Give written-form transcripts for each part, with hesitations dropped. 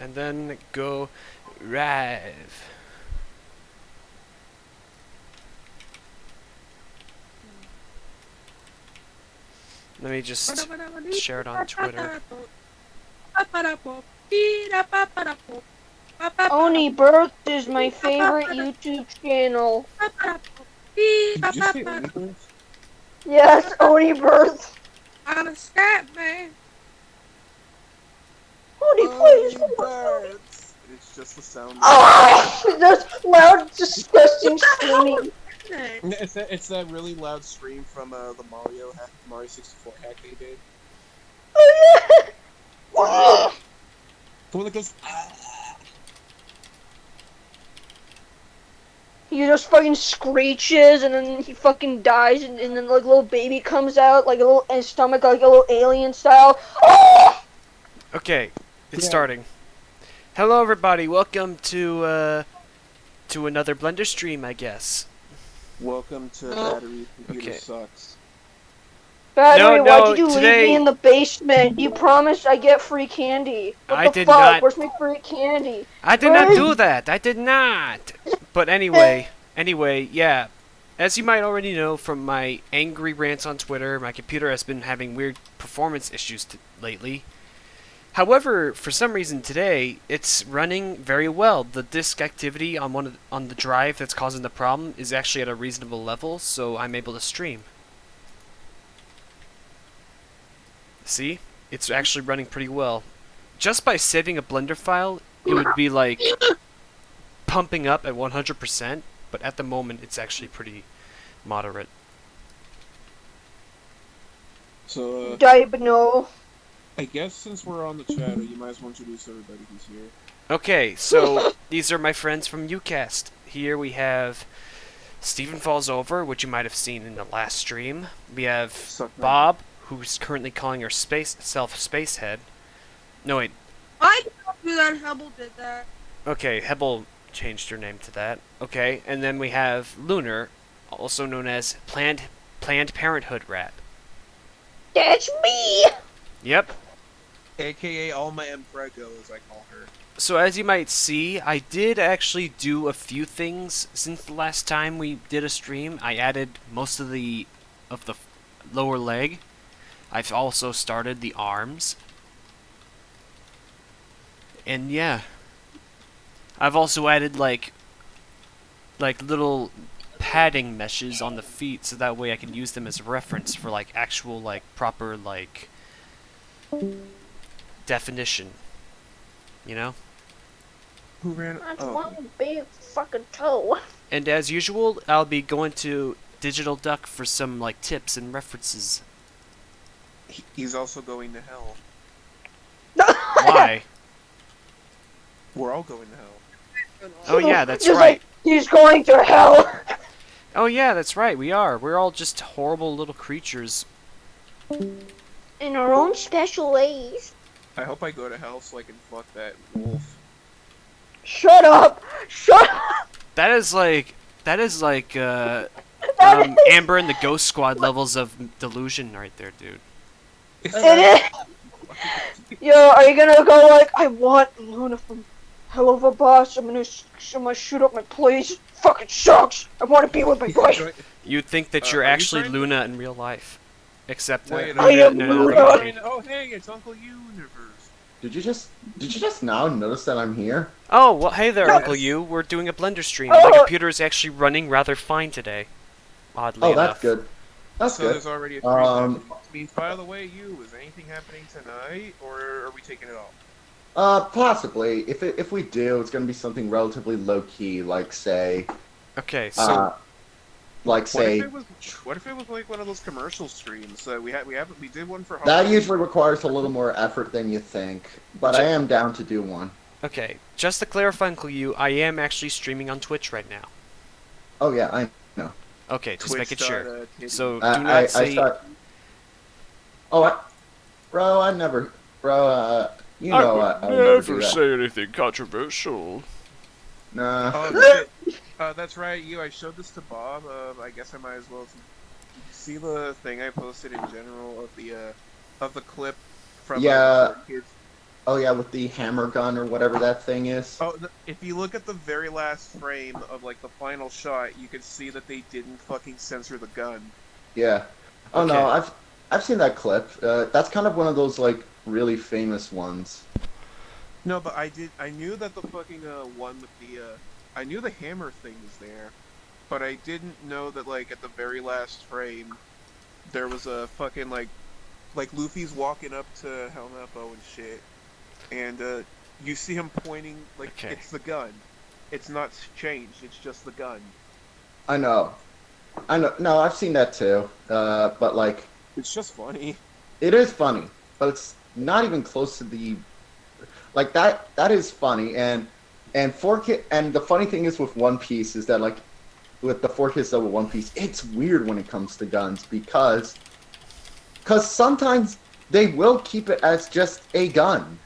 and then go live. Let me just share it on Twitter. Oni Birth is my favorite YouTube channel. Did you say Onibirth? Yes, Oni Birth. I'm a scat man. Oni, please. Onibirth! It's just the sound. Oh, that's loud, disgusting screaming. It's that really loud scream from the Mario 64 hack they did. Oh yeah. The one that goes. He just fucking screeches and then he fucking dies and then like a little baby comes out like a little in his stomach like a little alien style. Oh! Okay, it's starting. Hello everybody, welcome to another Blender stream, I guess. Welcome to Battery Computer Sucks. Battery, No, why'd you today- leave me in the basement? You promised I get free candy. What I the did fuck? not- Where's my free candy? I did not do that! I did not! But anyway, yeah. As you might already know from my angry rants on Twitter, my computer has been having weird performance issues lately. However, for some reason today, it's running very well. The disk activity on the drive that's causing the problem is actually at a reasonable level, so I'm able to stream. See? It's actually running pretty well. Just by saving a Blender file, it would be like pumping up at 100%, but at the moment it's actually pretty moderate. So, Diabno. I guess since we're on the chat, you might as well introduce everybody who's here. Okay, so these are my friends from Ucast. Here we have Stephen Falls Over, which you might have seen in the last stream. We have Bob, who's currently calling herself Spacehead. No, wait. I don't do that. Hubble did that. Okay, Hebel changed her name to that. Okay, and then we have Lunar, also known as Planned Parenthood Rat. That's me. Yep. AKA Alma Emprego, as I call her. So as you might see, I did actually do a few things since the last time we did a stream. I added most of the lower leg. I've also started the arms. And yeah. I've also added like little padding meshes on the feet so that way I can use them as a reference for like actual like proper like definition. You know? Who ran? That's one big fucking toe. And as usual, I'll be going to Digital Duck for some like tips and references. He's also going to hell. Why? We're all going to hell. Oh yeah, that's Just right. like, he's going to hell. Oh yeah, that's right. We are. We're all just horrible little creatures. In our own special ways. I hope I go to hell so I can fuck that wolf. Shut up! Shut up! That is like Amber and the Ghost Squad levels of delusion right there, dude. It is. Yo, are you gonna go like, I want Luna from Hell of a Boss, I'm gonna shoot up my place. Fucking sucks! I wanna be with my wife! You'd think that you're are you actually trying to- Luna in real life. Except Wait, I am Luna. Oh hey, it's Uncle Universe. Did you just now notice that I'm here? Oh, well, hey there, No. Uncle You. We're doing a Blender stream. Oh. My computer is actually running rather fine today. Oddly Oh, enough. that's good. That's So good. there's already a means. By the way, is anything happening tonight, or are we taking it off? Possibly. If we do, it's gonna be something relatively low key, like say, Okay, so like say. What if it was like one of those commercial streams? We did one for. That usually requires a little more effort than you think, but I am down to do one. okay, just to clarify, Uncle You, I am actually streaming on Twitch right now. Oh yeah, I know. Okay, just making sure. So do I not say. Bro, I never, bro. You know I would never do that. anything controversial. Nah. Oh, shit. That's right. I showed this to Bob. I guess I might as well. Did you see the thing I posted in general of the clip from Yeah. kids? Oh yeah, with the hammer gun or whatever that thing is. Oh, if you look at the very last frame of like the final shot, you can see that they didn't fucking censor the gun. Yeah. Oh Okay. no, I've seen that clip. That's kind of one of those like really famous ones. No, but I knew that the fucking one with the I knew the hammer thing was there, but I didn't know that like at the very last frame there was a fucking like Luffy's walking up to Helmeppo and shit, and you see him pointing like Okay. it's the gun. It's not changed. It's just the gun. I know. I know. No, I've seen that too. But like, It's just funny. it is funny, but it's not even close to the like that. That is funny, and and the funny thing is with One Piece is that like with the 4Kids level One Piece, it's weird when it comes to guns because sometimes they will keep it as just a gun.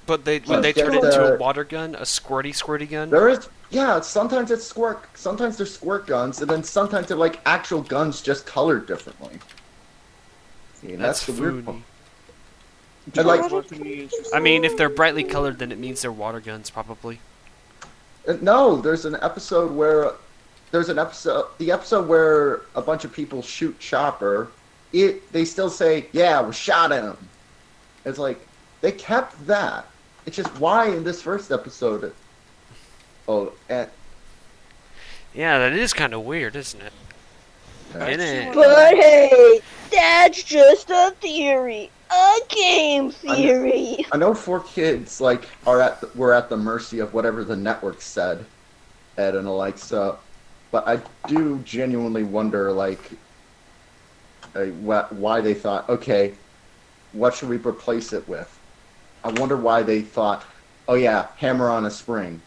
But they But they turn it just, into a water gun, a squirty gun. There is, yeah. Sometimes it's squirt. Sometimes they're squirt guns, and then sometimes they're like actual guns, just colored differently. See, That's the weird foony. part. And like, I mean, if they're brightly colored, then it means they're water guns, probably. no, there's an episode where the episode where a bunch of people shoot Chopper. They still say, "Yeah, we shot him." It's like they kept that. It's just why in this first episode. Oh, and Yeah, that is kind of weird, isn't it? Isn't it? But hey, that's just a theory. A game theory. I know 4Kids like were at the mercy of whatever the network said, and the like. So, but I do genuinely wonder like why they thought, okay, what should we replace it with? I wonder why they thought, oh yeah, hammer on a spring.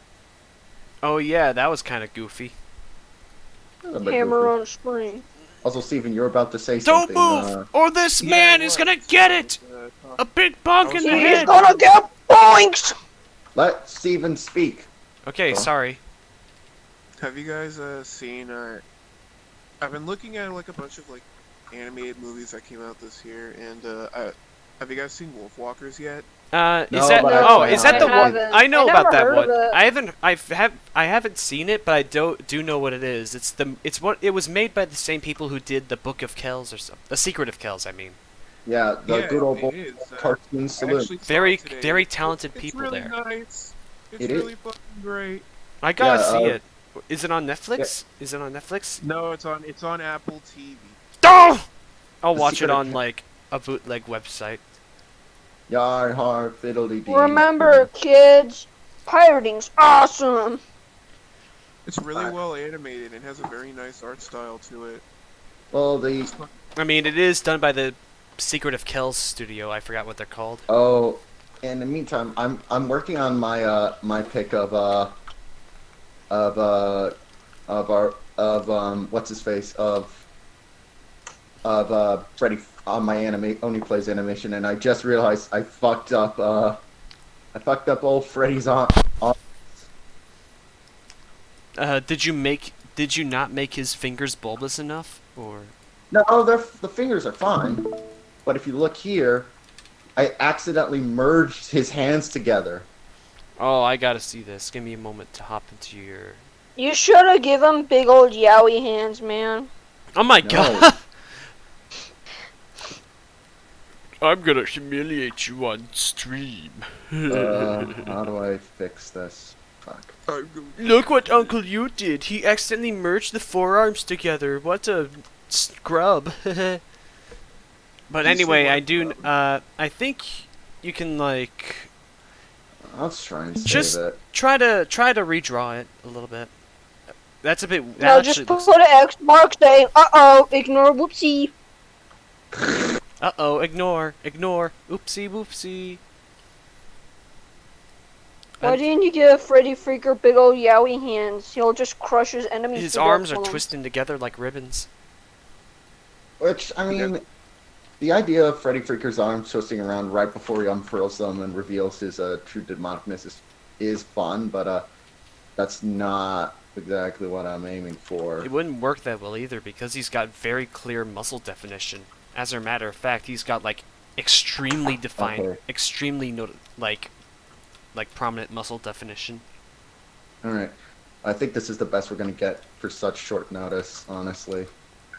Oh yeah, that was kind of goofy. A bit Hammer goofy. on a spring. Also, Steven, you're about to say Don't something. move, or this man is gonna get it. A big bonk in the He's head. gonna get boinks! Let Steven speak. Okay, Huh? sorry. Have you guys seen? I've been looking at like a bunch of like animated movies that came out this year, and have you guys seen Wolfwalkers yet? Is No, that but is that the I one? haven't. I know I about never that heard one. of it. I haven't seen it, but I do know what it is. It's what it was made by the same people who did the Book of Kells or something. The Secret of Kells, I mean. Yeah, the Yeah, good old it is. cartoon I salute. actually saw Very it today. very talented It's people really there. nice. It's It is. really fucking great. I gotta Yeah, see it. Is it on Netflix? Is it on Netflix? No, it's on Apple TV. Oh! I'll The watch it Secret of on Kells. like a bootleg website. Yar har fiddly dee. Remember, kids, pirating's awesome. It's really well animated and has a very nice art style to it. Well, the I mean, it is done by the Secret of Kells studio. I forgot what they're called. oh, in the meantime, I'm working on my my pick of what's his face of Freddy on my anime only plays animation, and I just realized I fucked up old Freddy's on. Did you not make his fingers bulbous enough, or? No, the fingers are fine, but if you look here, I accidentally merged his hands together. Oh, I gotta see this. Give me a moment to hop into your. You shoulda give him big old yowie hands, man. Oh my No. god! I'm gonna humiliate you on stream. How do I fix this? Fuck. Look what Uncle You did. He accidentally merged the forearms together. What a scrub. But anyway, I do. I think you can like Let's try and save Just- it. try to redraw it a little bit. That's a bit. No, That just actually put looks. an X mark saying, uh-oh, ignore whoopsie. Uh-oh, ignore. Oopsie whoopsie. Why didn't you give Freddy Freaker big old yowie hands? He'll just crush his enemies His to death arms are with 'em. twisting together like ribbons. Which, I mean, the idea of Freddy Freaker's arms twisting around right before he unfurls them and reveals his true demonicness is fun, but that's not exactly what I'm aiming for. It wouldn't work that well either because he's got very clear muscle definition. As a matter of fact, he's got like extremely defined, Okay. extremely like prominent muscle definition. All right. I think this is the best we're gonna get for such short notice, honestly.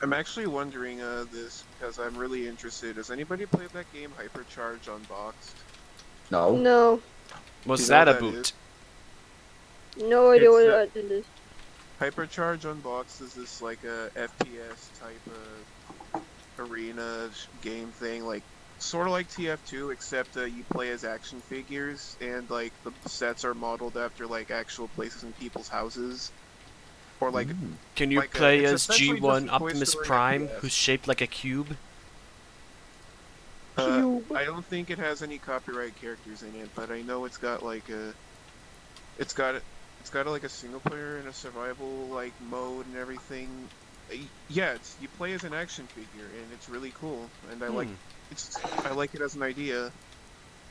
I'm actually wondering this because I'm really interested. Has anybody played that game Hypercharge Unboxed? No. No. Was Do you know that a what that boot? No idea It's what the- that is. Hypercharge Unboxed is this like a FPS type of arena game thing, like sort of like TF2, except you play as action figures, and like the sets are modeled after like actual places in people's houses, or like Can you like, play it's as essentially G1 just a Toy Optimus Story Prime, FPS. who's shaped like a cube? Cube. I don't think it has any copyright characters in it, but I know it's got like a, it's got like a single player and a survival like mode and everything. Yeah, you play as an action figure, and it's really cool, and I like I like it as an idea,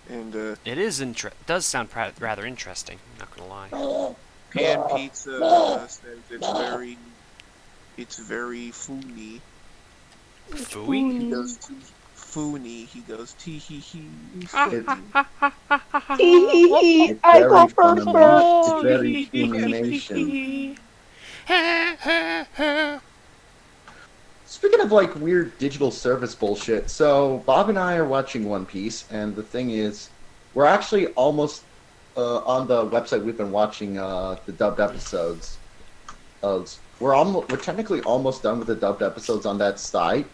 and It is does sound rather interesting. Not gonna lie. Pan Pizza says it's very foony. Fooey? He goes foony. He goes tee hee hee. Hee I very go first. It's very Funimation. Speaking of like weird digital service bullshit, so Bob and I are watching One Piece, and the thing is, we're actually almost on the website we've been watching the dubbed episodes. We're technically almost done with the dubbed episodes on that site,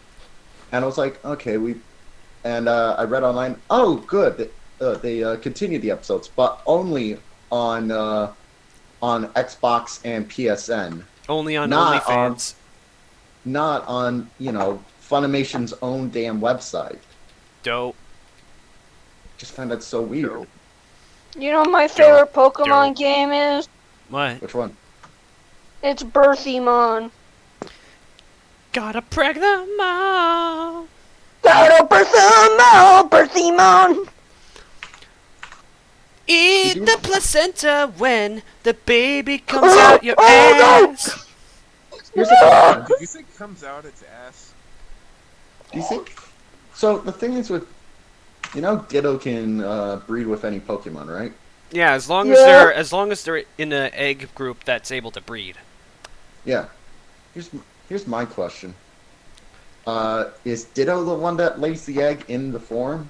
and I was like, okay, I read online, oh good, they continued the episodes, but only on Xbox and PSN, Only on Not OnlyFans. not on Funimation's own damn website. Dope. Just find that so weird. You know what my favorite Pokemon Dope. game is? What? Which one? It's Birthymon. Gotta prank them all. Gotta Birthymon! Birthymon! Eat you the know- placenta when the baby comes out your ass. Here's a question. Did you think comes out its ass? Do you think? So the thing is with, Ditto can breed with any Pokemon, right? Yeah, as long Yeah. as they're in an egg group that's able to breed. Yeah. Here's my question. Is Ditto the one that lays the egg in the form?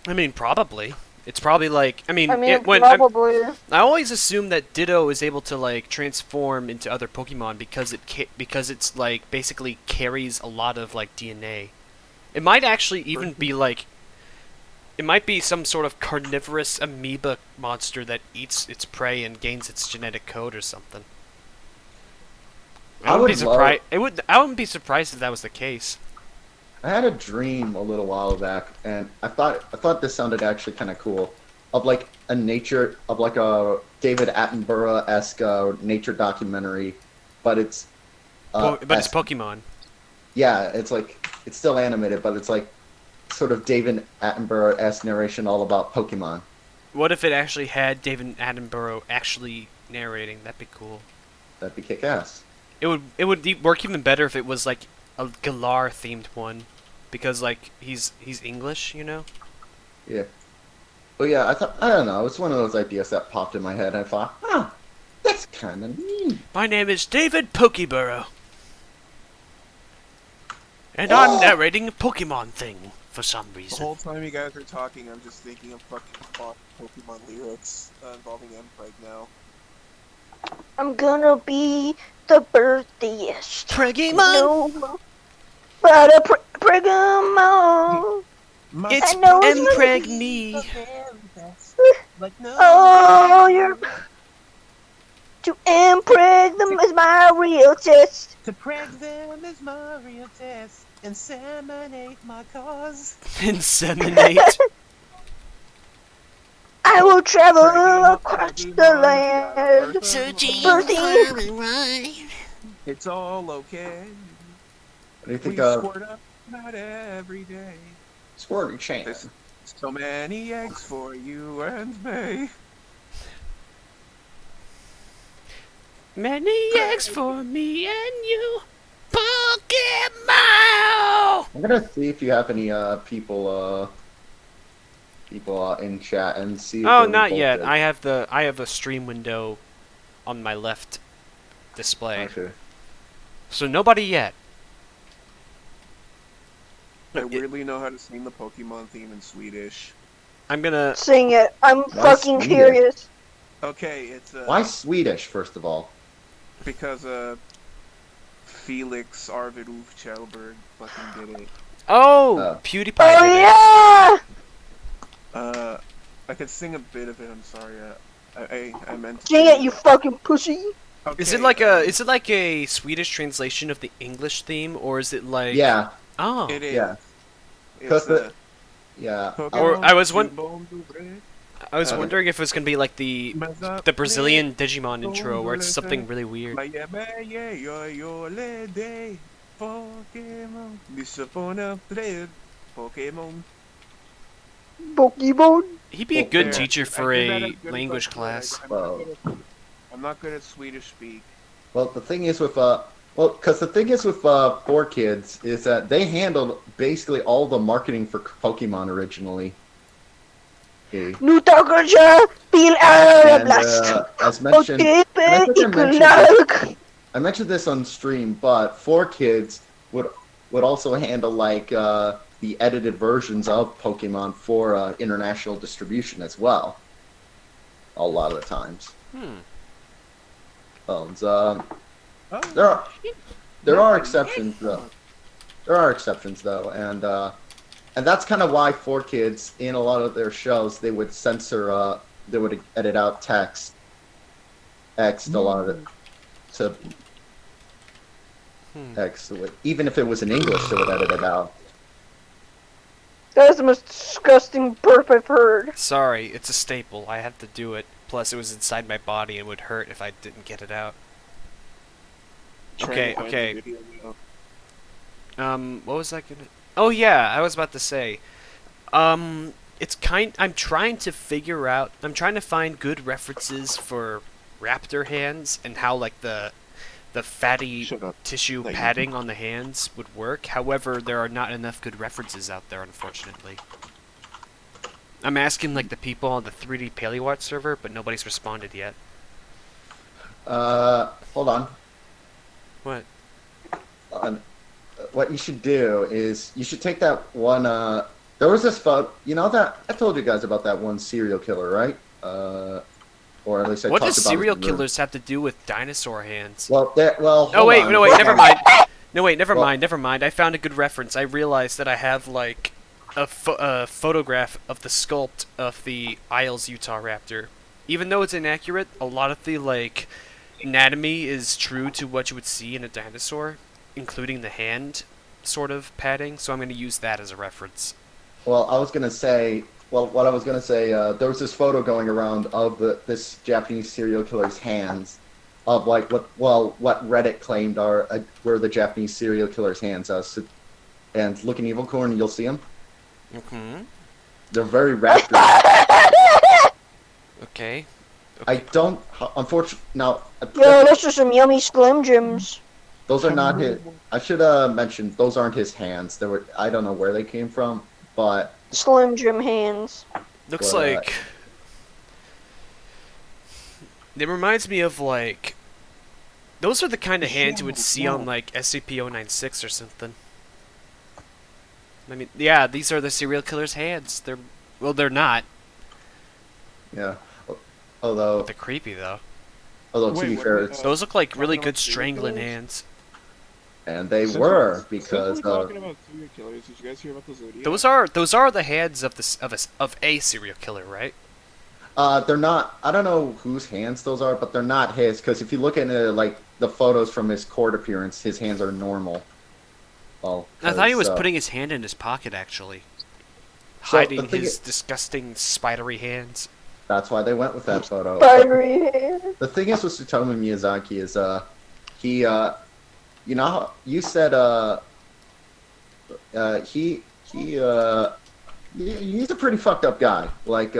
I mean, probably. It's probably like I mean Probably. I always assume that Ditto is able to like transform into other Pokemon because because it's like basically carries a lot of like DNA. It might actually even be like it might be some sort of carnivorous amoeba monster that eats its prey and gains its genetic code or something. I wouldn't be surprised. I wouldn't be surprised if that was the case. I had a dream a little while back, and I thought this sounded actually kind of cool, of like a David Attenborough-esque nature documentary, but it's It's Pokemon. yeah, it's still animated, but it's like sort of David Attenborough-esque narration all about Pokemon. What if it actually had David Attenborough actually narrating? That'd be cool. That'd be kick-ass. It would work even better if it was like a Galar themed one, because like he's English, you know. Yeah. But yeah, I don't know, it's one of those ideas that popped in my head, and I thought, that's kind of neat. My name is David Pokeborough, and I'm narrating a Pokemon thing for some The reason. whole time you guys are talking, I'm just thinking of fucking Pokemon lyrics involving Mpreg now. I'm gonna be the birthiest. Pregimon, No. But a Pregimon. it's I know it's Mpreg me. Oh, you're... To impreg them is my real test. To preg them is my real test. Inseminate my cause. Inseminate. I will travel across the land. Searching Birthing. It's all okay. What do you We think of squirt up not every day. Squirty Chan? There's so many eggs for you and me. Many eggs for me and you. Pokemon! I'm gonna see if you have any people in chat and see. If Oh, they're not yet. revolted. I have a stream window on my left display. Okay. So nobody yet. I weirdly know how to sing the Pokemon theme in Swedish. I'm gonna. Sing it. I'm fucking Swedish? curious. Okay, it's Why Swedish, first of all? because Felix Arvid Ulf Kjellberg fucking did it. Oh, PewDiePie Oh did it. yeah! I could sing a bit of it. I'm sorry. I meant to. Sing it, you fucking pussy. Is it like a Swedish translation of the English theme, or is it like? Yeah, Oh. It is. yeah, It's, because yeah. Or I was Pokemon wondering if it was gonna be like the Brazilian Digimon intro, where it's something really weird. Pokemon. Pokemon. He'd be a good Pokemon. teacher for a language class. I'm not good at Swedish speak. Well, the thing is with because the thing is with 4Kids is that they handled basically all the marketing for Pokemon originally. Okay. Utahraptor till And blast. as mentioned, Okay, and I think I mentioned this on stream, but 4Kids would also handle like the edited versions of Pokemon for international distribution as well. A lot of the times. There are exceptions though. There are exceptions though, and that's kind of why 4Kids in a lot of their shows they would censor, they would edit out text a lot of it to text, even if it was in English, they would edit it out. That is the most disgusting burp I've heard. Sorry, it's a staple. I had to do it. Plus, it was inside my body and would hurt if I didn't get it out. Okay, okay. What was I gonna? Oh yeah, I was about to say. I'm trying to figure out. I'm trying to find good references for raptor hands and how like the fatty tissue padding on the hands would work. However, there are not enough good references out there, unfortunately. I'm asking like the people on the 3D PaleoWatch server, but nobody's responded yet. Hold on. What? What you should do is you should take that one. There was this photo. You know that I told you guys about that one serial killer, right? Or at least I What talked does about it serial in the room. killers have to do with dinosaur hands? Well, Oh hold wait, on. no wait, never mind. No wait, never Well- mind, never mind. I found a good reference. I realized that I have like a photograph of the sculpt of the Isles Utahraptor. Even though it's inaccurate, a lot of the like anatomy is true to what you would see in a dinosaur, including the hand sort of padding. So I'm going to use that as a reference. Well, I was gonna say. Well, what I was gonna say. There was this photo going around of this Japanese serial killer's hands, of like what Reddit claimed were the Japanese serial killer's hands. And look in Evil Corn, you'll see them. Mm-hmm. They're very raptor. Okay. I don't. Unfortunately, now. Yo, those are some yummy Slim Jims. Those are not his. I should have mentioned those aren't his hands. They were. I don't know where they came from, but Slim Jim hands. Looks But- like it reminds me of like those are the kind of hands you would see on like SCP-096 or something. I mean, yeah, these are the serial killer's hands. They're not. yeah. Although They're creepy though. to Wait, be what fair, are we, it's, Those look like really talking good about serial strangling killers? hands. and they Since were Since because we're talking about serial killers, did you guys hear about the Zodiac? Those are the hands of a serial killer, right? they're not. I don't know whose hands those are, but they're not his. Because if you look at like the photos from his court appearance, his hands are normal. Well, I thought he was 'cause, putting his hand in his pocket actually, So, the hiding thing his is- disgusting spidery hands. That's why they went with that photo. Spidery hands. The thing is with Tsutomu Miyazaki is he you know how you said he's a pretty fucked up guy. Like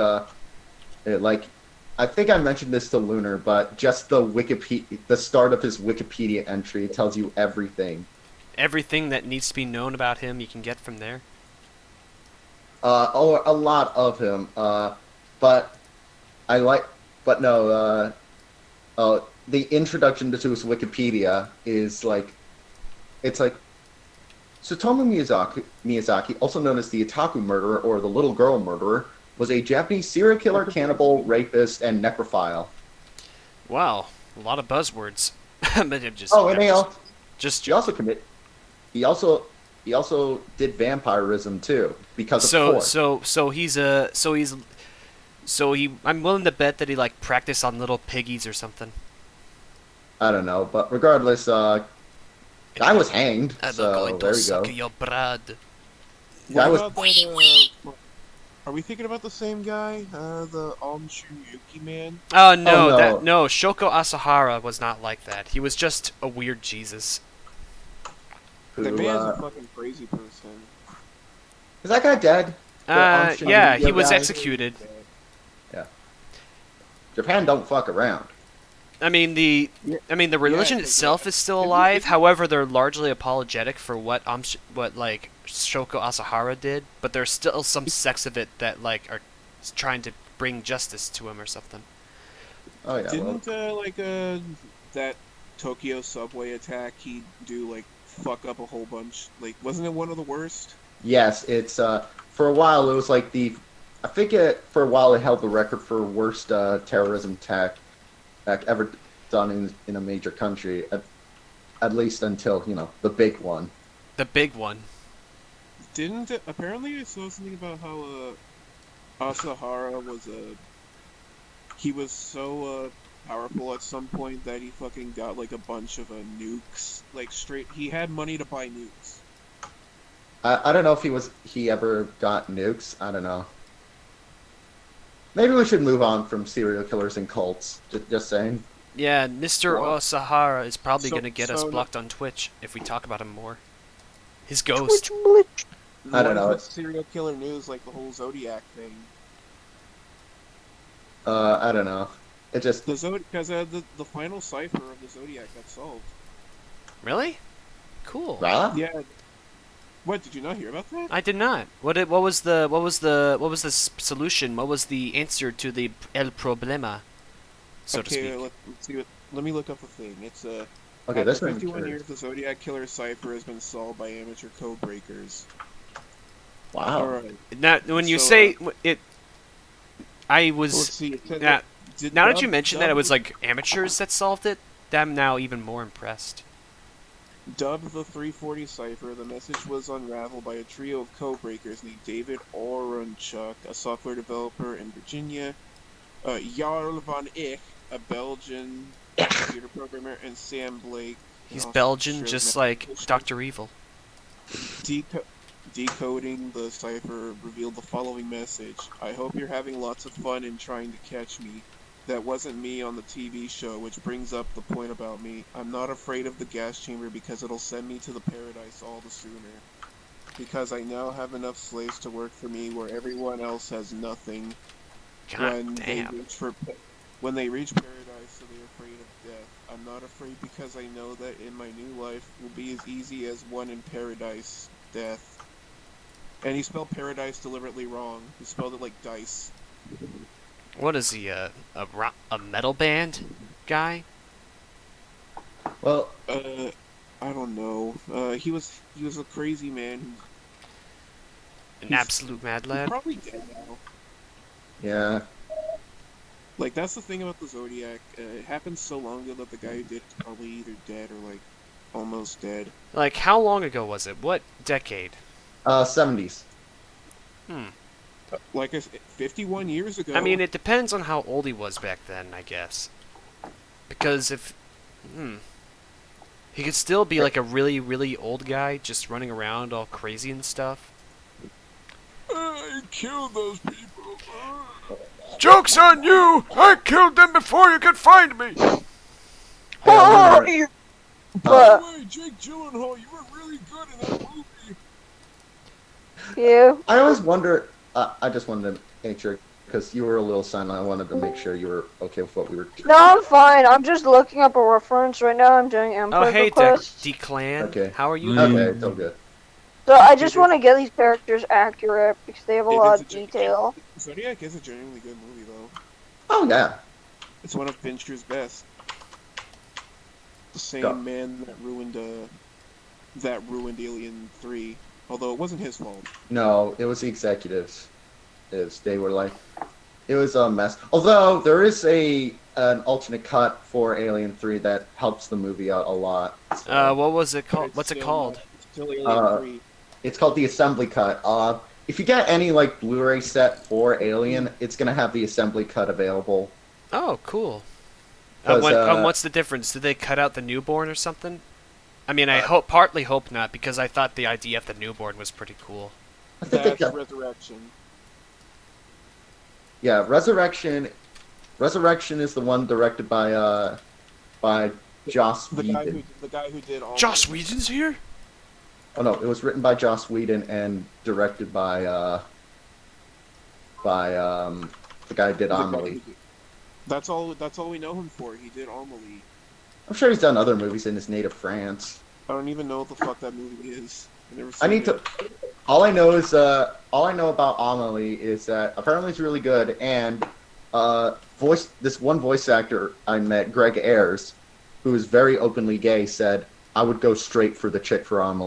I think I mentioned this to Lunar, but just the start of his Wikipedia entry tells you everything. everything that needs to be known about him you can get from there? A lot of him. But I like, but no. The introduction to his Wikipedia is like, it's like, Tsutomu Miyazaki, also known as the Otaku murderer or the little girl murderer, was a Japanese serial killer, cannibal, rapist, and necrophile. Wow, a lot of buzzwords. But I'm just, Oh, and just he also commit. He also did vampirism too, because of course. I'm willing to bet that he like practiced on little piggies or something. I don't know, but regardless, guy was hanged. I'm So going there to you go. suck your blood. Guy was. What about that, are we thinking about the same guy? The Yuki man? Oh no, no. no, Shoko Asahara was not like that. He was just a weird Jesus. That Who, man's a fucking crazy person. is that guy dead? Yeah, he was guy? executed. Japan don't fuck around. I mean the religion itself is still alive. However, they're largely apologetic for what like Shoko Asahara did, but there's still some sects of it that like are trying to bring justice to him or something. Oh yeah. Didn't that Tokyo subway attack he do like fuck up a whole bunch? Like, wasn't it one of the worst? Yes, it's for a while it was like I think for a while it held the record for worst terrorism attack ever done in a major country, at least until the big one. The big one. Didn't it, apparently I saw something about how Asahara he was so powerful at some point that he fucking got like a bunch of nukes, like straight. He had money to buy nukes. I don't know if he ever got nukes. I don't know. Maybe we should move on from serial killers and cults. Just saying. Yeah, Mr. What? Asahara is probably So- gonna get us so- blocked on Twitch if we talk about him more. His ghost. I don't know. Serial killer news, like the whole Zodiac thing. I don't know. It just Because the final cipher of the Zodiac got solved. Really? Cool. Rala? Yeah. What, did you not hear about that? I did not. What was the solution? What was the answer to the el problema, so to speak? Let's see let me look up the thing. It's Okay, after that's 51 years, the Zodiac Killer cipher has been solved by amateur code breakers. Wow. Alright. Now, when you So, say it, I Let's was. see. It said Now, that- now that you mentioned that it was like amateurs that solved it, I'm now even more impressed. Dubbed the 340 cipher, the message was unraveled by a trio of code breakers named David Oronchuk, a software developer in Virginia, Jarl van Eyck, a Belgian computer programmer, and Sam Blake. He's also Belgian, shared just messages. like Dr. Evil. Decoding the cipher revealed the following message. I hope you're having lots of fun in trying to catch me. That wasn't me on the TV show, which brings up the point about me. I'm not afraid of the gas chamber because it'll send me to the paradise all the sooner. Because I now have enough slaves to work for me where everyone else has nothing. God damn. When they reach paradise, so they're afraid of death. I'm not afraid because I know that in my new life will be as easy as one in paradise, death. And he spelled paradise deliberately wrong. He spelled it like dice. What is he? A metal band guy? Well, I don't know. He was a crazy man. An He's- absolute mad He's lad? probably dead now. yeah. Like, that's the thing about the Zodiac. It happened so long ago that the guy who did it's probably either dead or, like, almost dead. Like, how long ago was it? What decade? 70s. Like, 51 years ago. I mean, it depends on how old he was back then, I guess. Because if... He could still be like a really, really old guy, just running around all crazy and stuff. I killed those people. Joke's on you! I killed them before you could find me! Oh, you. By the way, Jake Gyllenhaal, you were really good in that movie. Yeah. I always wonder. I just wanted to make sure. because you were a little silent. I wanted to make sure you were okay with what we were. No, I'm fine. I'm just looking up a reference right now. I'm doing Oh, input hey, requests. D-Clan. Okay. How are you? Okay, it's all good. So I just want to get these characters accurate because they have a lot of detail. Zodiac is a genuinely good movie, though. Oh yeah. It's one of Fincher's best. The same Go. man that ruined Alien 3. Although it wasn't his fault. No, it was the executives. They were like, it was a mess. Although there is an alternate cut for Alien 3 that helps the movie out a lot. So, What was it called? It's What's it still called? not- it's still Alien 3. it's called the assembly cut. If you get any like Blu-ray set for Alien, it's gonna have the assembly cut available. Oh, cool. 'Cause, What's the difference? Did they cut out the newborn or something? I mean, I partly hope not, because I thought the idea of the newborn was pretty cool. I think they That's got, Resurrection. yeah, Resurrection. Resurrection is the one directed by Joss Whedon. The guy who did all. Joss Whedon's here? Oh no, it was written by Joss Whedon and directed by the guy who did Amelie. That's all we know him for. He did Amelie. I'm sure he's done other movies in his native France. I don't even know what the fuck that movie is. I need to. All I know about Amelie is that apparently it's really good, and this one voice actor I met, Greg Ayres, who is very openly gay, said I would go straight for the chick from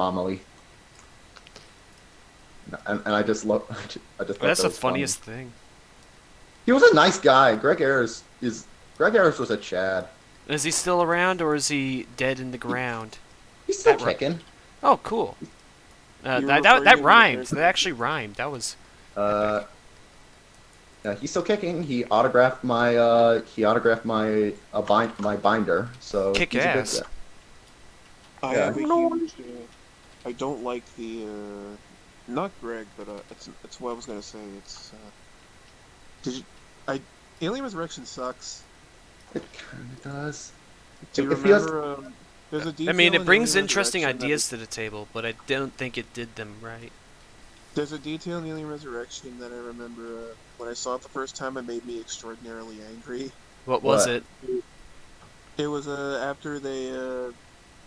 Amelie. And I just love. I just. That's the that was funny. funniest thing. He was a nice guy. Greg Ayres was a Chad. Is he still around, or is he dead in the ground? He's still That right. kicking. Oh, cool. You're That referring that to rhymed. the- That actually rhymed. That was. Yeah, he's still kicking. He autographed my my binder. So Kick he's a good ass. guy. I Yeah. have a huge. I don't like the. Not Greg, but it's what I was gonna say. It's. Alien Resurrection sucks. It kind of does. Do you It feels- remember? There's a I detail mean, in it brings Alien interesting Resurrection that ideas to the table, but I don't think it did them right. There's a detail in Alien Resurrection that I remember when I saw it the first time. It made me extraordinarily angry. What was What? it? It was after they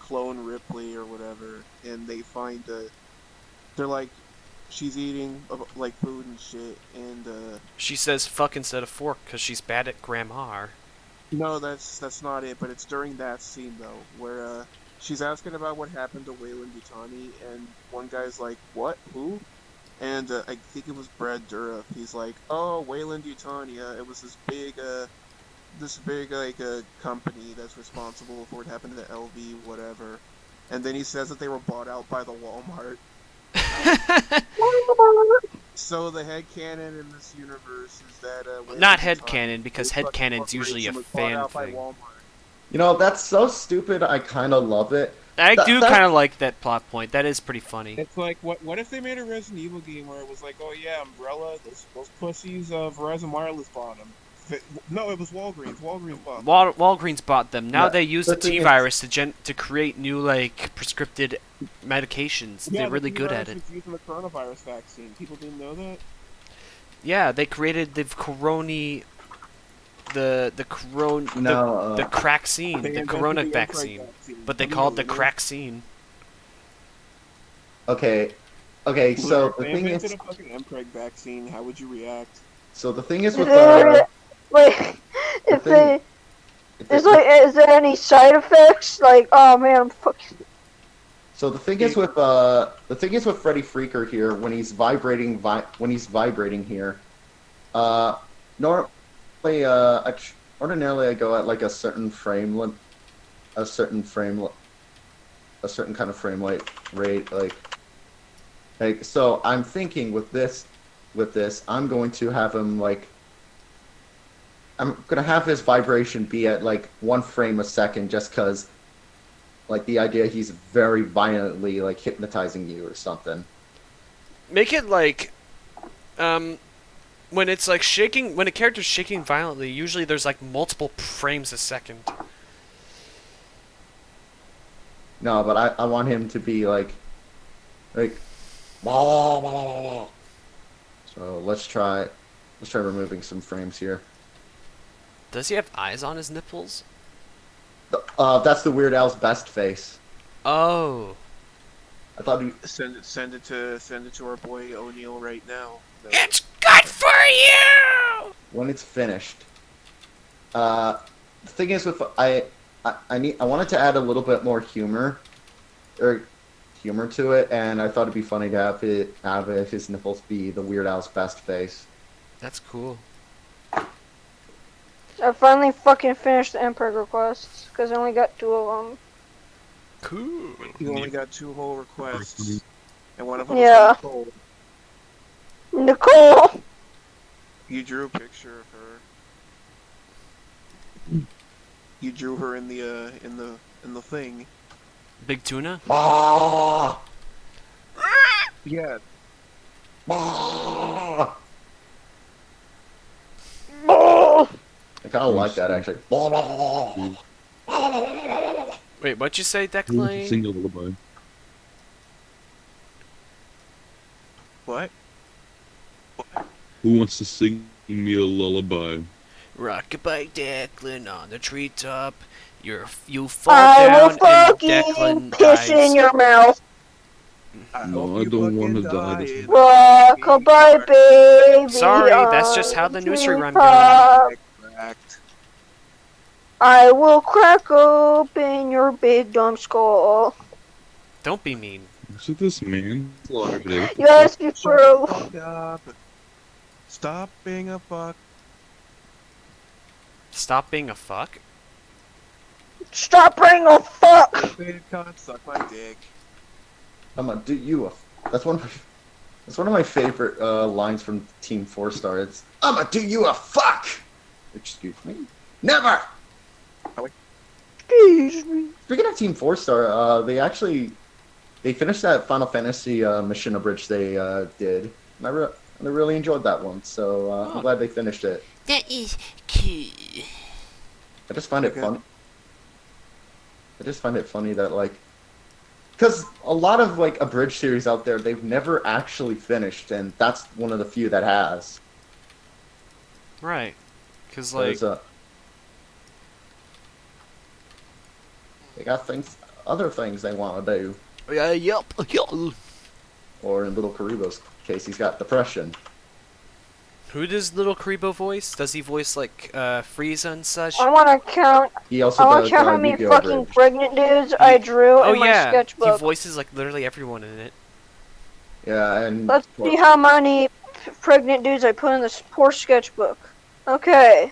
clone Ripley or whatever, and they find they're like, she's eating like food and shit, and She says fuck instead of fork because she's bad at grammar. no, that's not it. But it's during that scene though, where she's asking about what happened to Wayland Yutani, and one guy's like, "What? Who?" And I think it was Brad Dourif. He's like, "Oh, Wayland Yutani. It was this big like company that's responsible for what happened to the LV, whatever." And then he says that they were bought out by the Walmart. So the headcanon in this universe is that Wayland Not Yutani headcanon, because is fucking headcanon's usually a corporation was bought fan out by thing. Walmart. You know, that's so stupid. I kind of love it. I do That- kind of like that plot point. That is pretty funny. It's like, what if they made a Resident Evil game where it was like, oh yeah, Umbrella, those pussies, Verizon Wireless bought them. No, it was Walgreens. Walgreens bought them. Walgreens bought them. Now Yeah, they use the the thing is- T-virus to create new like prescripted medications. Yeah, They're really good at the it. virus was used in the coronavirus vaccine. People didn't know that. Yeah, they created the corona, the No, craxine, They the invented corona the vaccine, vaccine. but they You call it know, the you know. craxine. okay. So Look, the if they thing invented is, a fucking Mpreg vaccine, how would you react? with Like, if thing- they, is there any side effects? Like, oh man, I'm fucking. So the thing is with Freddy Freaker here when he's vibrating here, normally ordinarily I go at like a certain kind of frame rate like so I'm thinking with this I'm going to have him like I'm gonna have his vibration be at like 1 frame a second just because. Like the idea he's very violently like hypnotizing you or something. Make it like, when it's like shaking, when a character's shaking violently, usually there's like multiple frames a second. No, but I want him to be like blah, blah, blah, blah, blah. So let's try. Let's try removing some frames here. Does he have eyes on his nipples? That's the Weird Al's best face. Oh. I thought he. Send it to our boy O'Neill right now. It's good for you! When it's finished. The thing is, with I wanted to add a little bit more humor to it, and I thought it'd be funny to have his nipples be the Weird Al's best face. That's cool. I finally fucking finished the Emperor quests, because I only got 2 of them. Cool. You only got 2 whole requests, and one of them Yeah. was Nicole. Nicole! You drew a picture of her. You drew her in the thing. Big tuna? Ah! Yeah. Ah! Oh! I kind of like that actually. Wait, what'd you say, Who wants to Declan? sing a lullaby? What? Who wants to sing me a lullaby? Rockabye Declan on the treetop. You fall I will down and fucking Declan piss dies. in your mouth. No, I don't wanna die this Rockabye baby. Sorry, that's just how on the nursery rhyme treetop. Correct. I will crack open your big dumb skull. Don't be mean. Is it this man? Today? Yes, you Shut true. the fuck up. Stop being a fuck. Stop being a fuck? Stop bringing a fuck. Baby cunt, suck my dick. I'm gonna do you a. That's one of my favorite lines from Team 4-Star. It's I'm gonna do you a fuck. Excuse me. Never. Excuse me. Speaking of Team 4-Star, they finished that Final Fantasy mission abridged they did. And I really enjoyed that one, so I'm glad they finished it. That is cool. I just find it Okay. funny. I just find it funny that because a lot of abridged series out there, they've never actually finished, and that's one of the few that has. Right. Because, There's, they got other things they want to do. yup. Or in Little Karibo's case, he's got depression. Who does Little Karibo voice? Does he voice, Frieza and such? I want to count. He also I want does to count how many Yu-Gi-Oh! fucking Abridged. pregnant dudes I drew Oh, in my yeah. He sketchbook. voices, literally everyone in it. Yeah, and Let's see how many pregnant dudes I put in this poor sketchbook. Okay.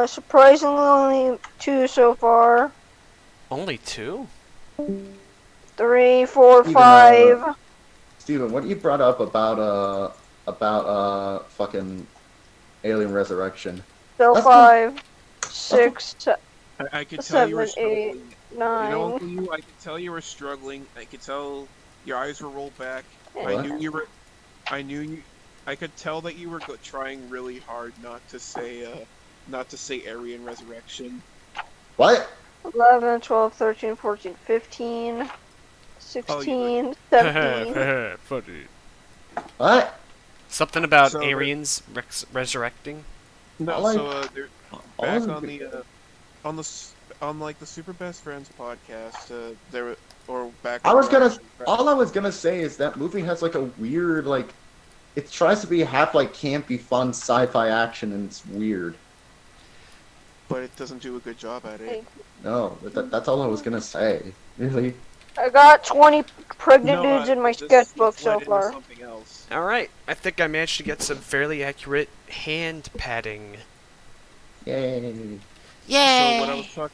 Surprisingly only 2 so far. Only 2? 3, 4, Even, 5. Steven, what you brought up about fucking Alien Resurrection? So that's 5, 6, I could tell you were 7, 8, struggling. 9. You know, Uncle You, I could tell you were struggling. I could tell your eyes were rolled back. I What? knew you were. I could tell that you were trying really hard not to say Aryan Resurrection. What? 11, 12, 13, 14, 15, 16, 17. Funny. What? Something about So, Aryans resurrecting? No, All I- so they're all back I- on the Super Best Friends podcast. There were or back. I was when gonna. actually- All I was gonna say is that movie has a weird It tries to be half campy, fun sci-fi action, and it's weird. but it doesn't do a good job at it. No, that's all I was gonna say. Really. I got 20 pregnant No, dudes in my this sketchbook led so into far. Something else. Alright, I think I managed to get some fairly accurate hand padding. Yay. So what I was talking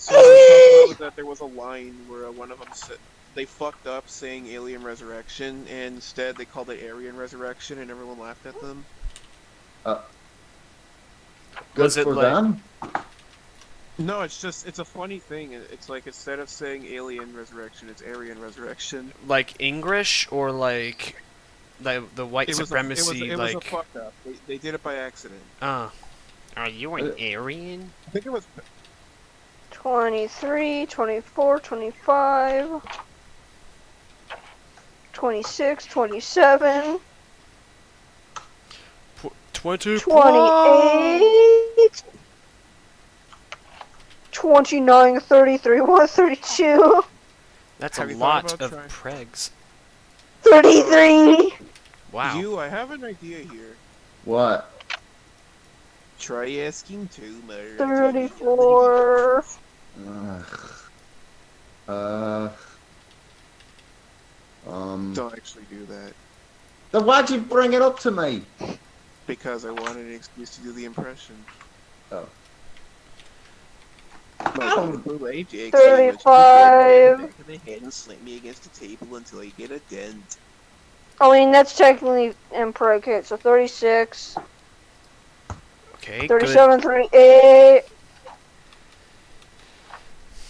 about was that there was a line where one of them said they fucked up saying Alien Resurrection, and instead they called it Aryan Resurrection, and everyone laughed at them. Good Was it for like- them. No, it's a funny thing. It's instead of saying Alien Resurrection, it's Aryan Resurrection. Like English or the white supremacy it was a fuck up. They did it by accident. are you an Aryan? I think it was 23, 24, 25, 26, 27, 20. 28, 29, 33, 132, That's a Have you thought lot about of trying- pregs. 33. Wow. You, I have an idea here. What? Try asking Toomer. 34. Ugh. Don't actually do that. Then why'd you bring it up to me? Because I wanted an excuse to do the impression. Oh. My blue AJ 35. back of the head and slam me against the table until you get a dent. I mean, that's technically in preg hit, so 36, Okay, 37, 38,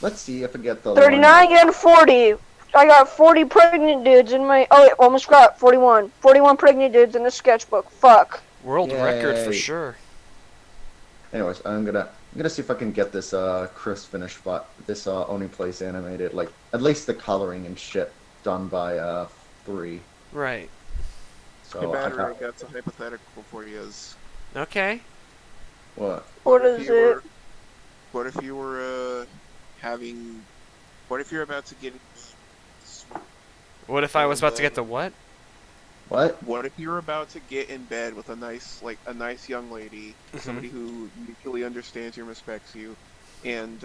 Let's see if I get the 39, and 40. I got 40 pregnant dudes in my. Oh, wait, almost got 41. 41 pregnant dudes in the sketchbook. Fuck. good. World record for Yay. sure. Anyways, I'm gonna see if I can get this Chris finish, but this Only Place animated, like at least the coloring and shit done by 3. Right. So Hey, I Battery, I got got some hypothetical for you. Okay. what? What if is you it? were- What if you were having? What if you're about to get? What if I was about to get the what? What? What if you're about to get in bed with a nice young lady, somebody who mutually understands you and respects you, and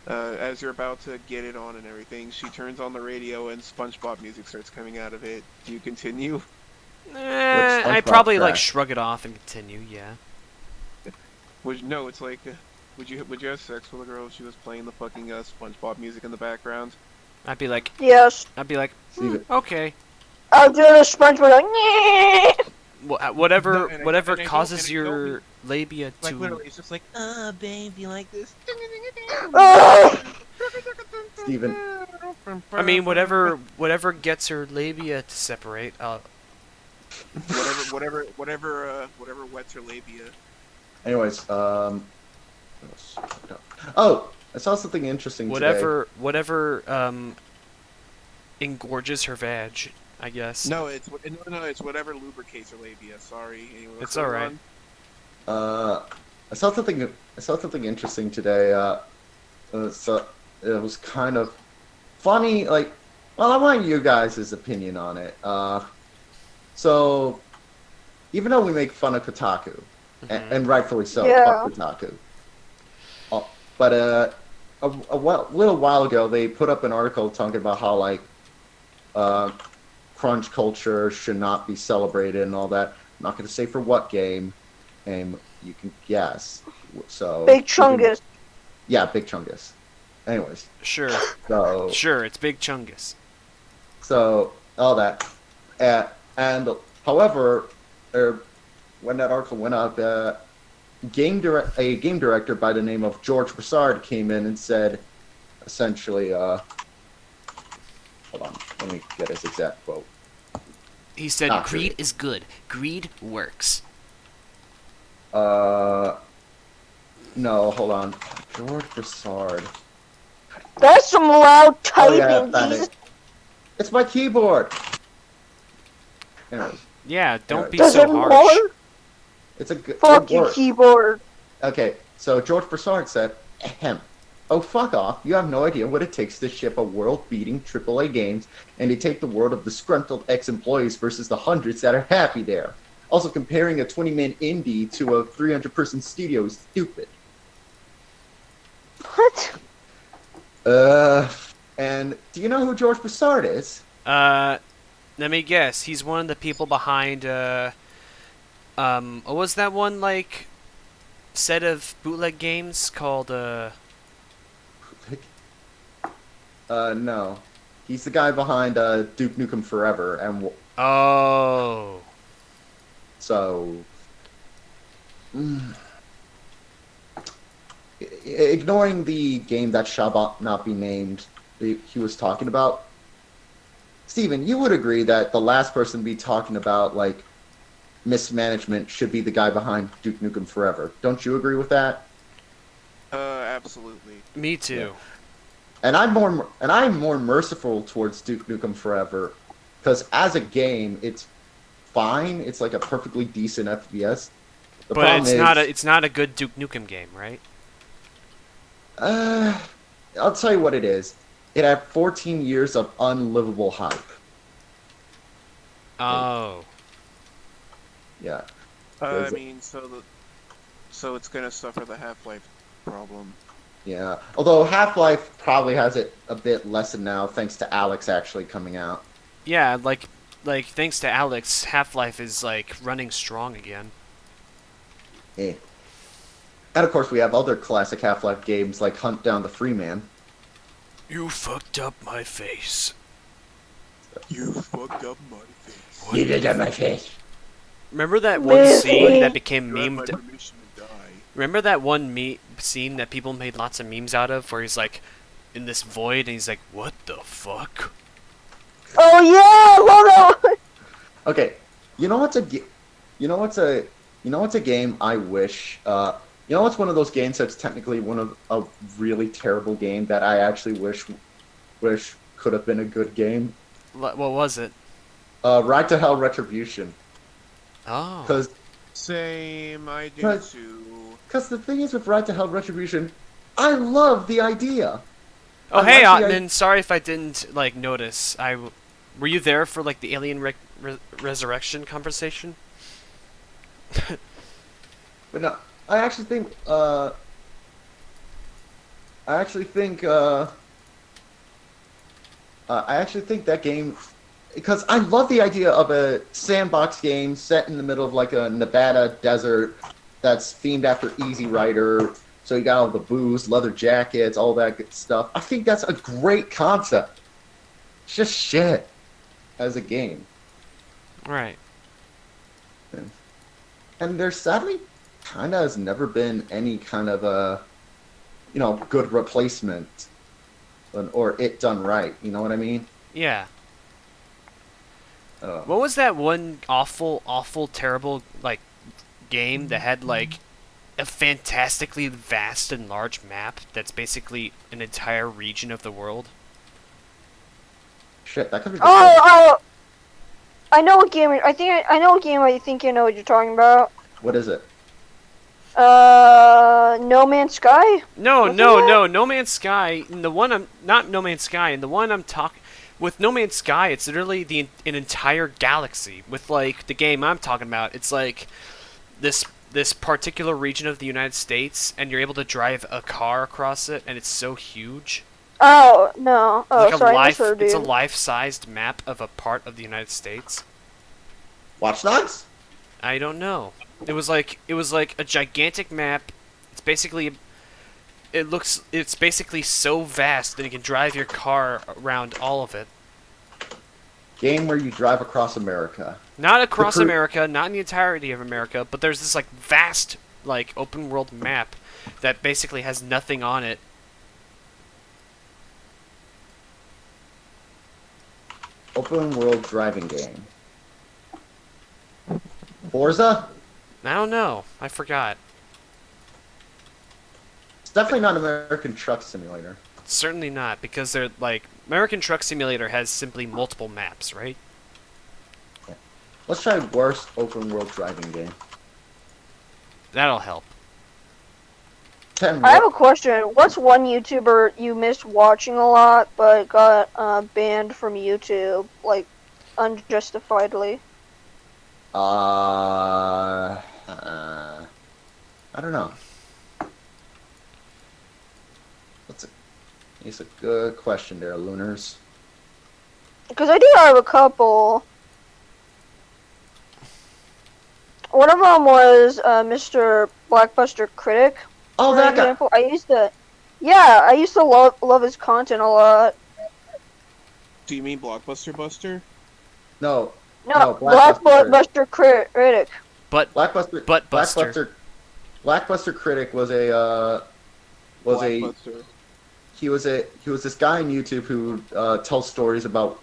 as you're about to get it on and everything, she turns on the radio and SpongeBob music starts coming out of it. Do you continue? I'd SpongeBob probably like track? shrug it off and continue. Yeah. No, it's like, would you have sex with a girl if she was playing the fucking SpongeBob music in the background? I'd be like, Yes. Steven, okay. I'll do the SpongeBob like, "Nyeh." Whatever, No, and I- whatever and I don't- causes and I don't your labia Like to. literally, it's just like, baby, like this. Ugh. Steven. I mean, whatever gets her labia to separate. whatever wets her labia. Anyways, oh, I saw something interesting today. Whatever engorges her vag, I guess. No, it's whatever lubricates her labia. Sorry. Anyway, what's It's going alright. on? I saw something interesting today. So it was kind of funny. Like, well, I want you guys' opinion on it. So even though we make fun of Kotaku, and rightfully so, Yeah. fuck Kotaku. But little while ago, they put up an article talking about how like crunch culture should not be celebrated and all that. I'm not going to say for what game, and you can guess. So Big Chungus. Yeah, Big Chungus. Anyways, Sure, so sure, it's Big Chungus. all that, and however, when that article went up, a game director by the name of George Broussard came in and said, essentially, hold on, let me get his exact quote. He said, Ah, "Greed sure. is good. Greed works." No, hold on, George Broussard. That's some loud typing. Oh yeah, found Jesus. it. It's my keyboard. Anyways, Yeah, don't be Does so it harsh. work? it's a good Fuck good you, word. keyboard. Okay, so George Broussard said, ahem. Oh, fuck off. You have no idea what it takes to ship a world-beating AAA games, and they take the world of disgruntled ex-employees versus the hundreds that are happy there. Also, comparing a 20-man indie to a 300-person studio is stupid. What? And do you know who George Broussard is? Let me guess. He's one of the people behind, what was that one, like, set of bootleg games called, No. He's the guy behind Duke Nukem Forever, and Oh. so... Ignoring the game that shall not be named, he was talking about, Steven, you would agree that the last person to be talking about, like, mismanagement should be the guy behind Duke Nukem Forever. Don't you agree with that? Absolutely. Me too. And I'm more merciful towards Duke Nukem Forever, because as a game, it's fine. It's like a perfectly decent FPS. The But problem it's is, not a good Duke Nukem game, right? I'll tell you what it is. It had 14 years of unlivable hype. Oh. Yeah. I mean, so it's gonna suffer the Half-Life problem. Yeah. Although Half-Life probably has it a bit lessened now, thanks to Alex actually coming out. Yeah, like thanks to Alex, Half-Life is like running strong again. Eh. And of course, we have other classic Half-Life games like Hunt Down the Freeman. You fucked up my face. You fucked up my face. You did that, my face. Remember that one Missy. scene that became You have my memed? permission to die. Remember that one scene that people made lots of memes out of, where he's like in this void and he's like, "What the fuck?" Oh yeah, I love that one. Okay, you know what's a game I wish. You know what's one of those games that's technically one of a really terrible game that I actually wish could have been a good game. What was it? Ride to Hell Retribution. Oh. Because Same, I do But- too. the thing is with Ride to Hell Retribution, I love the idea. Oh, I hey, like the Otman. Sorry if I didn't like notice. Were you there for like the alien resurrection conversation? But no, I actually think that game, because I love the idea of a sandbox game set in the middle of like a Nevada desert that's themed after Easy Rider. So you got all the booze, leather jackets, all that good stuff. I think that's a great concept. It's just shit as a game. Right. And there sadly kind of has never been any kind of a, good replacement or it done right. You know what I mean? Yeah. What was that one awful, terrible like game that had like a fantastically vast and large map that's basically an entire region of the world? Shit, that could be. Oh, I know what game. I know what game. I think you know what you're talking about. What is it? No Man's Sky. No, Wasn't no, that- no. No Man's Sky. And the one I'm not No Man's Sky. And the one I'm talking with No Man's Sky, it's literally an entire galaxy. With like the game I'm talking about, it's like this particular region of the United States, and you're able to drive a car across it, and it's so huge. Oh no. Oh, Like sorry, I misheard it's a you. life-sized map of a part of the United States. Watch Dogs? I don't know. It was like a gigantic map. It's basically it's basically so vast that you can drive your car around all of it. Game where you drive across America. Not across cru- America, not in the entirety of America, but there's this like vast like open world map that basically has nothing on it. Open world driving game. Forza? I don't know. I forgot. It's definitely not American Truck Simulator. Certainly not, because they're like American Truck Simulator has simply multiple maps, right? Let's try worst open world driving game. That'll help. 10 I have a question. What's one YouTuber you missed watching a lot but got banned from YouTube, like unjustifiedly? I don't know. It's a good question there, Lunars. Because I do have a couple. One of them was Mr. Blackbuster Critic. Oh, For that guy. example, I used to love his content a lot. Do you mean Blockbuster Buster? No, No, No, Blackbuster Blackbuster Critic. But Blackbuster. Butt Buster. Blackbuster Critic was Blockbuster. he was this guy on YouTube who tells stories about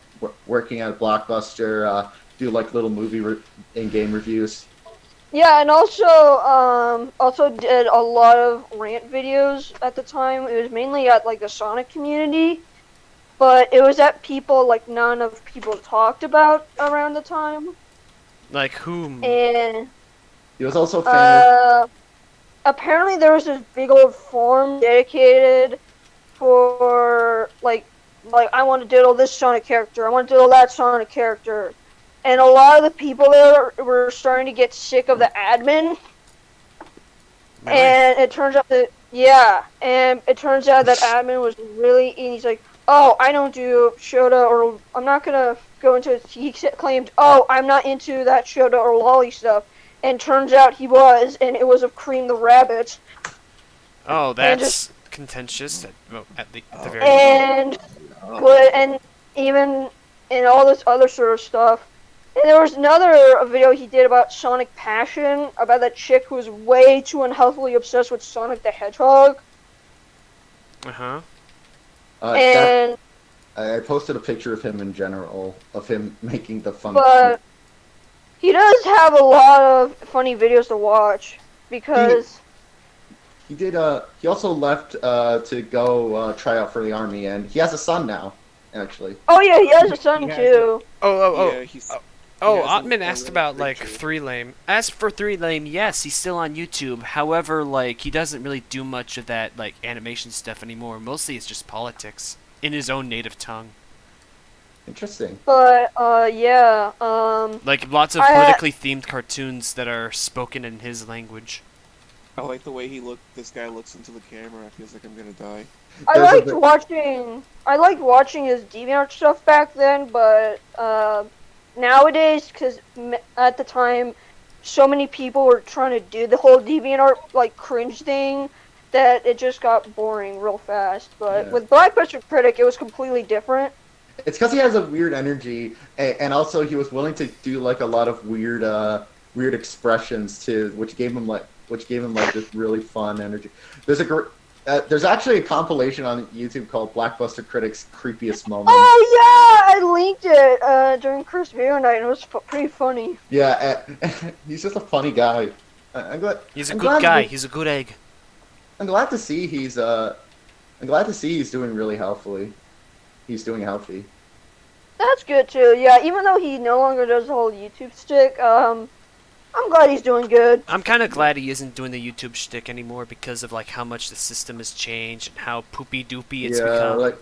working at Blockbuster, do like little movie and game reviews. Yeah, and also did a lot of rant videos at the time. It was mainly at like the Sonic community, but it was at people like none of people talked about around the time. Like whom? and He was also famous. apparently there was this big old forum dedicated for like I want to diddle this Sonic character, I want to diddle that Sonic character, and a lot of the people there were starting to get sick of the admin, Really? and it turns out that admin was really, and he's like, oh, I don't do Shota, or I'm not gonna go into it. He claimed, oh, I'm not into that Shota or Lolly stuff, and turns out he was, and it was of Cream the Rabbit. Oh, that's contentious at the very And but and even in all this other sort of stuff. And there was another video he did about Sonic Passion, about that chick who was way too unhealthily obsessed with Sonic the Hedgehog. Uh-huh. And I posted a picture of him in general, of him making the fun. but he does have a lot of funny videos to watch because he did. He also left to go try out for the army, and he has a son now. Actually. oh yeah, he has a son He has too. Oh, he's. Oh, He has Ottman a asked really about, big like, tree. 3Lame. As for 3Lame, yes, he's still on YouTube. However, like, he doesn't really do much of that, like, animation stuff anymore. Mostly it's just politics. In his own native tongue. Interesting. But yeah, Like, lots of politically themed cartoons that are spoken in his language. I like the way this guy looks into the camera. It feels like I'm gonna die. I liked watching his DeviantArt stuff back then, but nowadays, because at the time, so many people were trying to do the whole DeviantArt like cringe thing that it just got boring real fast. But Yeah. with Blackbuster Critic, it was completely different. It's because he has a weird energy, and also he was willing to do like a lot of weird, weird expressions too, which gave him like this really fun energy. There's actually a compilation on YouTube called Blackbuster Critic's Creepiest Moments. Oh yeah, I linked it during Chris video night, and it was pretty funny. Yeah, he's just a funny guy. I'm glad. He's a I'm good glad guy. to- He's a good egg. I'm glad to see he's doing really healthily. He's doing healthy. That's good too. Yeah, even though he no longer does the whole YouTube stick, I'm glad he's doing good. I'm kind of glad he isn't doing the YouTube shtick anymore because of, like, how much the system has changed and how poopy-doopy it's become.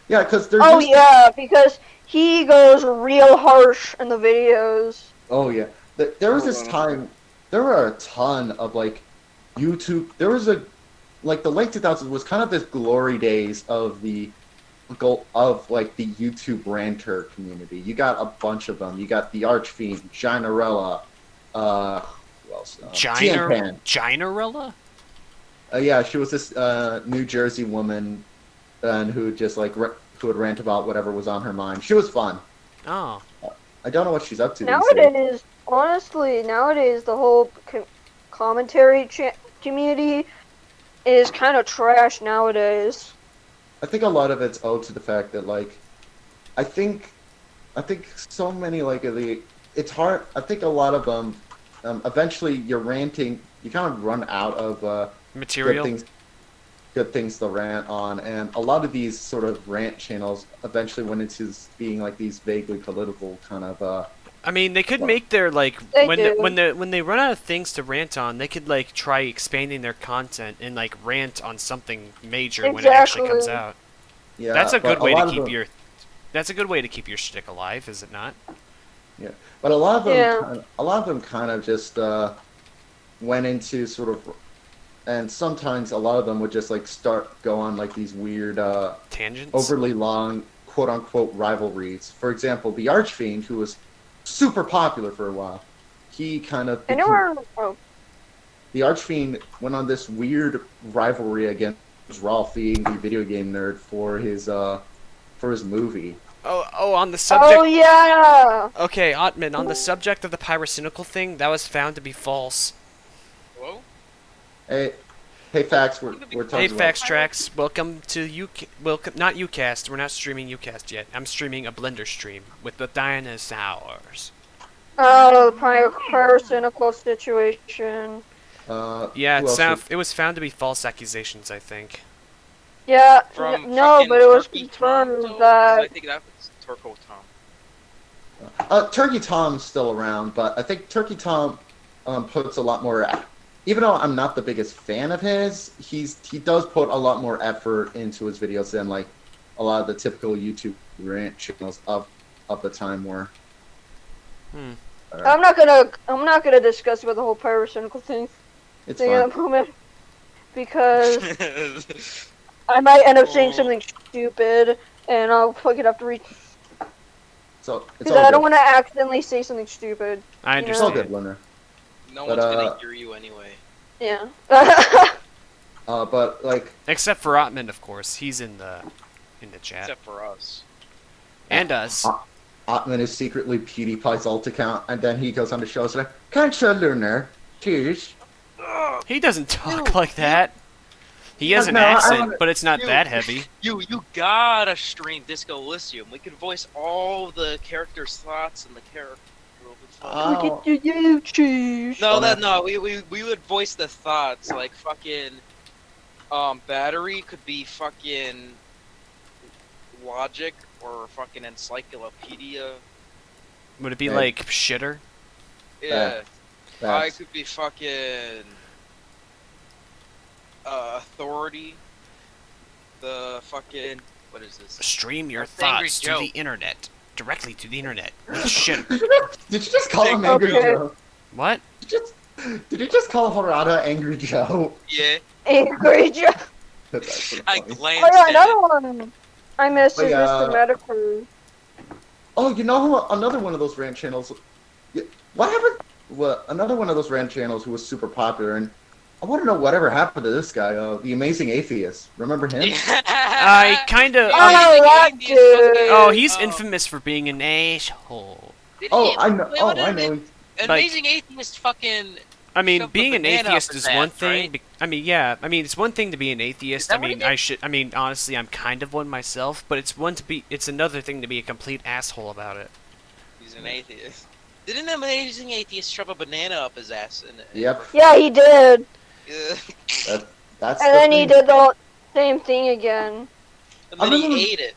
Because there's. Oh yeah, because he goes real harsh in the videos. Oh yeah. There was this time. There were a ton of like YouTube. There was the late 2000s was kind of this glory days of the YouTube ranter community. You got a bunch of them. You got the Archfiend, Ginarella, who else? Tianpan. Ginarella? Yeah, she was this New Jersey woman, and who just who would rant about whatever was on her mind. She was fun. Oh. I don't know what she's up to these days. Nowadays, the whole commentary community is kind of trash nowadays. I think a lot of it's owed to the fact that I think so many it's hard. I think a lot of them eventually you're ranting. You kind of run out of Material. good things to rant on, and a lot of these sort of rant channels eventually went into being like these vaguely political kind of. I mean, they could make their, like, They when do. they run out of things to rant on, they could, like, try expanding their content and, like, rant on something major when it actually comes Exactly. out. Yeah, That's a but good way lot to of keep them- That's a good way to keep your shtick alive, is it not? But a lot of them, Yeah. kind of just went into sort of, and sometimes a lot of them would just go on these weird, Tangents? overly long, quote unquote rivalries. For example, the Archfiend, who was super popular for a while, he kind of And there were the Archfiend went on this weird rivalry against Ralphie, the video game nerd, for his movie. Oh, on the subject... oh yeah. Okay, Ottman, on the subject of the pyrocynical thing, that was found to be false. Hello? Hey, Fax, we're talking Hey, about. Fax Tracks, welcome to welcome, not Ucast, we're not streaming Ucast yet. I'm streaming a Blender stream with the dinosaurs. Oh, the pyrocynical situation. Yeah, who else it was found to be false accusations, I think. Yeah, From no, fucking but it was Turkey Tom, confirmed though? 'Cause that. I think that was Turco Tom. Turkey Tom's still around, but I think Turkey Tom puts a lot more. Even though I'm not the biggest fan of his, he does put a lot more effort into his videos than like a lot of the typical YouTube rant channels of the time were. I'm not gonna discuss about the whole pyrocynical thing It's at fine. the moment because I might end up saying Oh. something stupid, and I'll fucking have to read So it's because all I don't good. want to accidentally say something stupid. I You know? It's all understand. good, Winner. No But, one's gonna hear you anyway. Yeah. But like, Except for Ottman, of course. He's in the chat. Except for us. And us. Ottman is secretly PewDiePie's alt account, and then he goes on the show and like, "Can't you, Lunar? Cheers." He doesn't talk like that. He has an No, I accent, wanna- but it's not Dude. that heavy. You gotta stream Disco Elysium. We can voice all the characters' thoughts and the character. Oh. Look at you, cheese. No. We would voice the thoughts like fucking. Battery could be fucking logic or fucking encyclopedia. Would it be Yeah. like shitter? Yeah. I That's- could be fucking authority. The fucking what is this? Stream your That's Angry thoughts to Joe. the internet. Directly to the internet. With shit. Did you just call him Angry Okay. Joe? What? Did you just call Harada Angry Joe? Yeah, Angry Joe. That's actually I funny. Oh glanced yeah, at it. another one. I miss Oh, is yeah. Mr. Medicrew. Oh, you know who? Another one of those rant channels. What happened? Well, another one of those rant channels who was super popular, and I want to know whatever happened to this guy, the Amazing Atheist. Remember him? I kind of. Oh, that dude. Oh, he's infamous for being an asshole. Oh, I know. Oh, I know. Amazing Atheist fucking. I mean, Shoved being a an banana up atheist his is one ass, thing. right? I mean, yeah. I mean, it's one thing to be an atheist. that I what he mean, did? I should. I mean, honestly, I'm kind of one myself. But it's one to be. It's another thing to be a complete asshole about it. He's an atheist. Didn't Amazing Atheist shove a banana up his ass? Yep. Yeah, he did. That's. And the then he thing. did the same thing again. And then remember- he ate it.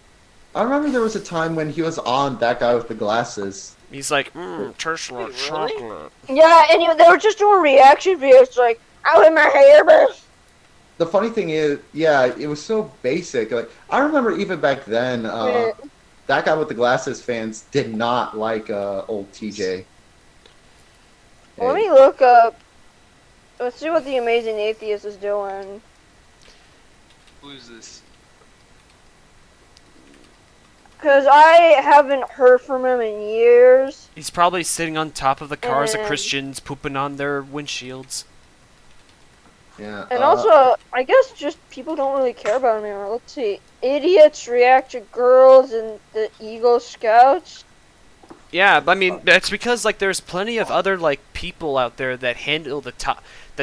I remember there was a time when he was on that guy with the glasses. He's like, Tesla Wait, really? chocolate. Yeah, and they were just doing reaction videos like, out in my hair, man. The funny thing is, yeah, it was so basic. Like I remember even back then, that guy with the glasses fans did not like old TJ. Let me look up. Let's see what the Amazing Atheist is doing. Who's this? Because I haven't heard from him in years. He's probably sitting on top of the cars of And- Christians, pooping on their windshields. Yeah. And also, I guess just people don't really care about him anymore. Let's see. Idiots react to girls and the Eagle Scouts. Yeah, but I mean, that's because like there's plenty of other like people out there that handle that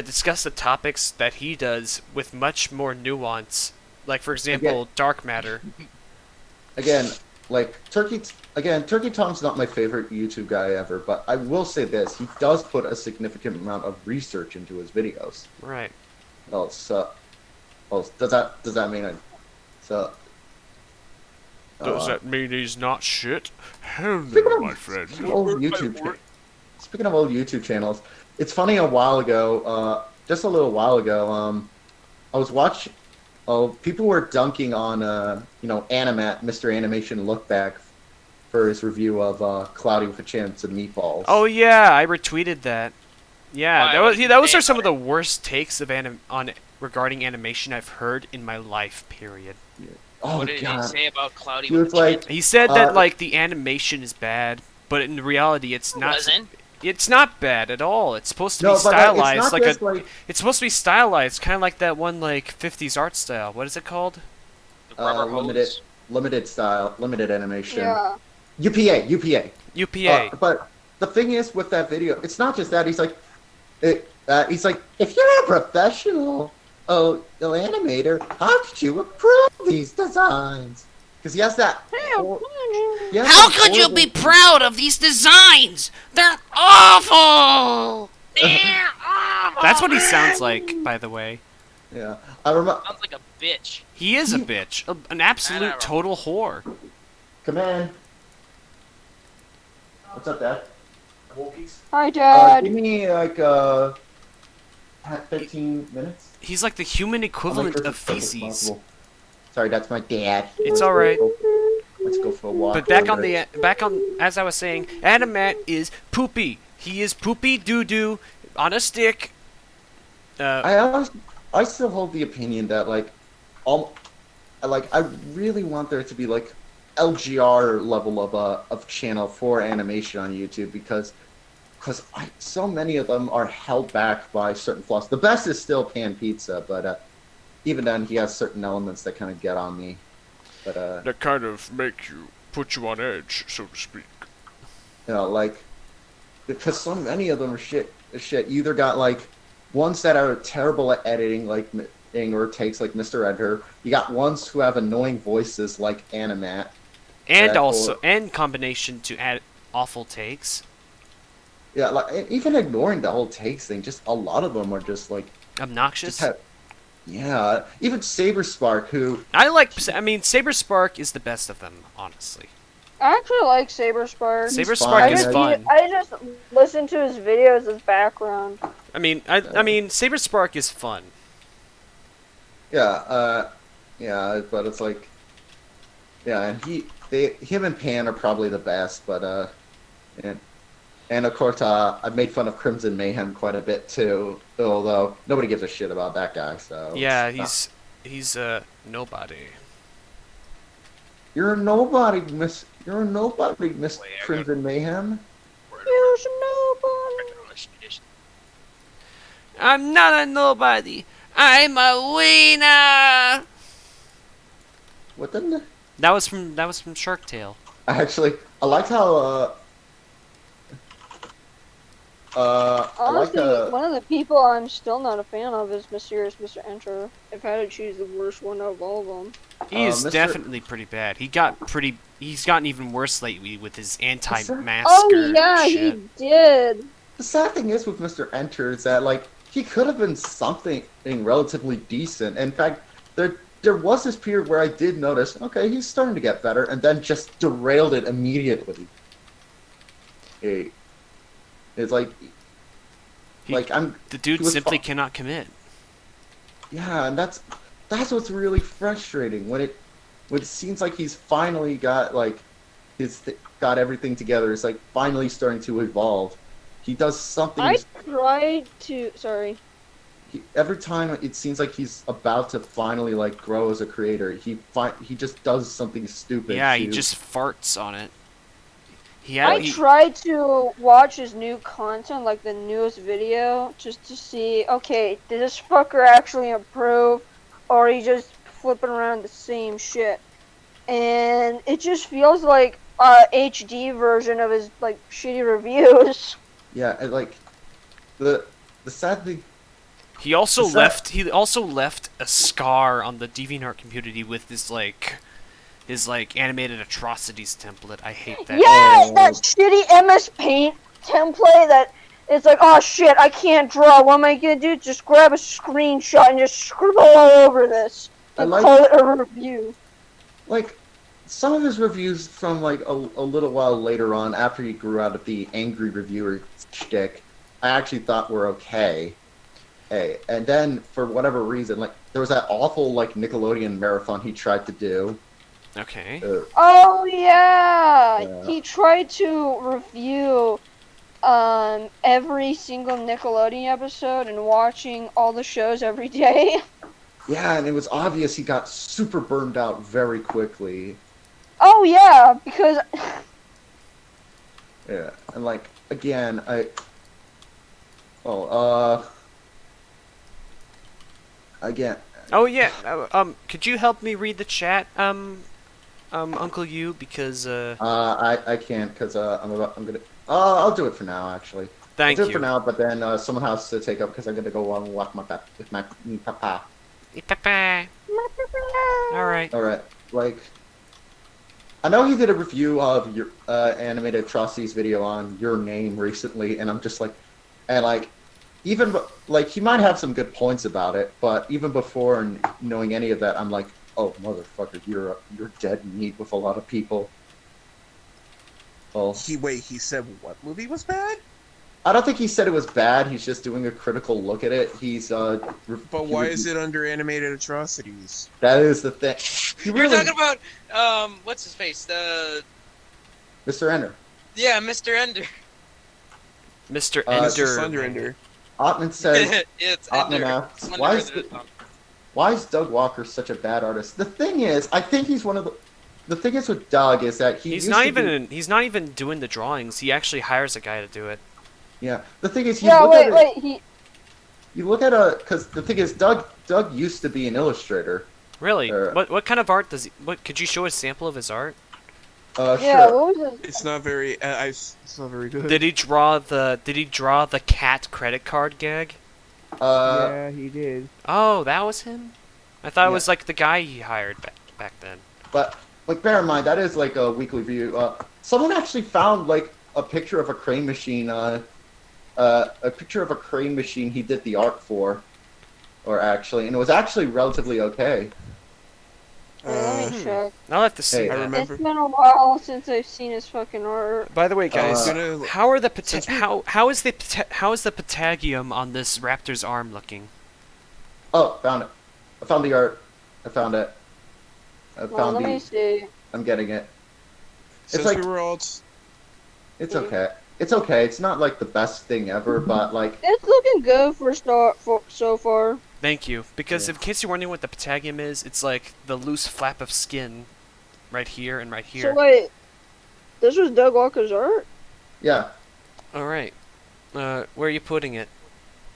discuss the topics that he does with much more nuance. Like for example, dark matter. Again, like Turkey Tom's not my favorite YouTube guy ever, but I will say this: he does put a significant amount of research into his videos. Right. Oh, so, does that mean so? Does that mean he's not shit? Hell Speaking no, of- my friend. Speaking of old YouTube channels, it's funny. A while ago, just a little while ago, I was watching. Oh, people were dunking on Animat, Mr. Animation Look Back, for his review of Cloudy with a Chance of Meatballs. Oh yeah, I retweeted that. Yeah, Why? that What was did you those say are some of about the worst takes of regarding animation I've heard in my life. Period. Oh What did he god. say about Cloudy He with was a like, Chance? He said that Uh, like the animation is bad, but in reality it's not. Wasn't. It's not bad at all. It's supposed to no, be but stylized it's not like just a. like It's supposed to be stylized, kind of like that one like 50s art style. What is it called? The rubber hose. limited style, limited animation. Yeah. UPA. UPA. But the thing is with that video, it's not just that. He's like, if you're a professional animator, how could you approve these designs? Because he has that. he has How that could you horrible- be proud of these designs? They're awful! That's what he sounds like, by the way. Yeah, I remember. Sounds like a bitch. He is a bitch, an absolute total whore. Command. What's up, Dad? Hi, Dad. Give me like 15 minutes. He's like the human I'll equivalent make this of as quick as feces. possible. Sorry, that's my dad. It's all right. Let's go for a walk. But back on as I was saying, Animat is poopy. He is poopy doo doo on a stick. I still hold the opinion that like I really want there to be like LGR level of channel for animation on YouTube because so many of them are held back by certain flaws. The best is still Pan Pizza, but even then he has certain elements that kind of get on me. But that kind of put you on edge, so to speak. you know, like because so many of them are shit. You either got like ones that are terrible at editing, like or takes like Mr. Editor. You got ones who have annoying voices like Animat. And also, and combination to add awful takes. Yeah, like even ignoring the whole takes thing, just a lot of them are just like Obnoxious. Yeah, even Saber Spark, who I mean, Saber Spark is the best of them, honestly. I actually like Saber Spark. Saber Spark is fun. I just listen to his videos as background. I mean, Saber Spark is fun. yeah, but it's like, yeah, and him and Pan are probably the best, but and of course, I've made fun of Crimson Mayhem quite a bit too, although nobody gives a shit about that guy. So yeah, he's nobody. You're a nobody, Miss Crimson Mayhem. You're nobody. I'm not a nobody. I'm a winner. What the? That was from Shark Tale. Actually, I liked how Honestly, one of the people I'm still not a fan of is Mysterious Mr. Enter. If I had to choose the worst one of all of them. He is definitely pretty bad. He's gotten even worse lately with his anti-masker. Oh yeah, shit. he did. The sad thing is with Mr. Enter is that like he could have been something relatively decent. In fact, there was this period where I did notice, okay, he's starting to get better, and then just derailed it immediately. It's like the dude simply cannot commit. Yeah, and that's what's really frustrating when it seems like he's finally got like got everything together. It's like finally starting to evolve. He does something. Every time it seems like he's about to finally like grow as a creator, he just does something stupid. Yeah, he just farts on it. I tried to watch his new content, like the newest video, just to see, okay, did this fucker actually improve, or he just flipping around the same shit? And it just feels like a HD version of his like shitty reviews. Yeah, and like the sad thing. He also left a scar on the DeviantArt community with his animated atrocities template. I hate that. Yes, that shitty MS Paint template that it's like, oh shit, I can't draw. What am I gonna do? Just grab a screenshot and just scribble all over this and call it a review. Like some of his reviews from like a little while later on, after he grew out of the angry reviewer shtick, I actually thought were okay. Hey, and then for whatever reason, like there was that awful like Nickelodeon marathon he tried to do. Okay. Oh yeah, he tried to review every single Nickelodeon episode and watching all the shows every day. Yeah, and it was obvious he got super burned out very quickly. Oh yeah, because yeah, and like again, again. Oh yeah. Could you help me read the chat, Uncle You? Because I can't because I'm gonna. I'll do it for now. Actually, Thank I'll do you. it for now. But then someone has to take up because I'm gonna go on walk with my papa. All right. All right. Like, I know he did a review of your animated atrocities video on Your Name recently, and I'm just like, and like. Even like he might have some good points about it, but even before knowing any of that, I'm like, oh motherfucker, you're dead meat with a lot of people. Well, He said what movie was bad? I don't think he said it was bad. He's just doing a critical look at it. But why is it under animated atrocities? That is the thing. He You're really, talking about what's his face? Mr. Ender. Yeah, Mr. Ender. Mr. It's Just Ender. under Ender. Ottman says, It's Ottman Ender. asks, Slender why is, Ender. why is Doug Walker such a bad artist? The thing is, I think he's one of the thing is with Doug is that He's not even doing the drawings. He actually hires a guy to do it. Yeah. The thing is, Yeah, wait. you look at because the thing is, Doug used to be an illustrator. Really? What kind of art does he? What could you show a sample of his art? Yeah, Sure. what was it? It's not very. It's not very good. Did he draw the cat credit card gag? Yeah, he did. Oh, that was him. I thought it Yeah. was like the guy he hired back then. But like, bear in mind that is like a weekly view. Someone actually found like a picture of a crane machine. A picture of a crane machine he did the art for, and it was actually relatively okay. Let me check. I'll have to see Hey, that. I remember. It's been a while since I've seen his fucking art. By the way, guys, gonna- how are the since we- how is the patagium on this raptor's arm looking? Oh, found it. I found the art. I found it. I Well, found let me see. I'm getting it. Since like- we were all. It's okay. It's okay. It's not like the best thing ever, but like, It's looking good for so far. Thank you. Because Yeah. in case you're wondering what the patagium is, it's like the loose flap of skin right here and right So here. wait, this was Doug Walker's art? yeah, All right. Where are you putting it?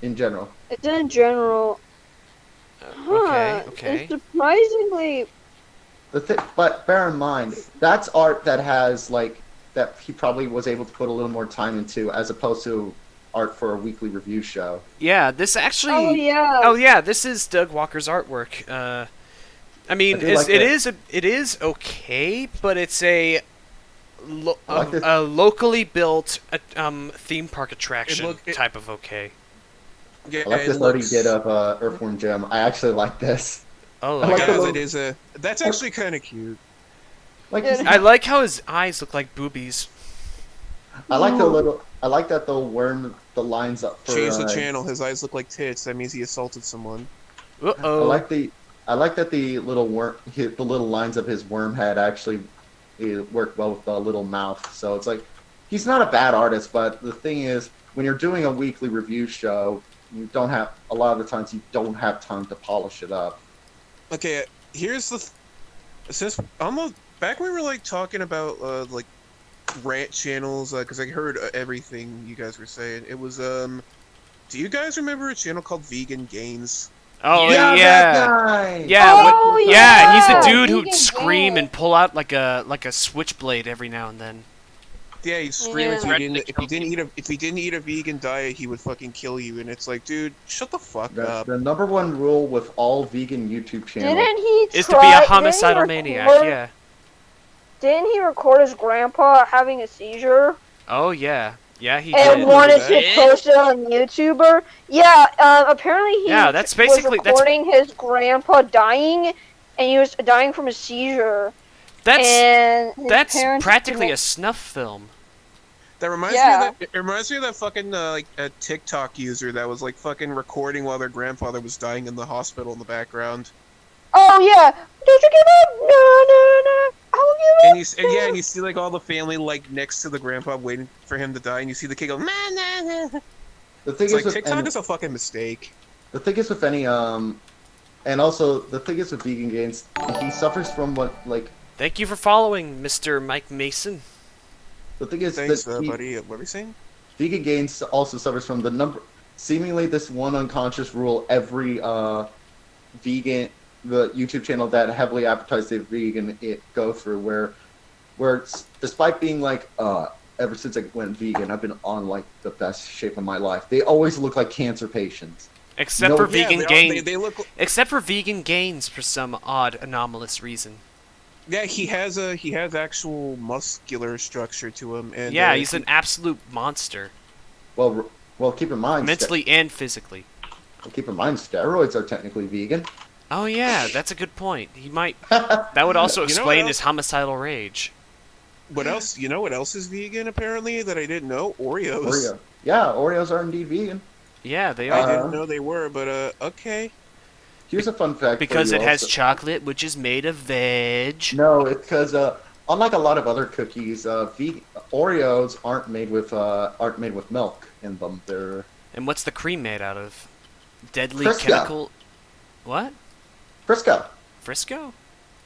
in general. It's in general. Huh. Okay. It's surprisingly. But bear in mind, that's art that has like that he probably was able to put a little more time into, as opposed to art for a weekly review show. Yeah, this actually. Oh yeah. Oh yeah, this is Doug Walker's artwork. I mean, I do like it is okay, but it's a I like this. a locally built theme park attraction it- type of okay. Yeah, I like it this art he looks- did of Earthworm Jim. I actually like this. Oh, I like yeah. the Because little- it is a. That's actually kind of cute. Like Yeah. he's- I like how his eyes look like boobies. I like the little. I like that they'll worm the lines up for. Change the channel. His eyes look like tits. That means he assaulted someone. Uh I oh. like that the little the little lines of his worm head actually work well with the little mouth. So it's like he's not a bad artist, but the thing is, when you're doing a weekly review show, you don't have a lot of the times you don't have time to polish it up. Okay, here's the. Since almost back when we were like talking about like rant channels, because I heard everything you guys were saying. It was Do you guys remember a channel called Vegan Gains? Oh that yeah. guy! Yeah, Oh, yeah, he's the yeah, dude who'd Vegan scream Gains. and pull out like a switchblade every now and then. Yeah, he'd scream Yeah. if he didn't eat a vegan diet, he would fucking kill you. And it's like, dude, shut the fuck up. The number one rule with all vegan YouTube channels. Didn't he Is try, to be a didn't he homicidal maniac, record- yeah. Didn't he record his grandpa having a seizure Oh yeah. Yeah, he and did. wanted to Did? post it on YouTuber? Yeah, apparently he Yeah, that's was basically- that's- recording his grandpa dying, and he was dying from a seizure. That's and his that's parents practically a didn't- snuff film. That reminds Yeah. me of that. It reminds me of that fucking like a TikTok user that was like fucking recording while their grandfather was dying in the hospital in the background. Oh yeah! Don't you give up! No, no, no! I'll give And up! you see like all the family like next to the grandpa waiting for him to die, and you see the kid go, nah, nah, nah. The thing It's is like with TikTok any, is a fucking mistake. the thing is with any and also the thing is with vegan gains, he suffers from what like Thank you for following, Mr. Mike Mason. the thing is Thanks, that buddy. What were you saying? vegan gains also suffers from the number seemingly this one unconscious rule every the YouTube channel that heavily advertised the vegan go through where despite being like ever since I went vegan I've been on like the best shape of my life, they always look like cancer patients. Except No- for Yeah, vegan they, gains. they look. Except for vegan gains for some odd anomalous reason. Yeah, he has actual muscular structure to him, and Yeah, he's an absolute monster, Well keep in mind mentally and physically. keep in mind steroids are technically vegan. Oh yeah, that's a good point. He might. That would also You know explain what his homicidal rage. What else? You know what else is vegan? Apparently that I didn't know. Oreos. Oreo. Yeah, Oreos are indeed vegan. Yeah, they I are. didn't know they were, but okay. Here's a fun fact Because for it you has also. chocolate, which is made of veg. No, it's because unlike a lot of other cookies, Oreos aren't made with milk in them. They're And what's the cream made out of? Deadly Crisco. chemical. What? Crisco. Frisco?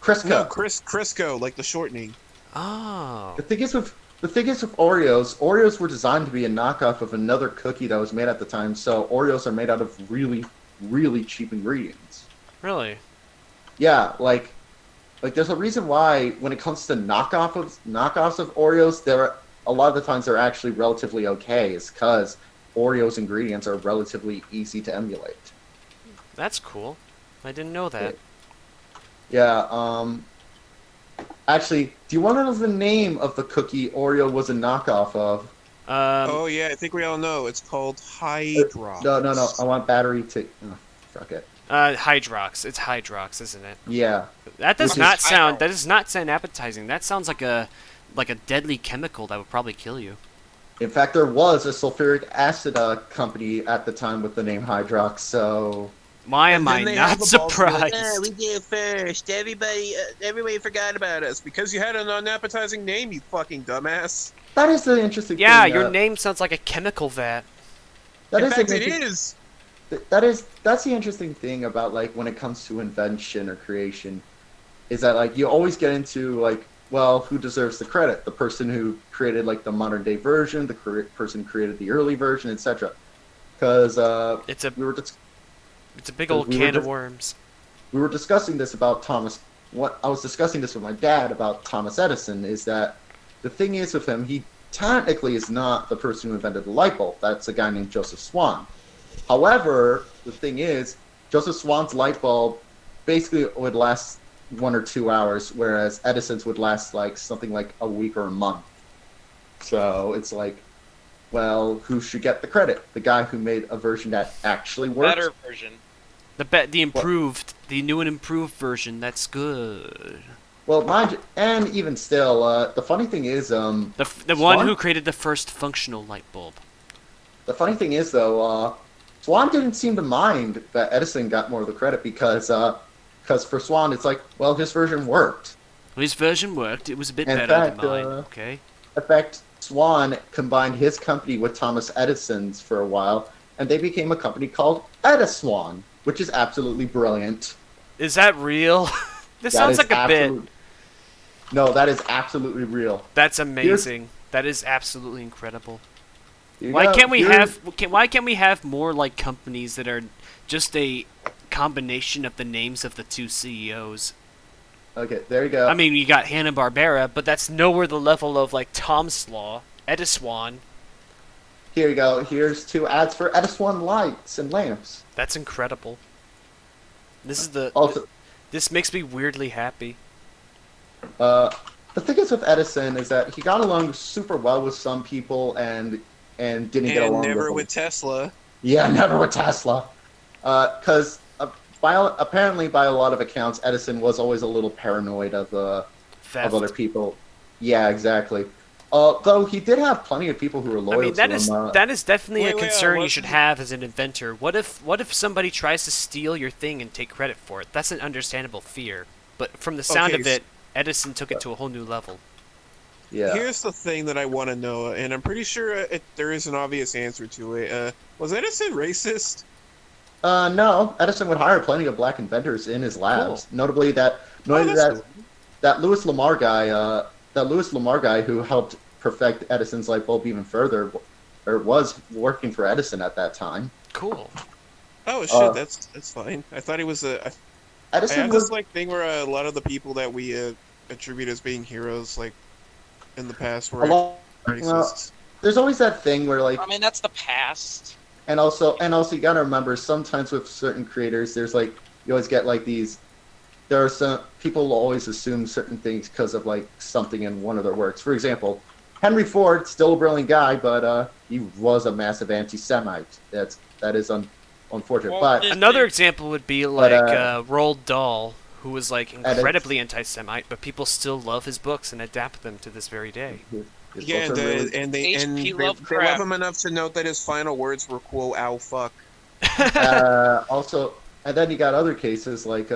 Crisco. No, Crisco, like the shortening. Oh. The thing is with Oreos were designed to be a knockoff of another cookie that was made at the time. So Oreos are made out of really, really cheap ingredients. Really? Yeah, like there's a reason why when it comes to knockoffs of Oreos, a lot of the times they're actually relatively okay. Is because Oreos ingredients are relatively easy to emulate. That's cool. I didn't know that. Yeah. Actually, do you want to know the name of the cookie Oreo was a knockoff of? Oh yeah, I think we all know. It's called Hydrox. No. I want battery to. Oh, fuck it. Hydrox. It's Hydrox, isn't it? Yeah. That does This not is sound. Hydrox. That does not sound appetizing. That sounds like a deadly chemical that would probably kill you. In fact, there was a sulfuric acid company at the time with the name Hydrox. So Why am I not surprised? Yeah, we did it first. Everybody forgot about us because you had an unappetizing name, you fucking dumbass. that is the interesting Yeah, thing. your name sounds like a chemical vat. That In is fact, an it inter- is. That's the interesting thing about like when it comes to invention or creation, is that like you always get into like, well, who deserves the credit? The person who created like the modern day version, the person who created the early version, etc. Because It's a we were just it's a big old we were can of just- worms. we were discussing this about Thomas. What I was discussing this with my dad about Thomas Edison is that the thing is with him, he technically is not the person who invented the light bulb. That's a guy named Joseph Swan. However, the thing is, Joseph Swan's light bulb basically would last 1 or 2 hours, whereas Edison's would last like something like a week or a month. So it's like, well, who should get the credit? The guy who made a version that actually works. Better version. The new and improved version. That's good. Well, mind you, and even still, the funny thing is, The Swan? one who created the first functional light bulb. the funny thing is though, Swan didn't seem to mind that Edison got more of the credit because for Swan it's like, well, his version worked. His version worked. It was a bit In better fact, than mine. In fact, Swan combined his company with Thomas Edison's for a while, and they became a company called Ediswan, which is absolutely brilliant. Is that real? This That sounds is like a bit. No, that is absolutely real. That's amazing. That is absolutely incredible. You Why got- can't we here- have more like companies that are just a combination of the names of the two CEOs? Okay, there you go. I mean, you got Hanna-Barbera, but that's nowhere the level of like Tom Slaw, Ediswan. Here you go. Here's 2 ads for Ediswan lights and lamps. That's incredible. This is the. Also, This makes me weirdly happy. the thing is with Edison is that he got along super well with some people and didn't get And along never with with Tesla. Yeah, never with Tesla. Because apparently by a lot of accounts, Edison was always a little paranoid of Theft. other people. Yeah, exactly. Though he did have plenty of people who were I loyal mean, that to is him. that is definitely Wait, a wait, concern you wasn't should he- have as an inventor. What if somebody tries to steal your thing and take credit for it? That's an understandable fear. But from the sound Okay, of it, Edison took it to a whole new level. Yeah. Here's the thing that I want to know, and I'm pretty sure there is an obvious answer to it. Was Edison racist? No, Edison would hire plenty of black inventors in his labs. Notably that that's that Louis Lamar guy who helped perfect Edison's light bulb even further, or was working for Edison at that time. Cool. Oh shit, that's fine. I thought he was a. I Edison have was this like thing where a lot of the people that we attribute as being heroes, like in the past, a were lot. racists. There's always that thing where like I mean, that's the past. And also you gotta remember, sometimes with certain creators, there's like, you always get like these, there are some, people will always assume certain things because of like something in one of their works. For example, Henry Ford, still a brilliant guy, but he was a massive anti-Semite. That is unfortunate. Well, But it- Another example would be like But, Roald Dahl, who was like it's- incredibly anti-Semite, but people still love his books and adapt them to this very day. His Yeah, books are really- they H.P. love Lovecraft. him enough to note that his final words were "quote ow fuck." Also, and then you got other cases like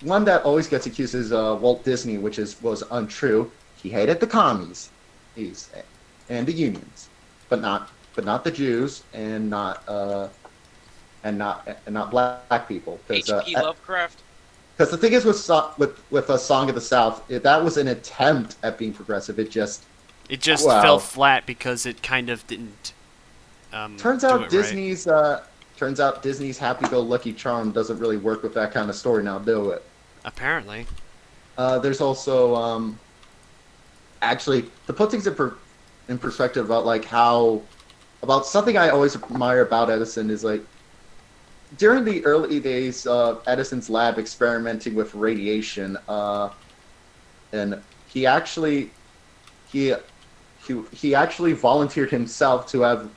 one that always gets accused is Walt Disney, which was untrue. He hated the commies, and the unions, but not the Jews and not black people. H.P. Lovecraft. Because the thing is with A Song of the South, that was an attempt at being progressive. It just wow. fell flat because it kind of didn't. Turns do out it right. Disney's happy-go-lucky charm doesn't really work with that kind of story. Now do it. Apparently. There's also actually to put things in perspective about something I always admire about Edison is like during the early days of Edison's lab experimenting with radiation, and he actually volunteered himself to have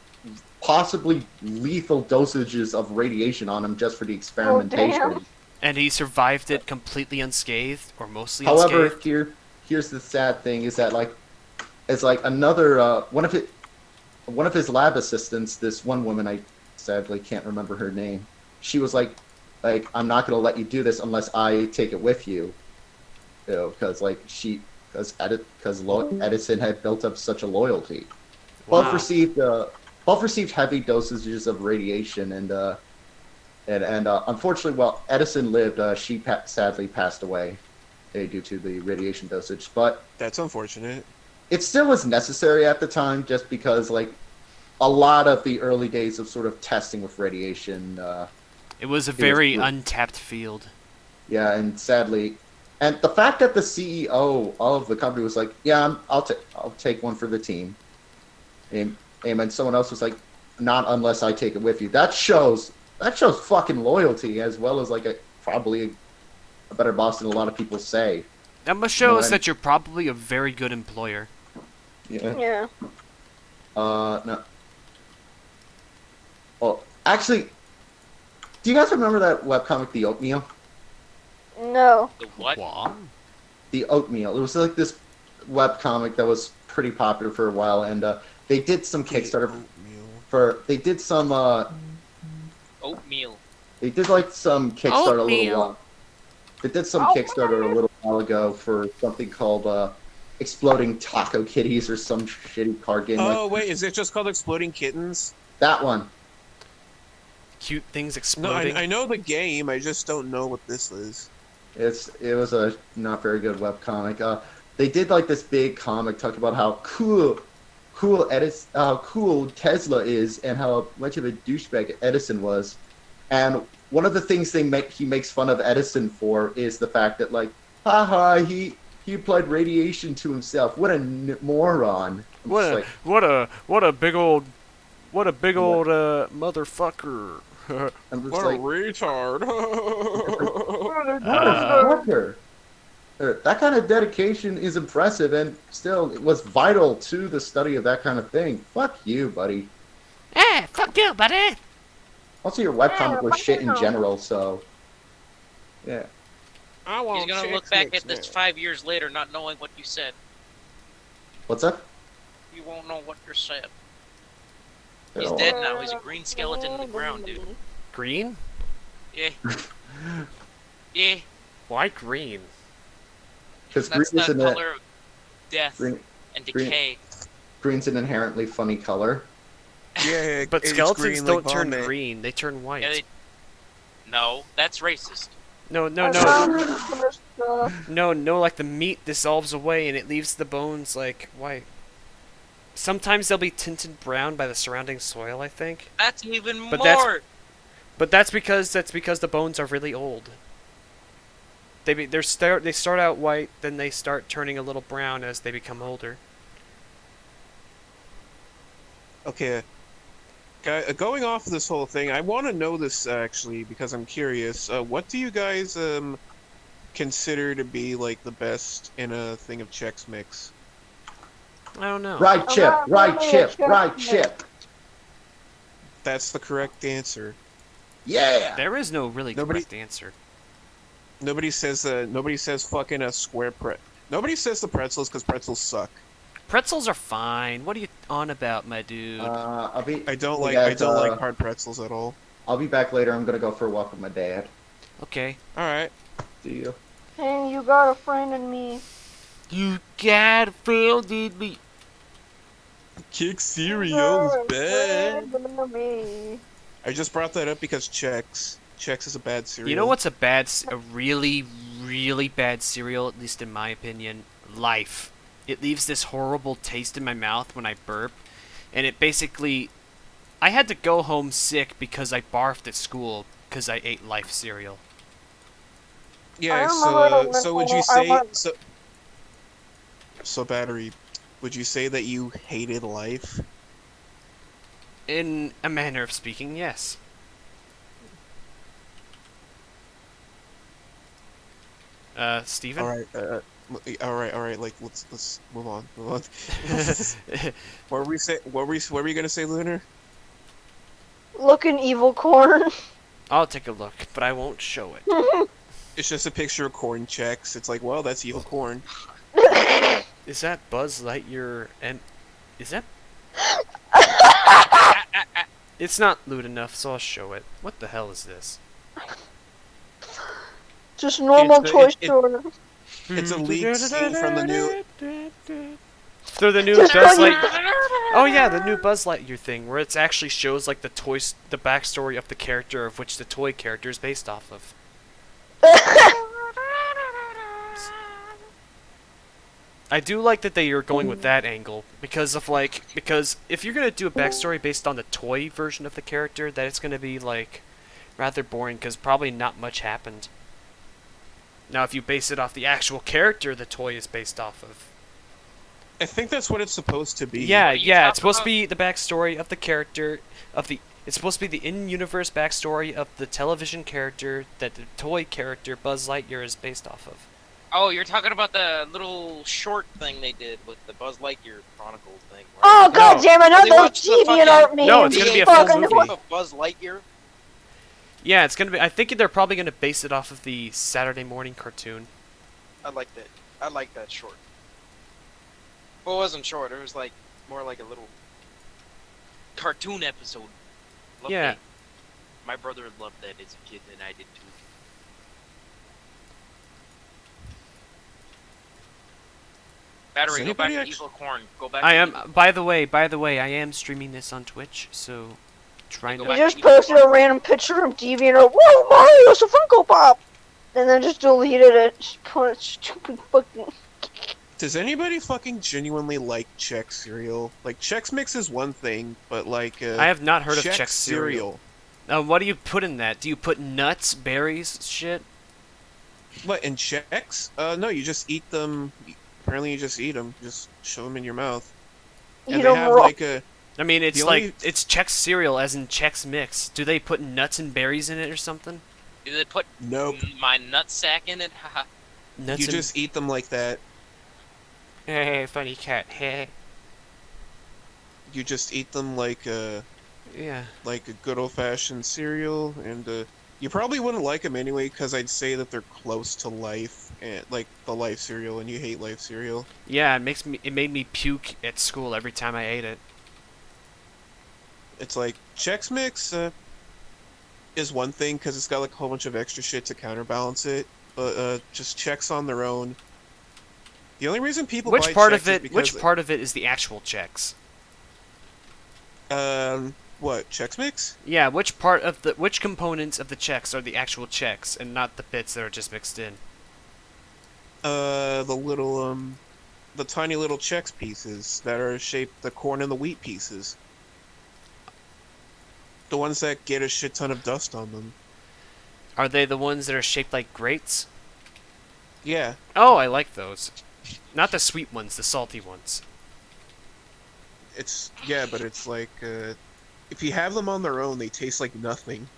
possibly lethal dosages of radiation on him just for the experimentation. Oh, damn. And he survived it completely unscathed, or mostly However, unscathed. here's the sad thing: is that another one of his lab assistants, this one woman, I sadly can't remember her name. She was like I'm not going to let you do this unless I take it with you, because Edison had built up such a loyalty. Wow. Both received heavy dosages of radiation, and unfortunately, while Edison lived, she sadly passed away due to the radiation dosage. But That's unfortunate. it still was necessary at the time, just because a lot of the early days of sort of testing with radiation. It was a very untapped field. Yeah, and sadly, and the fact that the CEO of the company was like, "Yeah, I'll take one for the team," and someone else was like, "Not unless I take it with you." That shows fucking loyalty, as well as probably a better boss than a lot of people say. That must show us that you're probably a very good employer. Yeah. Yeah. No. Well, actually, do you guys remember that webcomic, The Oatmeal? No. The what? The Oatmeal. It was like this webcomic that was pretty popular for a while, and they did some Kickstarter They did some Oatmeal. They did some Kickstarter a little while. They did some Kickstarter a little while ago for something called Exploding Taco Kitties or some shitty card game. Oh wait, is it just called Exploding Kittens? That one. Cute things No, exploding. I know the game. I just don't know what this is. It was a not very good webcomic. They did this big comic talking about how cool Tesla is and how much of a douchebag Edison was. And one of the things he makes fun of Edison for is the fact that haha, he applied radiation to himself. What a moron! What a big old motherfucker. I'm just What a retard! Motherfucker. That kind of dedication is impressive, and still, it was vital to the study of that kind of thing. Fuck you, buddy. Hey, fuck you, buddy. Also, your webcomic was shit in general, so yeah. He's gonna look back at this 5 years later, not knowing what you said. What's up? You won't know what you said. He's dead now. He's a green skeleton in the ground, dude. Green? Yeah. Yeah. Why green? Because That's the color of death and decay. Green's an inherently funny color. Yeah, But it's skeletons green don't like turn vomit. green; they turn white. Yeah, no, that's racist. No, like the meat dissolves away and it leaves the bones white. Sometimes they'll be tinted brown by the surrounding soil, I think. That's even But more. that's because the bones are really old. They start out white, then they start turning a little brown as they become older. Okay. Going off of this whole thing, I want to know this actually because I'm curious. What do you guys consider to be the best in a thing of Chex Mix? I don't know. Right chip. That's the correct answer. Yeah. There is no really correct answer. Nobody says fucking a square Nobody says the pretzels because pretzels suck. Pretzels are fine. What are you on about, my dude? I don't Hey like guys, hard pretzels at all. I'll be back later. I'm gonna go for a walk with my dad. Okay. All right. See you. Hey, you got a friend in me. You got a friend in me. Kick You cereal's got a bad. friend in me. I just brought that up because Chex is a bad cereal. You know what's a really, really bad cereal, at least in my opinion? Life. It leaves this horrible taste in my mouth when I burp, and it basically... I had to go home sick because I barfed at school because I ate Life cereal. Yeah, I so would you say so Battery, would you say that you hated life? In a manner of speaking, yes. Steven? All right. Like, let's move on. What were you gonna say, Lunar? Looking evil corn. I'll take a look, but I won't show it. It's just a picture of corn Chex. It's like, well, that's evil corn. Is that Buzz Lightyear and... Is that... It's not lewd enough, so I'll show it. What the hell is this? Just normal Toy Story. It's a leaked scene from the new. So the new Buzz Lightyear. Oh yeah, the new Buzz Lightyear thing, where it actually shows like the backstory of the character of which the toy character is based off of. I do like that they are going with that angle because if you're gonna do a backstory based on the toy version of the character, that it's gonna be like rather boring because probably not much happened. Now, if you base it off the actual character the toy is based off of. I think that's what it's supposed to be. Yeah, it's supposed to be the backstory of the character of the. It's supposed to be the in-universe backstory of the television character that the toy character Buzz Lightyear is based off of. Oh, you're talking about the little short thing they did with the Buzz Lightyear Chronicle thing. Right? Oh god damn it, not They those watched the deviant art memes. No, it's gonna be a full movie. Of Buzz Lightyear. Yeah, it's gonna be. I think they're probably gonna base it off of the Saturday morning cartoon. I like that. I like that short. Well, it wasn't short. It was like more like a little cartoon episode. Loved Yeah. it. My brother loved that as a kid, and I did too. Battery, go back to Evil Corn. Go back. I am. By the way, I am streaming this on Twitch, so trying to. You just posted a random picture of deviant art. Whoa, Mario's a Funko Pop! And then just deleted it. Just put it stupid fucking. Does anybody fucking genuinely like Chex cereal? Like, Chex Mix is one thing, but like, I have not heard of Chex cereal. What do you put in that? Do you put nuts, berries, shit? What, in Chex? No, you just eat them. Apparently, you just eat them. Just shove them in your mouth. And they have like a. I mean, it's the like only- it's Chex cereal, as in Chex Mix. Do they put nuts and berries in it or something? Do they put Nope. my nutsack in it? Haha. Nuts You and... just eat them like that. Hey, funny cat. Hey. You just eat them like Yeah. like a good old-fashioned cereal, and you probably wouldn't like them anyway, because I'd say that they're close to Life, and like the Life cereal, and you hate Life cereal. Yeah, it made me puke at school every time I ate it. It's like Chex Mix is one thing because it's got like a whole bunch of extra shit to counterbalance it, but just Chex on their own. The only reason people buy Chex is because Which part of it is the actual Chex? What, Chex Mix? Yeah, which components of the Chex are the actual Chex and not the bits that are just mixed in? The little the tiny little Chex pieces that are shaped the corn and the wheat pieces. The ones that get a shit ton of dust on them. Are they the ones that are shaped like grates? Yeah. Oh, I like those. Not the sweet ones, the salty ones. But it's like, if you have them on their own, they taste like nothing.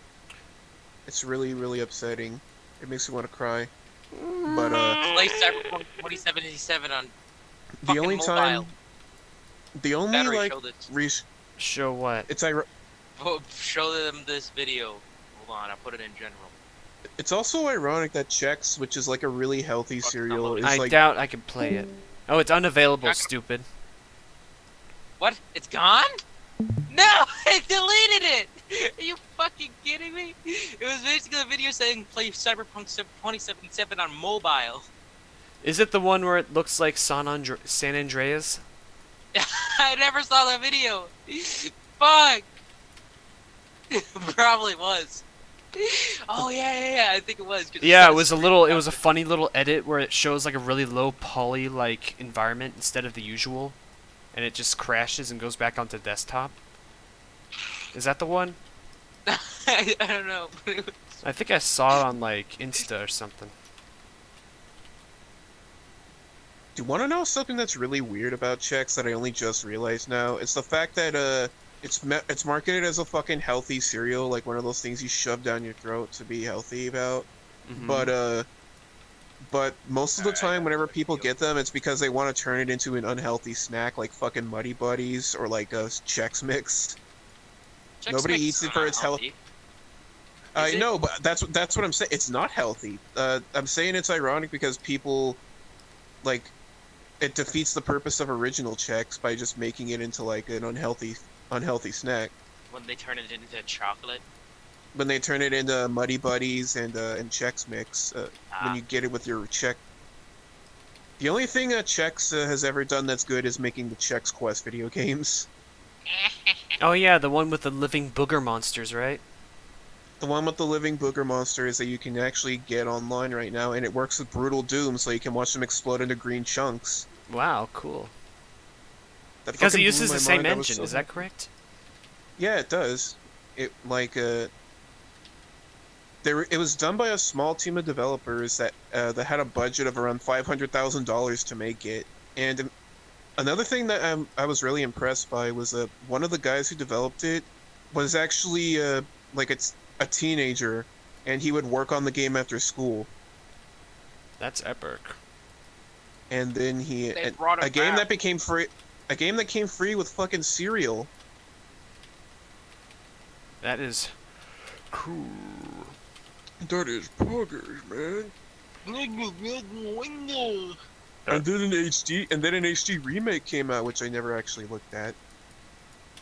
It's really, really upsetting. It makes me want to cry. But, Play Cyberpunk 2077 on the fucking only mobile. time, the only, Battery, like, show this. Show what? it's Show them this video. Hold on, I'll put it in general. It's also ironic that Chex, which is like a really healthy cereal, is I like doubt I can play it. Oh, it's unavailable, stupid. What? It's gone? No, I deleted it. Are you fucking kidding me? It was basically a video saying play Cyberpunk 2077 on mobile. Is it the one where it looks like San Andreas? I never saw that video. Fuck. Probably was. Oh yeah, I think it was. Yeah, it was a funny little edit where it shows like a really low poly like environment instead of the usual, and it just crashes and goes back onto desktop. Is that the one? I don't know. I think I saw it on like Insta or something. Do you want to know something that's really weird about Chex that I only just realized now? It's the fact that it's marketed as a fucking healthy cereal, like one of those things you shove down your throat to be healthy about. But most of the time, whenever people get them, it's because they want to turn it into an unhealthy snack, like fucking Muddy Buddies or like a Chex Mix. Chex Nobody Mix eats is it for not its health. healthy. I know, but that's what I'm saying. It's not healthy. I'm saying it's ironic because people, like, it defeats the purpose of original Chex by just making it into like an unhealthy snack. When they turn it into chocolate. When they turn it into Muddy Buddies and Chex Mix, when you get it with your Chex. The only thing that Chex has ever done that's good is making the Chex Quest video games. Oh yeah, the one with the living booger monsters, right? The one with the living booger monsters that you can actually get online right now, and it works with Brutal Doom, so you can watch them explode into green chunks. Wow, cool. That Because it fucking uses blew the my same mind. I was engine, so is that happy. correct? Yeah, it does. It it was done by a small team of developers that had a budget of around $500,000 to make it. And another thing that I was really impressed by was one of the guys who developed it was actually like it's a teenager, and he would work on the game after school. That's epic. And then a game that became free, a game that came free with fucking cereal. That is cool. That is poggers, man. And then an HD remake came out, which I never actually looked at.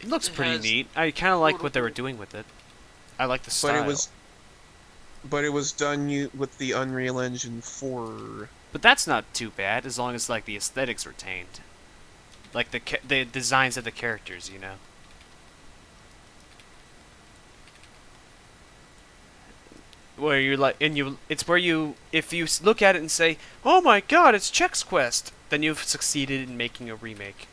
It looks It pretty has neat. I kind of like what they were doing with it. I like the style. But it was done with the Unreal Engine 4. But that's not too bad, as long as like the aesthetics retained, like the designs of the characters, you know. Where you're like, it's where you, if you look at it and say, "Oh my God, it's Chex Quest," then you've succeeded in making a remake.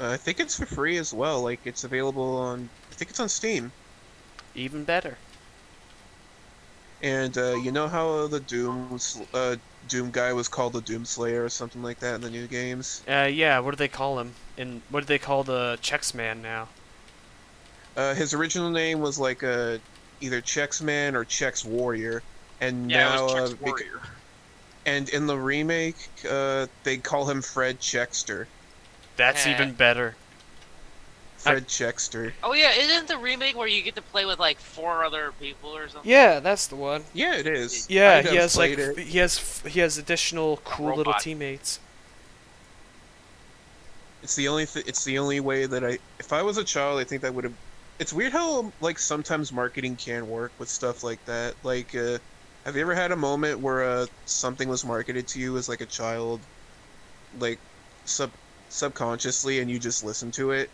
I think it's for free as well. Like it's available on, I think it's on Steam. Even better. And you know how the Doom guy was called the Doom Slayer or something like that in the new games? Yeah. What do they call him? And what do they call the Chex Man now? His original name was like either Chex Man or Chex Warrior, and Yeah, now it was Chex Warrior. and in the remake, they call him Fred Chexter. That's even better. Fred Chexter. Oh yeah, isn't the remake where you get to play with like 4 other people or something? Yeah, that's the one. Yeah, it is. Yeah, I he have has like played it. he has additional cool little robot. teammates. It's the only way that if I was a child, I think that would have. It's weird how like sometimes marketing can work with stuff like that. Like, have you ever had a moment where something was marketed to you as like a child, like subconsciously, and you just listen to it?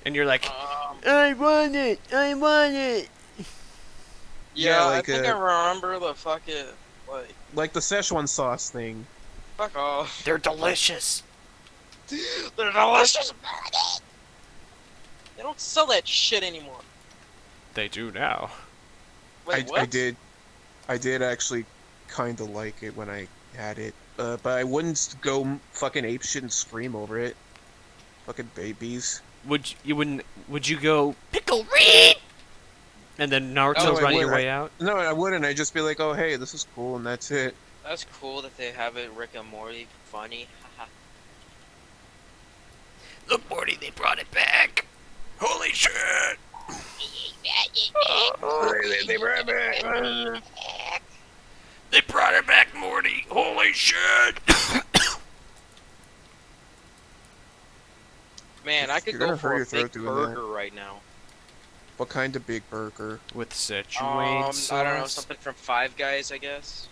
And you're like, I want it! I want it! Yeah, like, I think I remember the fucking like the Szechuan sauce thing. fuck off. They're delicious! They're delicious. They don't sell that shit anymore. They do now. Wait, what? I did actually kind of like it when I had it, but I wouldn't go fucking ape shit and scream over it. Fucking babies. Would you go pickle reed? And then Naruto No, I running your wouldn't. way out? No, I wouldn't. I'd just be like, oh hey, this is cool, and that's it. That's cool that they have it Rick and Morty funny. Look, Morty, they brought it back. Holy shit! They brought her back, Morty. Holy shit! Man, I could You're go gonna for hurt a your throat big doing burger right now. What kind of big burger? With Szechuan sauce. I don't know, something from Five Guys, I guess.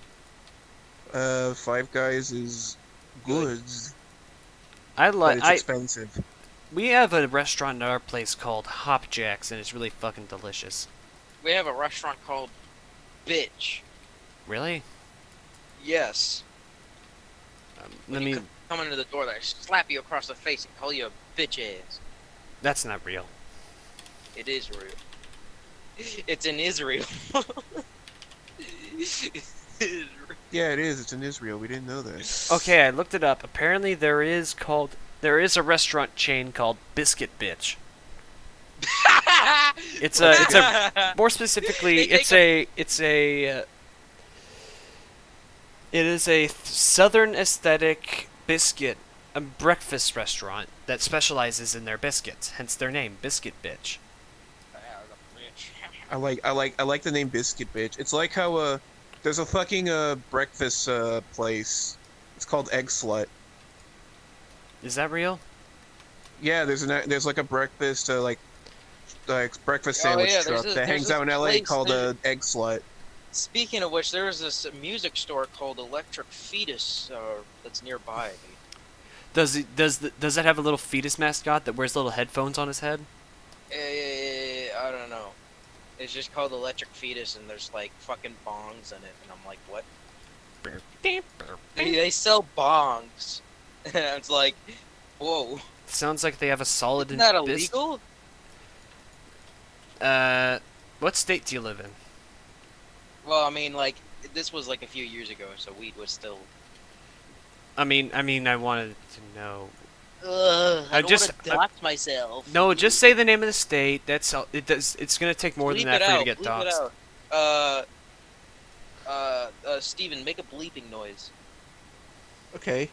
Five Guys is good, but it's expensive. We have a restaurant in our place called Hopjacks, and it's really fucking delicious. We have a restaurant called Bitch. Really? Yes. Let me. Come into the door, I slap you across the face and call you a bitch ass. That's not real. It is real. It's in Israel. Yeah, it is. It's in Israel. We didn't know that. Okay, I looked it up. Apparently, there is a restaurant chain called Biscuit Bitch. It's a more specifically, it is a southern aesthetic biscuit, a breakfast restaurant that specializes in their biscuits, hence their name, Biscuit Bitch. I like the name Biscuit Bitch. It's like how there's a fucking breakfast place. It's called Egg Slut. Is that real? Yeah, there's like a breakfast like breakfast sandwich truck that hangs out in LA called Egg Slut. Speaking of which, there is this music store called Electric Fetus that's nearby. Does it have a little fetus mascot that wears little headphones on his head? I don't know. It's just called Electric Fetus, and there's like fucking bongs in it, and I'm like, what? They sell bongs, and it's like, whoa. Sounds like they have a solid. Isn't that illegal? What state do you live in? Well, I mean, like, this was like a few years ago, so weed was still. I mean, I wanted to know. I don't want to dox myself. No, just say the name of the state. That's all. It's gonna take more than that for you to get doxxed. Steven, make a bleeping noise. Okay.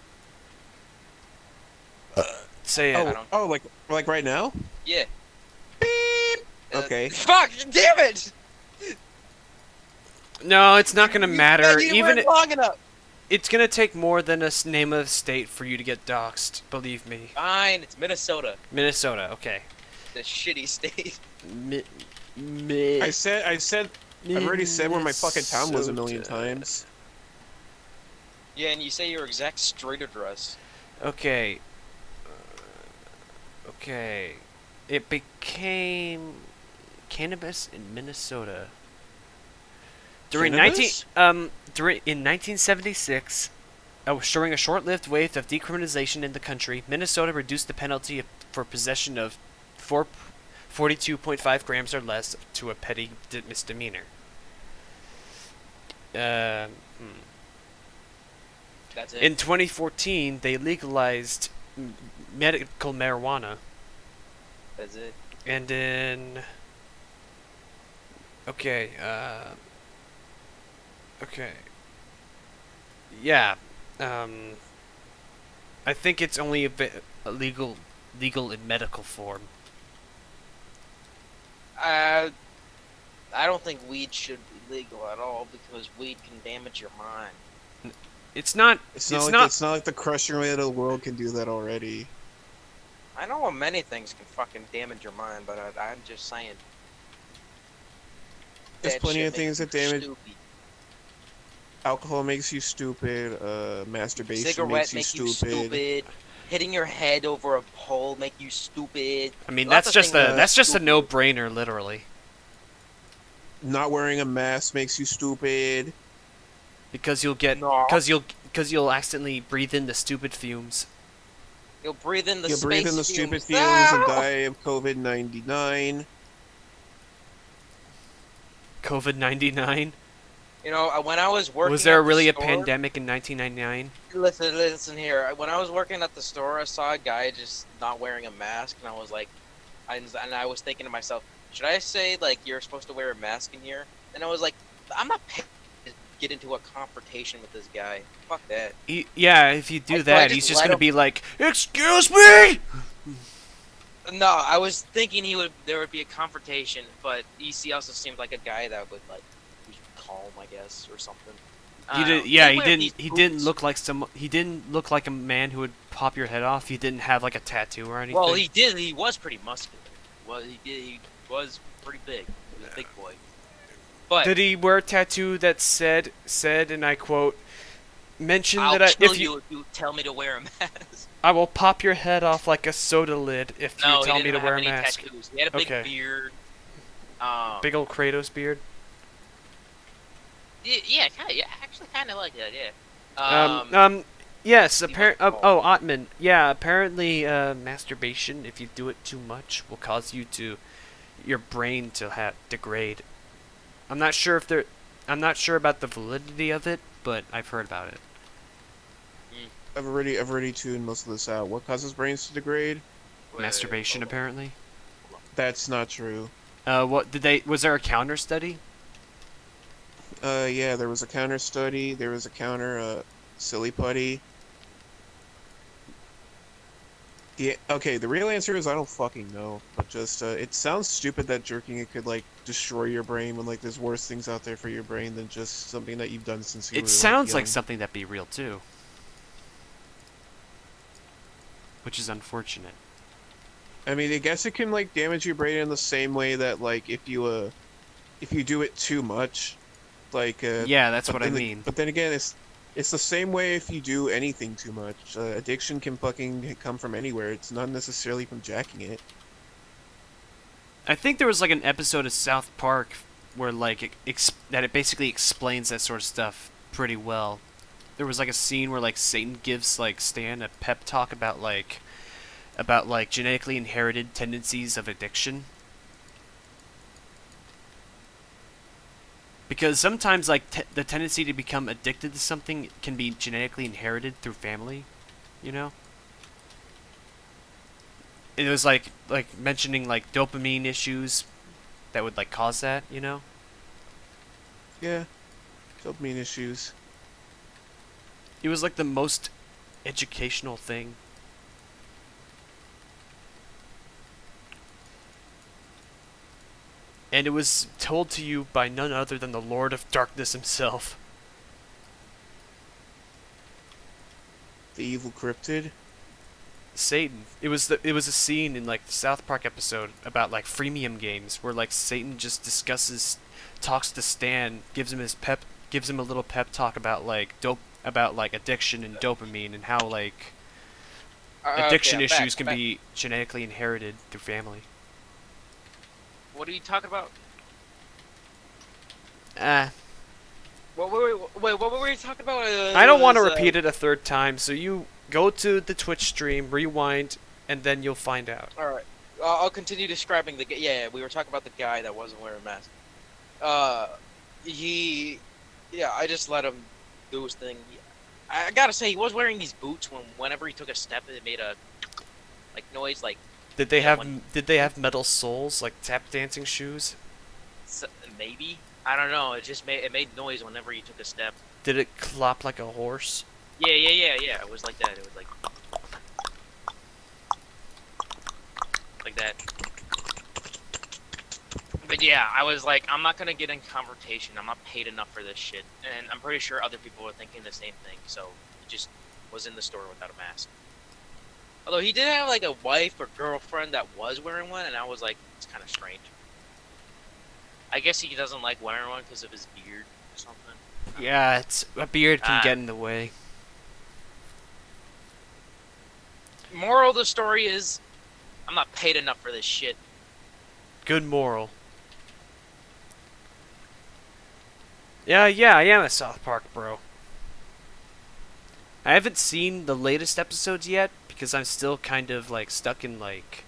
Say it. Oh, like right now? Yeah. Beep. Okay. Fuck! Damn it! No, it's not gonna matter. Even long enough. It's gonna take more than a name of a state for you to get doxxed. Believe me. Fine, it's Minnesota. Minnesota, okay. The shitty state. I've already said where my fucking town was a million times. Yeah, and you say your exact street address. Okay. Okay. It became cannabis in Minnesota. In 1976, during a short-lived wave of decriminalization in the country, Minnesota reduced the penalty for possession of 42.5 grams or less to a petty misdemeanor. That's it. In 2014, they legalized medical marijuana. That's it. And in... Okay, Okay. Yeah. I think it's only a bit legal in medical form. I don't think weed should be legal at all because weed can damage your mind. It's not like the crushing weight of the world can do that already. I know many things can fucking damage your mind, but I'm just saying. There's That plenty shit of things makes that you damage. stupid. Alcohol makes you stupid. Masturbation Cigarette makes you make stupid. Hitting your head over a pole make you stupid. I mean, Lots that's of just things a no-brainer, literally. Not wearing a mask makes you stupid. Because you'll accidentally breathe in the stupid fumes. You'll breathe in the stupid fumes and die of COVID-99. COVID-99? You know, when I was working Was there at the really a store- pandemic in 1999? Listen here. When I was working at the store, I saw a guy just not wearing a mask, and I was like, and I was thinking to myself, should I say like you're supposed to wear a mask in here? And I was like, I'm not paying to get into a confrontation with this guy. Fuck that. Yeah, if you do So I that, just he's just let gonna him- be like, "Excuse me." No, I was thinking there would be a confrontation, but EC also seemed like a guy that would like be calm, I guess, or something. He I don't did. know. Yeah, They he wear these didn't. He didn't boots. look like some. He didn't look like a man who would pop your head off. He didn't have like a tattoo or anything. Well, he did. He was pretty muscular. Well, he did. He was pretty big. He was a big boy. But Did he wear a tattoo that said, and I quote, mention I'll that kill if you if you tell me to wear a mask. I will pop your head off like a soda lid if No, you tell he me didn't to wear have a any mask. tattoos. He had a big Okay. beard. Big old Kratos beard. Yeah, kind of. Yeah, actually, kind of like that. Yeah. Yes. he wasn't tall. Oh, Ottman. Yeah. Apparently, masturbation, if you do it too much, will cause your brain to degrade. I'm not sure about the validity of it, but I've heard about it. I've already tuned most of this out. What causes brains to degrade? Masturbation, apparently. That's not true. Was there a counter study? Yeah, there was a counter study. There was a counter silly putty. Yeah, okay, the real answer is I don't fucking know. But just, it sounds stupid that jerking it could, like, destroy your brain when, like, there's worse things out there for your brain than just something that you've done since you were, It sounds like young. something that'd be real, too. Which is unfortunate. I mean, I guess it can, like, damage your brain in the same way that, like, if you do it too much, like, Yeah, that's what I then mean. But then again, it's the same way if you do anything too much. Addiction can fucking come from anywhere. It's not necessarily from jacking it. I think there was like an episode of South Park where like it basically explains that sort of stuff pretty well. There was like a scene where like Satan gives like Stan a pep talk about like genetically inherited tendencies of addiction. Because sometimes like the tendency to become addicted to something can be genetically inherited through family, you know? It was like mentioning like dopamine issues that would like cause that, you know? Yeah, dopamine issues. It was like the most educational thing. And it was told to you by none other than the Lord of Darkness himself. The evil cryptid. Satan. It was a scene in like the South Park episode about like freemium games where like Satan just talks to Stan, gives him a little pep talk about like addiction and dopamine and how like addiction Okay, I'm issues back, can be genetically inherited through family. What are you talking about? What were you talking about? I don't want to repeat it a third time, so you go to the Twitch stream, rewind, and then you'll find out. All right, I'll continue describing the. Yeah, we were talking about the guy that wasn't wearing a mask. I just let him do his thing. I gotta say, he was wearing these boots whenever he took a step, it made a noise like. Did they Yeah, have metal soles like tap dancing shoes? Maybe, I don't know. It made noise whenever he took a step. Did it clop like a horse? Yeah. It was like that. It was like that. But yeah, I was like, I'm not gonna get in confrontation. I'm not paid enough for this shit, and I'm pretty sure other people were thinking the same thing. So he just was in the store without a mask. Although he did have like a wife or girlfriend that was wearing one, and I was like, it's kind of strange. I guess he doesn't like wearing one because of his beard or something. Yeah, a beard can get in the way. Moral of the story is, I'm not paid enough for this shit. Good moral. Yeah, I am a South Park bro. I haven't seen the latest episodes yet because I'm still kind of like stuck in like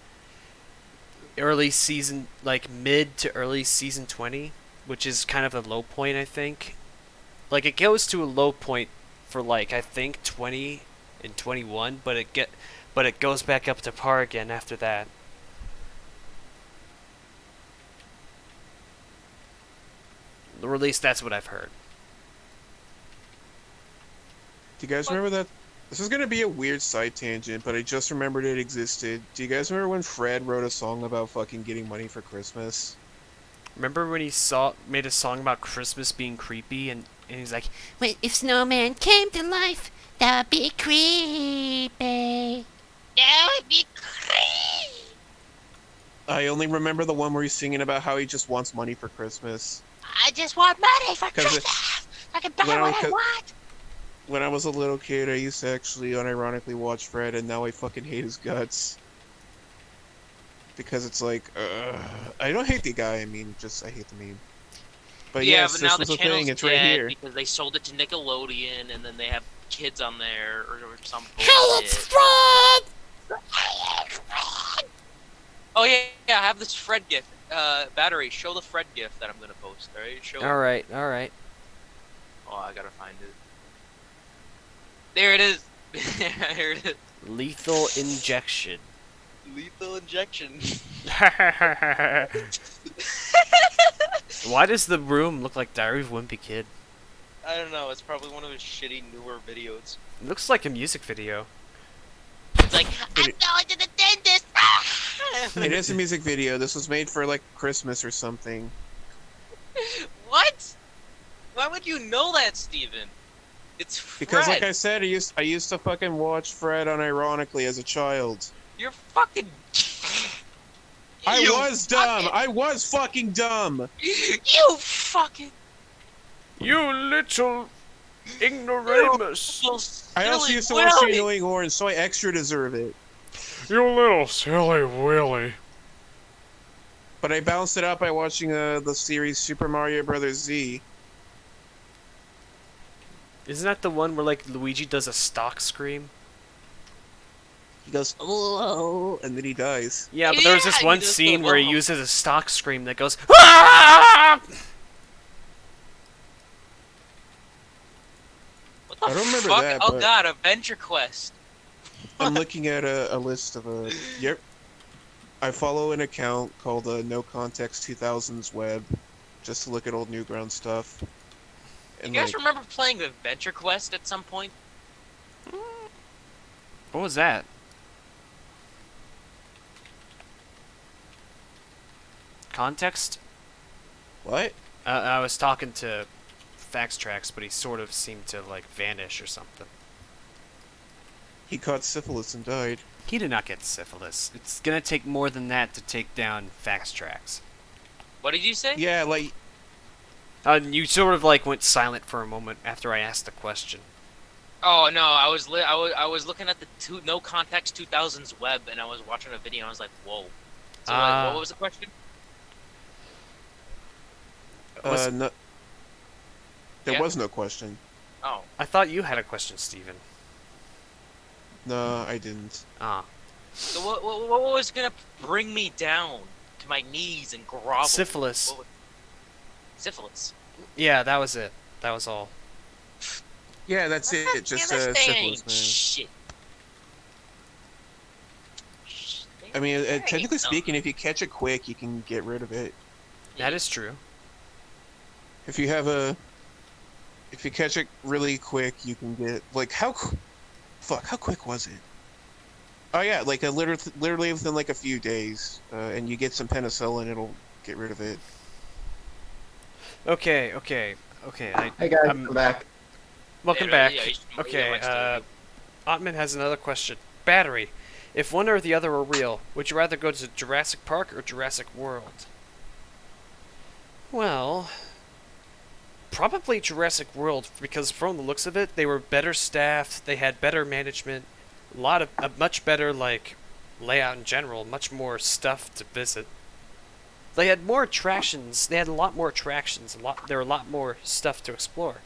early season, like mid to early season 20, which is kind of a low point, I think. Like it goes to a low point for like I think 20 and 21, but it goes back up to par again after that. Or at least that's what I've heard. Do you guys remember that? This is gonna be a weird side tangent, but I just remembered it existed. Do you guys remember when Fred wrote a song about fucking getting money for Christmas? Remember when he made a song about Christmas being creepy, and he's like, Wait, if snowman came to life, that would be creepy. That would be crazy. I only remember the one where he's singing about how he just wants money for Christmas. I just want money for 'Cause Christmas. I can buy when what I- I want. When I was a little kid, I used to actually unironically watch Fred, and now I fucking hate his guts. Because it's like, I don't hate the guy, I mean, just, I hate the meme. But Yeah, yes, but this now was the a channel's thing, it's dead right here. because they sold it to Nickelodeon, and then they have kids on there or some Hey, it's bullshit. Fred! Oh yeah, I have this Fred gif. Battery, show the Fred gif that I'm gonna post. All right, show. all right, all right. Oh, I gotta find it. There it is. Here it is. Lethal injection. Lethal injection. Why does the room look like Diary of a Wimpy Kid? I don't know. It's probably one of his shitty newer videos. It looks like a music video. It's like I'm going to the dentist. It is a music video, this was made for, like, Christmas or something. What? Why would you know that, Steven? It's Fred. Because, like I said, I used to fucking watch Fred unironically as a child. You're fucking. I You was dumb! fucking- I was fucking dumb! You fucking. You little ignoramus. I also used to watch The Annoying Orange, so I extra deserve it. You little silly willy. But I balanced it out by watching the series Super Mario Bros. Z. Isn't that the one where like Luigi does a stock scream? He goes, oh, and then he dies. Yeah, but there was this Yeah, he one does the scene where he whoa. uses a stock scream that goes, "Ah!" What the I don't remember fuck? that, Oh but- god, Adventure Quest. I'm looking at a list of Yep. I follow an account called No Context 2000s Web, just to look at old Newground stuff. You And guys like, remember playing Adventure Quest at some point? What was that? Context? what? I was talking to Fax Tracks, but he sort of seemed to like vanish or something. He caught syphilis and died. He did not get syphilis. It's gonna take more than that to take down Fax Tracks. What did you say? Yeah, like, You sort of like went silent for a moment after I asked the question. Oh no, I was looking at the No Context 2000s web, and I was watching a video, and I was like, whoa. So what was the question? Was- no, there Yeah. was no question. Oh, I thought you had a question, Steven. No, I didn't. Ah. so what was gonna bring me down to my knees and grovel? Syphilis. What was- Syphilis. Yeah, that was it. That was all. Yeah, that's it. Just syphilis, man. Shit. I mean, There technically ain't no- speaking, if you catch it quick, you can get rid of it. That is true. If you catch it really quick, you can get like how quick was it? Oh yeah, like literally within like a few days, and you get some penicillin, it'll get rid of it. Okay. Hey guys, I'm I'm back. Welcome Yeah, back. yeah, you should- Okay, yeah, Ottman has another question. Battery, if one or the other were real, would you rather go to Jurassic Park or Jurassic World? Well, probably Jurassic World, because from the looks of it, they were better staffed, they had better management, a much better, like, layout in general, much more stuff to visit. They had more attractions, there were a lot more stuff to explore.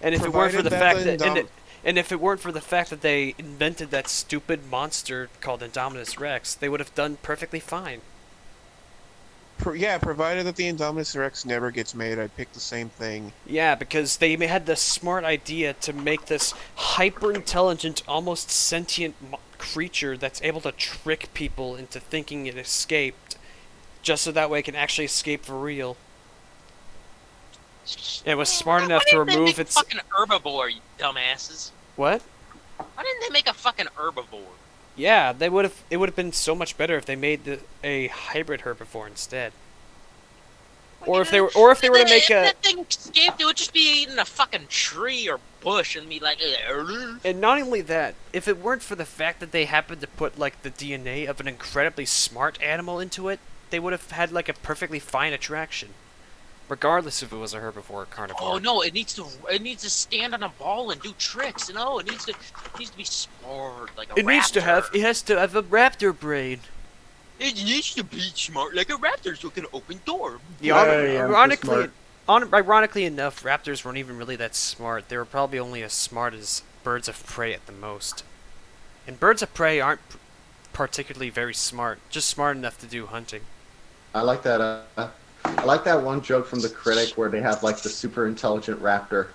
And if it weren't for the fact that, and if it weren't for the fact that they invented that stupid monster called Indominus Rex, they would have done perfectly fine. Yeah, provided that the Indominus Rex never gets made, I'd pick the same thing. Yeah, because they had the smart idea to make this hyper-intelligent, almost sentient creature that's able to trick people into thinking it escaped, just so that way it can actually escape for real. It was smart enough to remove its... fucking herbivore, you dumbasses. What? Why didn't they make a fucking herbivore? Yeah, they would have. It would have been so much better if they made a hybrid herbivore instead. Or if they were to make if a. that thing escaped, it would just be eating a fucking tree or bush and be like. And not only that, if it weren't for the fact that they happened to put like the DNA of an incredibly smart animal into it, they would have had like a perfectly fine attraction, regardless if it was a herbivore or carnivore. Oh no! It needs to stand on a ball and do tricks. No, it needs to be smart like a raptor. It has to have a raptor brain. It needs to be smart like a raptor so it can open door. Yeah, ironically enough, raptors weren't even really that smart. They were probably only as smart as birds of prey at the most. And birds of prey aren't particularly very smart, just smart enough to do hunting. I like that. I like that one joke from the Critic where they have like the super intelligent raptor.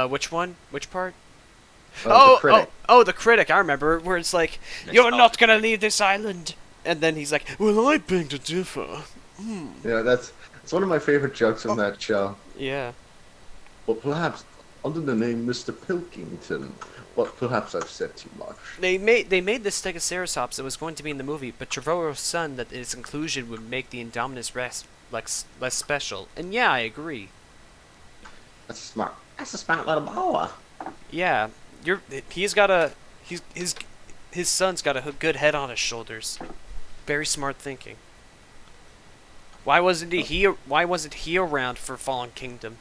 Which one? Which part? The Critic. The Critic. I remember where it's like, "You're not gonna leave this island," and then he's like, "Well, I beg to differ." Yeah, it's one of my favorite jokes from that show. Yeah. Well, perhaps under the name Mr. Pilkington, but perhaps I've said too much. They made the Stegoceratops that was going to be in the movie, but Trevorrow's son that its inclusion would make the Indominus Rex less special. And yeah, I agree. That's a smart little boy. Yeah, his son's got a good head on his shoulders. Very smart thinking. Why wasn't he around for Fallen Kingdom?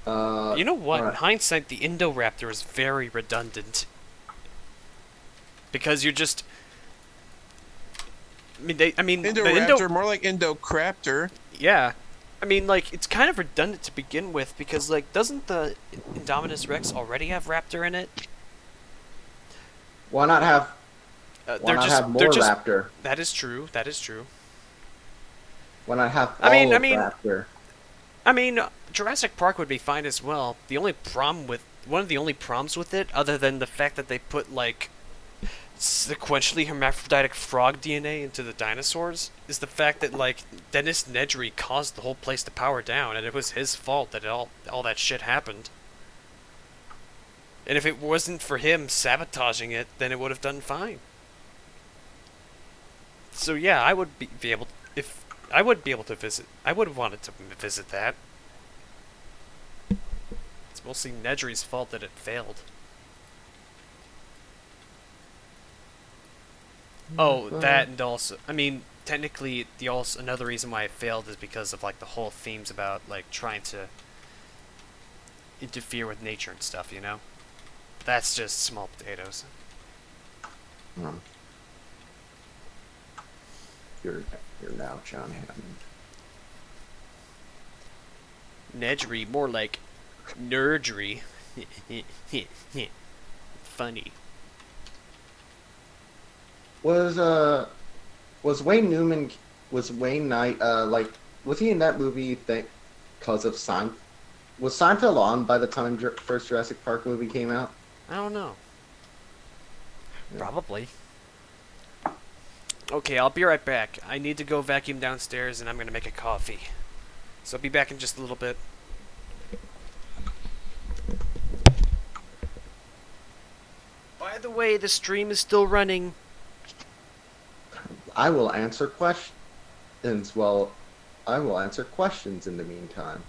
You know what? Right. In hindsight, the Indoraptor is very redundant. Because you're just... Indoraptor, more like Indocraptor. Yeah. I mean, like, it's kind of redundant to begin with, because, like, doesn't the Indominus Rex already have raptor in it? Why not have more raptor? That is true, that is true. Why not have raptor? I mean, Jurassic Park would be fine as well. One of the only problems with it, other than the fact that they put, like, sequentially hermaphroditic frog DNA into the dinosaurs, is the fact that, like, Dennis Nedry caused the whole place to power down, and it was his fault that all that shit happened. And if it wasn't for him sabotaging it, then it would have done fine. So yeah, I would be able to visit. I would have wanted to visit that. It's mostly Nedry's fault that it failed. Oh, that, and also, I mean, technically, another reason why it failed is because of, like, the whole themes about, like, trying to interfere with nature and stuff, you know? That's just small potatoes. You're now John Hammond. Nedry, more like nerdry. Funny. Was Wayne Newman, was Wayne Knight, was he in that movie because of Seinfeld? Was Seinfeld on by the time first Jurassic Park movie came out? I don't know. Yeah. Probably. Okay, I'll be right back. I need to go vacuum downstairs and I'm gonna make a coffee. So I'll be back in just a little bit. By the way, the stream is still running. I will answer questions. Well, I will answer questions in the meantime.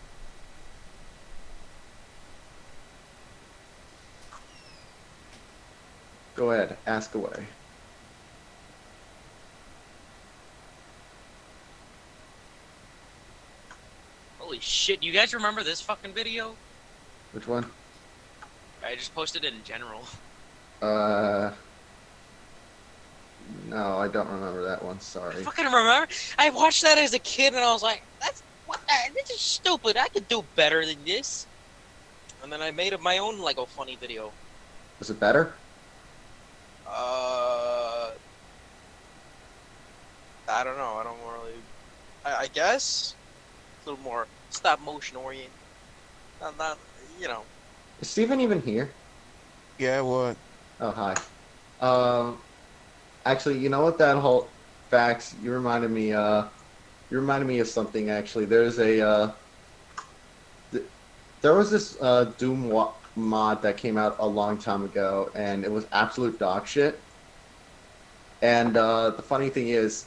Go ahead, ask away. Holy shit, you guys remember this fucking video? Which one? I just posted it in general. No, I don't remember that one, sorry. I fucking remember. I watched that as a kid and I was like, this is stupid. I could do better than this. And then I made my own Lego funny video. Was it better? I don't know. I don't really. I guess a little more stop motion oriented. Not you know. Is Steven even here? Yeah, what? Oh, hi. Actually, you know what? That whole facts. You reminded me of something. Actually, there's a There was this mod that came out a long time ago, and it was absolute dog shit. And the funny thing is,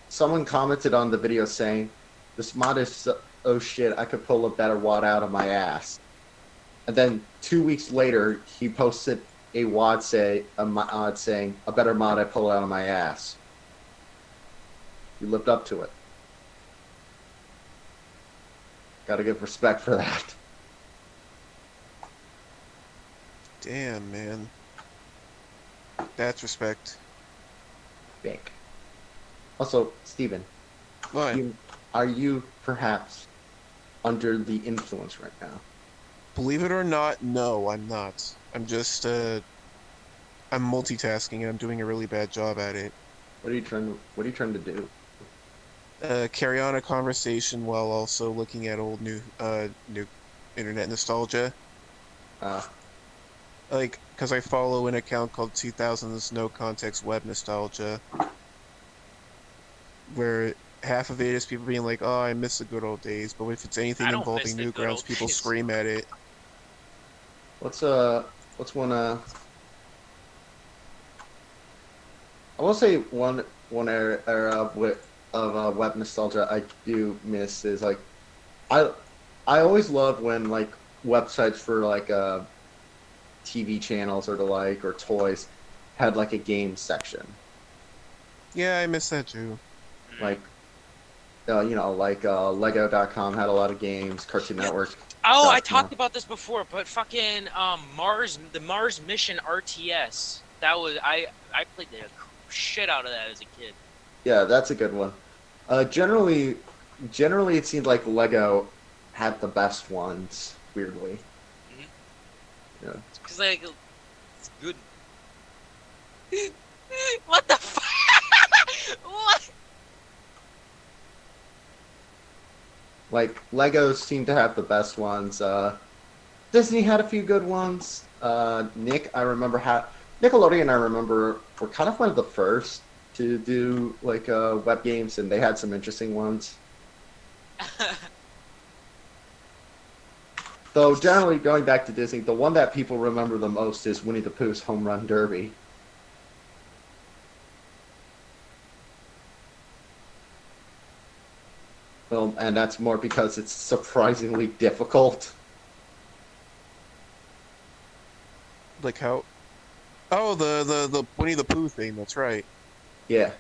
someone commented on the video saying, "This mod is oh shit, I could pull a better wad out of my ass." And then 2 weeks later, he posted a mod saying, "A better mod I pull out of my ass." You lived up to it. Gotta give respect for that. Damn, man. That's respect. Big. Also, Steven, What? are you perhaps under the influence right now? Believe it or not, no, I'm not. I'm just, I'm multitasking and I'm doing a really bad job at it. What are you trying to do? Carry on a conversation while also looking at old new internet nostalgia. Like, because I follow an account called 2000s No Context Web Nostalgia, where half of it is people being like, "Oh, I miss the good old days," but if it's anything I don't miss involving the good Newgrounds, old people days. scream at it. What's one I will say one era of web nostalgia I do miss is like I always love when like websites for like TV channels or the like or toys had like a game section. Yeah, I miss that too. Like Lego.com had a lot of games, Cartoon Network. Oh, I .com. talked about this before, but fucking the Mars Mission RTS. That was I played the shit out of that as a kid. Yeah, that's a good one. Generally it seemed like Lego had the best ones, weirdly. Yeah. Because like it's good. What the fuck? What? Like Legos seem to have the best ones. Disney had a few good ones. Nickelodeon I remember were kind of one of the first to do like web games, and they had some interesting ones. Though generally going back to Disney, the one that people remember the most is Winnie the Pooh's Home Run Derby. Well, and that's more because it's surprisingly difficult. Like how? Oh, the Winnie the Pooh thing. That's right. Yeah,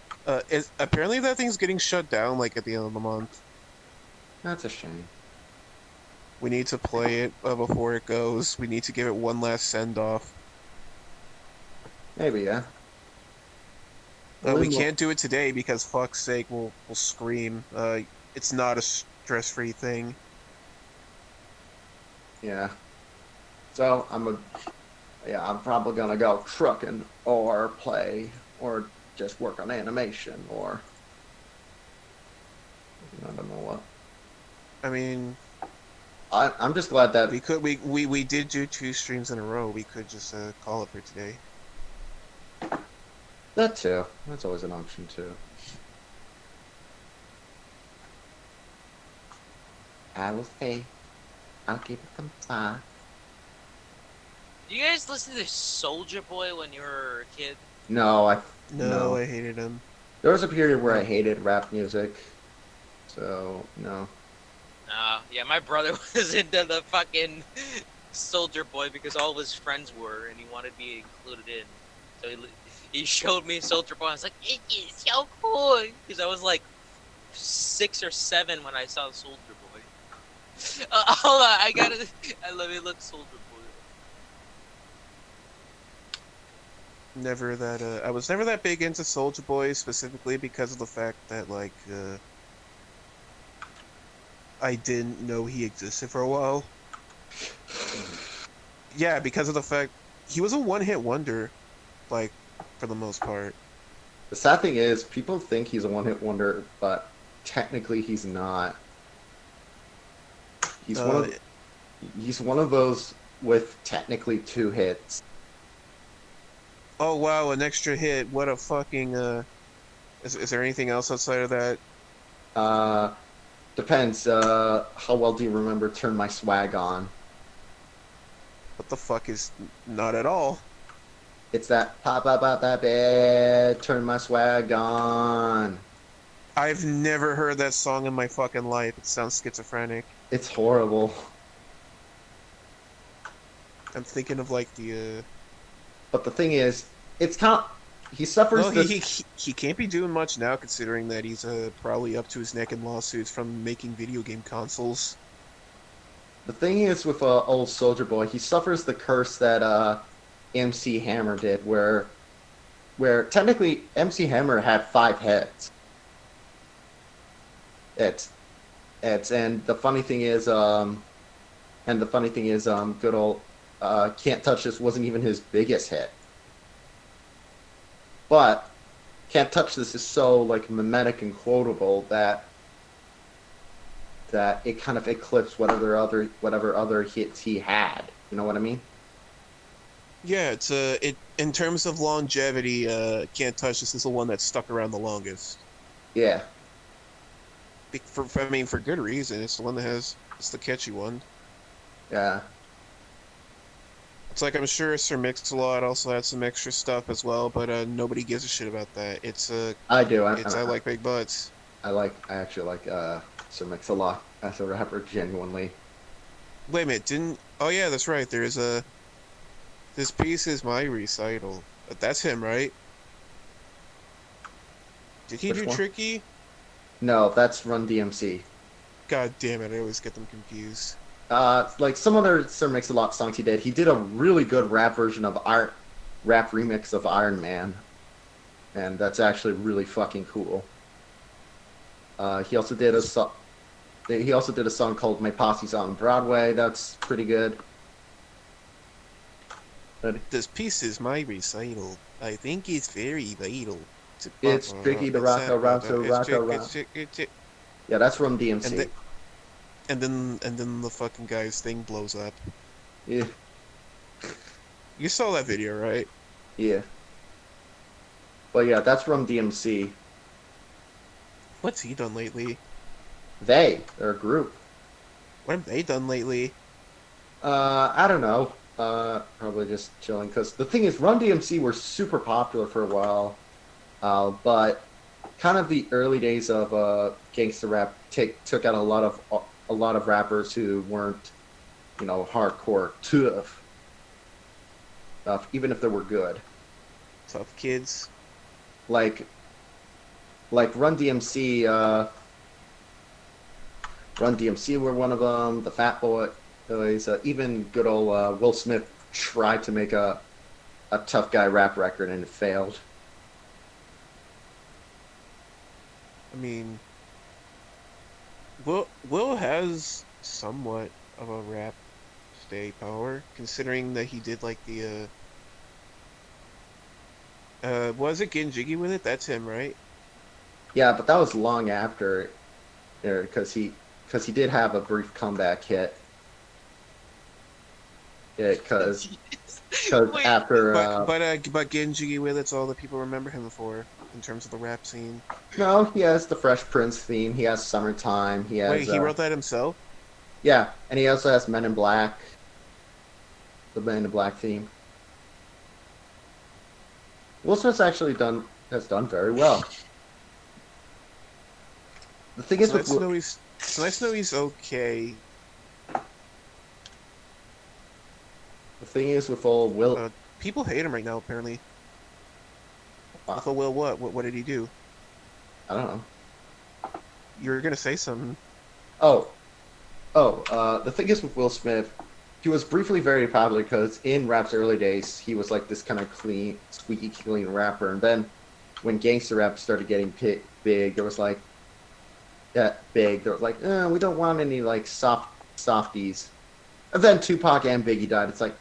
Apparently that thing's getting shut down like at the end of the month. that's a shame. We need to play it before it goes. We need to give it one last send off. Maybe, yeah. We can't do it today because fuck's sake, we'll scream. It's not a stress-free thing. Yeah. So I'm probably gonna go trucking or play or just work on animation or I don't know what. I mean, I'm just glad that we did do 2 streams in a row. We could just call it for today. that too. That's always an option too. I will say, I'll keep it comply. Do you guys listen to Soldier Boy when you were a kid? No, No, I hated him. There was a period where I hated rap music, so no. Yeah, my brother was into the fucking Soldier Boy because all of his friends were, and he wanted to be included in. So he showed me Soldier Boy. I was like, it is so cool, because I was like 6 or 7 when I saw Soldier Boy. Hold on, I love it. Look, Soldier Boy. I was never that big into Soulja Boy specifically because of the fact that like I didn't know he existed for a while. Yeah, because of the fact he was a one-hit wonder, like for the most part. The sad thing is, people think he's a one-hit wonder, but technically he's not. He's one of those with technically 2 hits. Oh wow, an extra hit! What a fucking Is there anything else outside of that? Depends. How well do you remember "Turn My Swag On"? What the fuck is not at all? It's that pop up out that bed, turn my swag on. I've never heard that song in my fucking life. It sounds schizophrenic. It's horrible. I'm thinking of like the But the thing is, it's kind of, he suffers well, this. he can't be doing much now, considering that he's probably up to his neck in lawsuits from making video game consoles. The thing is with old Soldier Boy, he suffers the curse that MC Hammer did, where technically MC Hammer had 5 heads. And the funny thing is, good old Can't Touch This wasn't even his biggest hit. But Can't Touch This is so like mimetic and quotable that it kind of eclipsed whatever other hits he had. You know what I mean? Yeah, it's in terms of longevity, Can't Touch This is the one that stuck around the longest. Yeah. For good reason. It's the one it's the catchy one. Yeah. It's like I'm sure Sir Mix-a-Lot also had some extra stuff as well, but nobody gives a shit about that. I do. I like big butts. I actually like Sir Mix-a-Lot as a rapper, genuinely. Wait a minute, oh yeah, that's right. There's this piece is my recital. That's him, right? Did he Which do one? Tricky? No, that's Run DMC. God damn it, I always get them confused. Like some other Sir Mix-a-Lot songs he did a really good rap version of rap remix of Iron Man, and that's actually really fucking cool. He also did a song called My Posse's on Broadway. That's pretty good. This piece is my recital. I think it's very vital. It's tricky to rock around, so rock around. Yeah, that's Run DMC. And then the fucking guy's thing blows up. Yeah. You saw that video, right? Yeah. But yeah, that's from DMC. What's he done lately? They're a group. What have they done lately? I don't know. Probably just chilling. Because the thing is, Run DMC were super popular for a while. But kind of the early days of gangster rap took out a lot of rappers who weren't, hardcore tough, even if they were good. Tough kids. Like Run DMC. Run DMC were one of them. The Fat Boys. Even good old Will Smith tried to make a tough guy rap record and it failed. I mean, Will has somewhat of a rap stay power, considering that he did like the was it Getting Jiggy With It? That's him, right? Yeah, but that was long after, because he did have a brief comeback hit. Yeah, because after but Getting Jiggy With It's all that people remember him for in terms of the rap scene. No, he has the Fresh Prince theme. He has Summertime. He has. Wait, he wrote that himself? Yeah, and he also has Men in Black. The Men in Black theme. Will Smith's actually has done very well. The thing is, it's nice to know he's okay. The thing is with old Will. People hate him right now, apparently. Wow. With Will, what did he do? I don't know. You were gonna say something. The thing is with Will Smith, he was briefly very popular because in rap's early days, he was like this kind of clean, squeaky clean rapper. And then when gangster rap started getting big, there was like, we don't want any like softies. And then Tupac and Biggie died. It's like,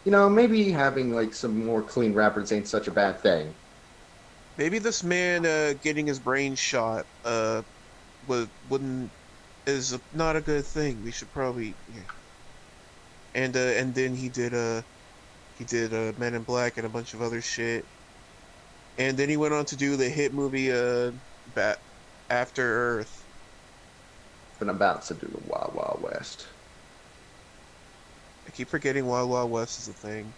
maybe having like some more clean rappers ain't such a bad thing. Maybe this man getting his brain shot is not a good thing. We should probably And then he did Men in Black and a bunch of other shit. And then he went on to do the hit movie After Earth. Been about to do the Wild Wild West. I keep forgetting Wild Wild West is a thing.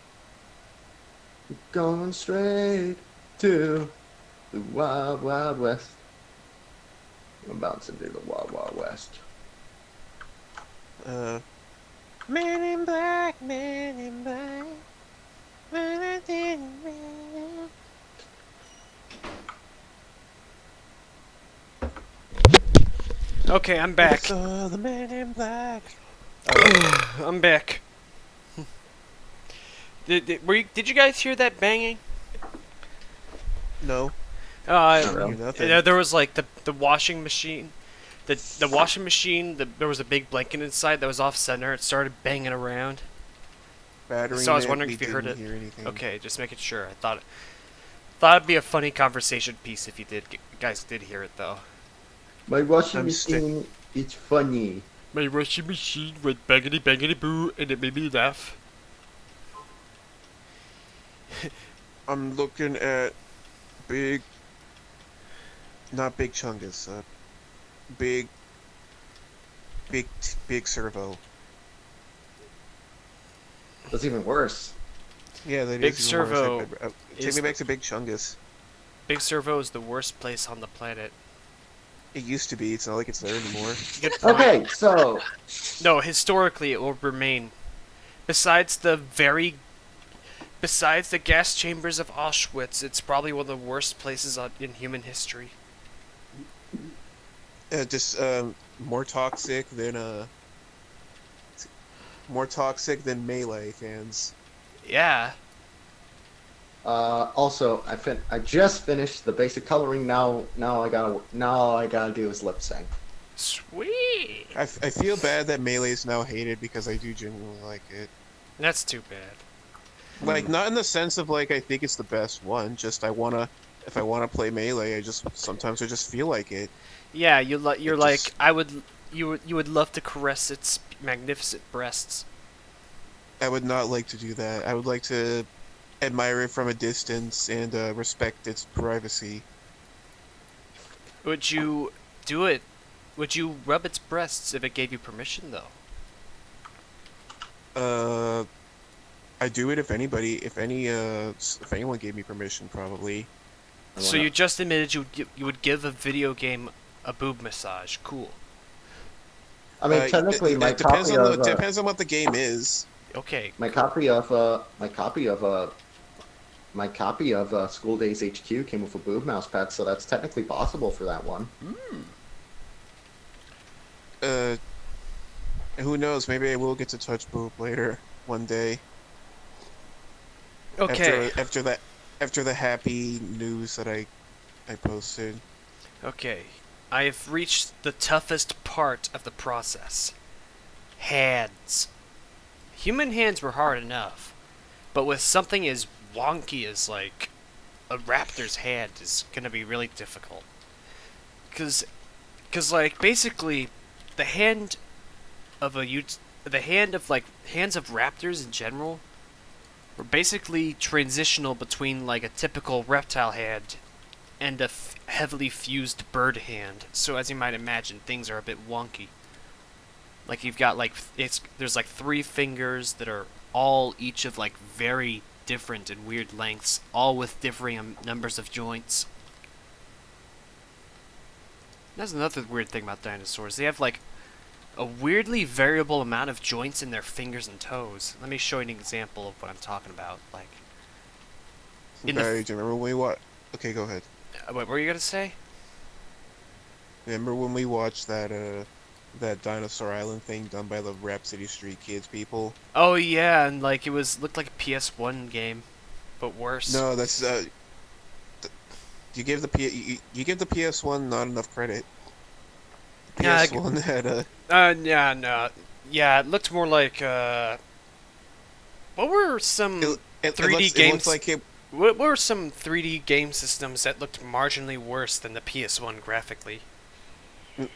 Going straight to the Wild Wild West. I'm about to do the Wild Wild West. Man in Black, Man in Black. Man in Okay, I'm back. Saw the Man in Black. I'm back. Did you guys hear that banging? No. Not really. Nothing. There was like the washing machine. The washing machine, there was a big blanket inside that was off center. It started banging around. Battery So I was man, wondering we if you heard didn't it. hear anything. Okay, just making sure. I thought it'd be a funny conversation piece if you guys did hear it though. My washing I'm machine is funny. My washing machine went bangity bangity boo, and it made me laugh. I'm looking at big, not big Chungus, big servo. That's even worse. Yeah, that Big is even worse. servo Take is me back to Big Chungus. Big Servo is the worst place on the planet. It used to be. It's not like it's there anymore. Good point. Okay, so No, historically it will remain. Besides the gas chambers of Auschwitz, it's probably one of the worst places in human history. Just more toxic than Melee fans. Yeah. also I just finished the basic coloring. Now all I gotta do is lip sync. Sweet. I feel bad that Melee is now hated because I do genuinely like it. That's too bad. Like, not in the sense of like I think it's the best one. Just if I wanna play Melee, sometimes I just feel like it. Yeah, you would love to caress its magnificent breasts. I would not like to do that. I would like to admire it from a distance and respect its privacy. Would you do it? Would you rub its breasts if it gave you permission, though? I do it if anyone gave me permission, probably. So you just admitted you would give a video game a boob massage. Cool. I mean, technically, it depends on what the game is. Okay. my copy of School Days HQ came with a boob mouse pad, so that's technically possible for that one. Who knows? Maybe I will get to touch boob later one day. Okay. After the happy news that I posted. Okay. I have reached the toughest part of the process. Hands. Human hands were hard enough, but with something as wonky as like a raptor's hand is gonna be really difficult. Cause like basically, the hand of hands of raptors in general were basically transitional between like a typical reptile hand and a heavily fused bird hand. So as you might imagine, things are a bit wonky. Like you've got there's like 3 fingers that are all each of like very different and weird lengths, all with differing numbers of joints. That's another weird thing about dinosaurs. They have like a weirdly variable amount of joints in their fingers and toes. Let me show you an example of what I'm talking about. Like, Barry, do you remember when we watched? Okay, go ahead. What were you gonna say? Remember when we watched that Dinosaur Island thing done by the Rhapsody Street Kids people? Oh yeah, and like looked like a PS1 game, but worse. No, that's you give the PS1 not enough credit. PS1 had yeah, it looked more like what were some 3D games? What were some 3D game systems that looked marginally worse than the PS1 graphically?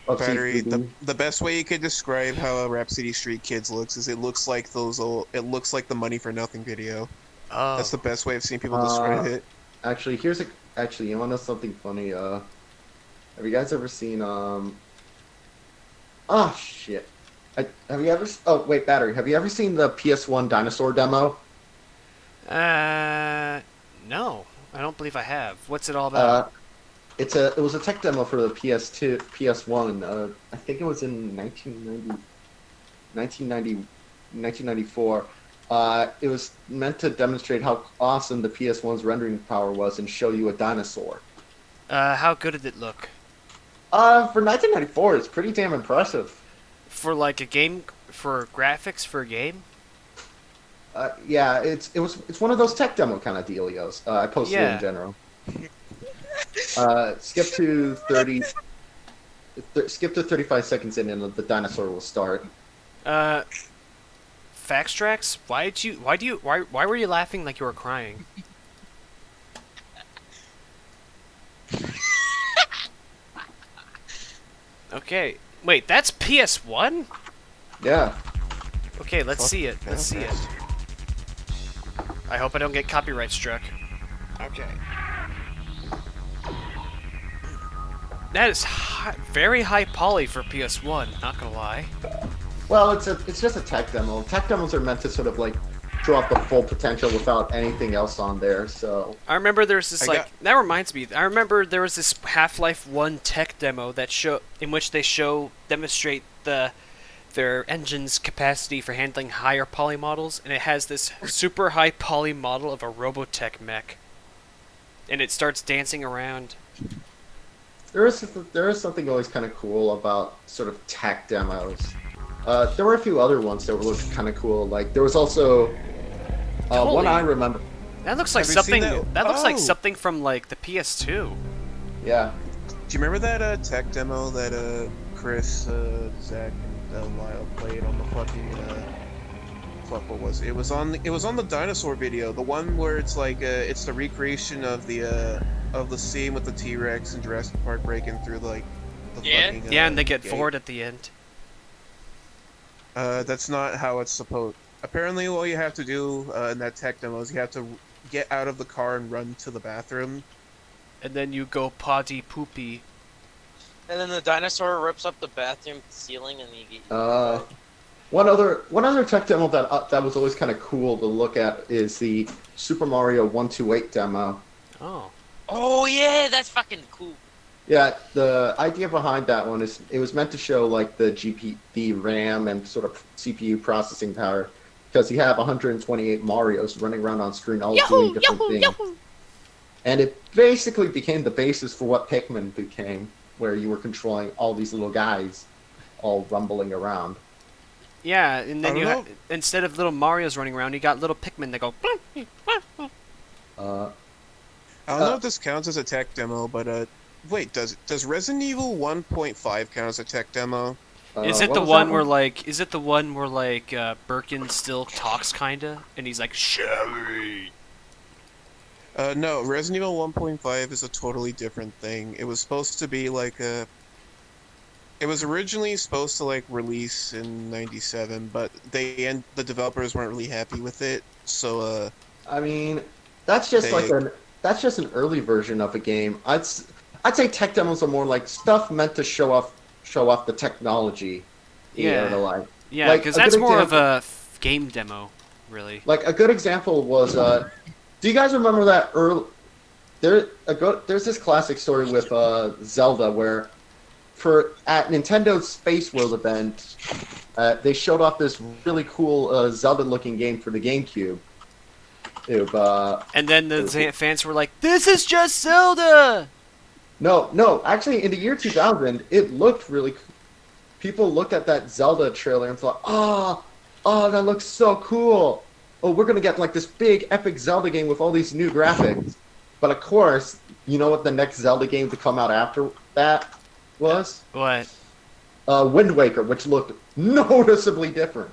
Battery. The best way you could describe how a Rhapsody Street Kids looks is it looks like the Money for Nothing video. Oh. That's the best way I've seen people describe it. Actually, you want to know something funny? Have you guys ever seen Oh shit! Have you ever? Oh wait, battery. Have you ever seen the PS1 dinosaur demo? No, I don't believe I have. What's it all Uh, about? it was a tech demo for the PS2, PS1. I think it was in 1994. It was meant to demonstrate how awesome the PS1's rendering power was and show you a dinosaur. How good did it look? For 1994, it's pretty damn impressive. For like a game, for graphics for a game? Yeah, it's one of those tech demo kind of dealios. I posted it Yeah. in general. Skip to 30. Skip to 35 seconds in, and the dinosaur will start. Faxtrax, why were you laughing like you were crying? Okay, wait, that's PS1? Yeah. Okay, let's see it. Let's see it. I hope I don't get copyright struck. Okay. That is very high poly for PS1, not gonna lie. Well, it's just a tech demo. Tech demos are meant to sort of like show off the full potential without anything else on there. So I remember there's this that reminds me. I remember there was this Half-Life 1 tech demo that in which they demonstrate their engine's capacity for handling higher poly models, and it has this super high poly model of a Robotech mech, and it starts dancing around. there is something always kind of cool about sort of tech demos. There were a few other ones that looked kind of cool. Like there was also one I remember. That looks like Have you something. seen that? That looks like Oh. something from like the PS2. Yeah. Do you remember that tech demo that Chris, Zach, and Lyle played on the fucking fuck? What was it? It was on the dinosaur video, the one where it's like it's the recreation of the scene with the T-Rex and Jurassic Park breaking through the fucking Yeah, and they get gate. forward at the end. That's not how it's supposed. Apparently, all you have to do in that tech demo is you have to get out of the car and run to the bathroom. And then you go potty poopy. And then the dinosaur rips up the bathroom ceiling and you get... One other tech demo that was always kind of cool to look at is the Super Mario 128 demo. Oh. Oh yeah, that's fucking cool. Yeah, the idea behind that one is it was meant to show like the RAM and sort of CPU processing power, because you have 128 Marios running around on screen all doing different things. And it basically became the basis for what Pikmin became, where you were controlling all these little guys all rumbling around. Yeah, and then I don't know. instead of little Marios running around, you got little Pikmin that go. I don't know if this counts as a tech demo, but wait, does Resident Evil 1.5 count as a tech demo? Is it what the was one that where like? Is it the one where like Birkin still talks kinda, and he's like Sherry? No, Resident Evil 1.5 is a totally different thing. It was supposed to be like a... It was originally supposed to like release in '97, but the developers weren't really happy with it. So I mean, that's just that's just an early version of a game. I'd say tech demos are more like stuff meant to show off the technology. Yeah. Like, Yeah, like, because a that's good more of example- a game demo, really. Like a good example was, do you guys remember that there's this classic story with Zelda where at Nintendo's Space World event, they showed off this really cool Zelda-looking game for the GameCube. And then the fans were like, "This is just Zelda." No, actually, in the year 2000, it looked really. People looked at that Zelda trailer and thought, "Oh, that looks so cool! Oh, we're gonna get like this big epic Zelda game with all these new graphics." But of course, you know what the next Zelda game to come out after that was? What? Wind Waker, which looked noticeably different.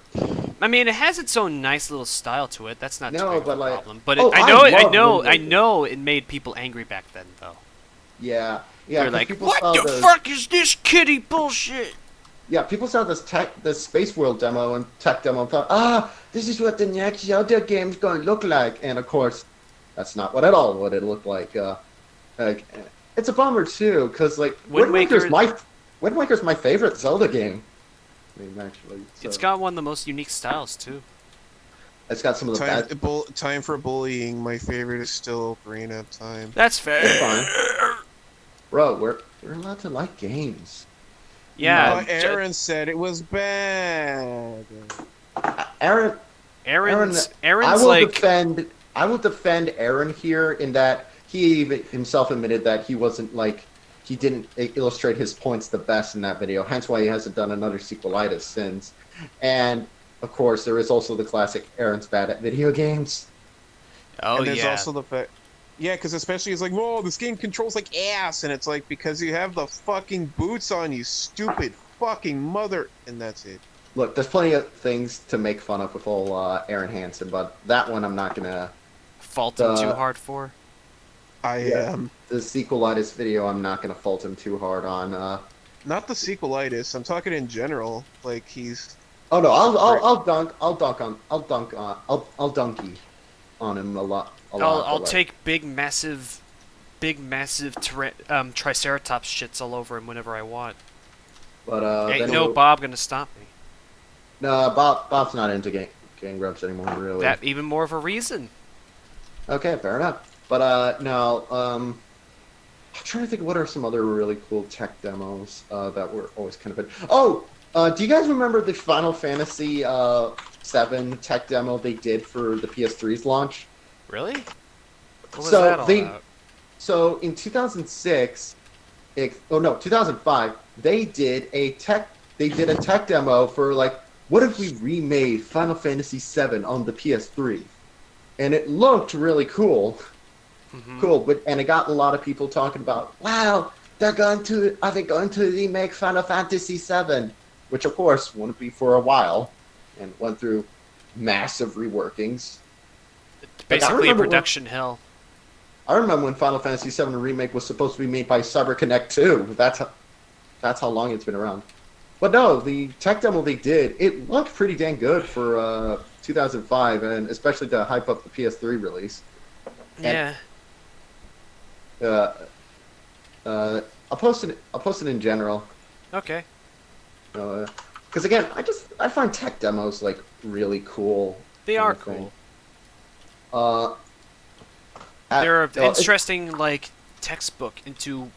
I mean, it has its own nice little style to it. That's not too No, big of but a like- problem. But Oh, I love Wind know it made people angry back then, though. Yeah. They're 'cause like, people "What saw the the- fuck is this kitty bullshit?" Yeah, people saw this Space World demo and tech demo and thought, this is what the next Zelda game's going to look like. And of course, that's not what it looked like. It's a bummer too, because like Wind Waker's my favorite Zelda game. name actually. So. It's got one of the most unique styles too. It's got some of the bad. Time for bullying. My favorite is still Ocarina of Time. That's fair. It's fine. Bro, we're allowed to like games. Yeah. Aaron said it was bad. Aaron's Aaron's I will defend Aaron here in that he even himself admitted that he wasn't like he didn't illustrate his points the best in that video. Hence why he hasn't done another sequelitis since. And of course, there is also the classic Aaron's bad at video games. Oh and there's yeah. also the fact, yeah, because especially it's like, whoa, this game controls like ass, and it's like because you have the fucking boots on, you stupid fucking mother, and that's it. Look, there's plenty of things to make fun of with old Aaron Hansen, but that one I'm not gonna fault him too hard for. I am. The sequelitis video, I'm not gonna fault him too hard on. Not the sequelitis. I'm talking in general. Like he's. Oh no, I'll dunky on him a lot. I'll take big massive triceratops shits all over him whenever I want. But ain't no Bob gonna stop me. No, Bob's not into gang grumps anymore, really. That even more of a reason. Okay, fair enough. But no, I'm trying to think what are some other really cool tech demos that were always kind of fun. Oh, do you guys remember the Final Fantasy VII tech demo they did for the PS3's launch? Really? What was that all about? So in 2006, 2005, they did a tech demo for like, what if we remade Final Fantasy VII on the PS3? And it looked really cool. Mm-hmm. Cool, and it got a lot of people talking about, wow, are they going to remake Final Fantasy VII? Which of course wouldn't be for a while, and went through massive reworkings. Basically a production hell. I remember when Final Fantasy VII Remake was supposed to be made by CyberConnect 2. That's how long it's been around. But no, the tech demo they did, it looked pretty dang good for 2005, and especially to hype up the PS3 release. Yeah. I'll post it in general. Okay. Because again, I find tech demos like really cool. They are cool. They're interesting, like textbook into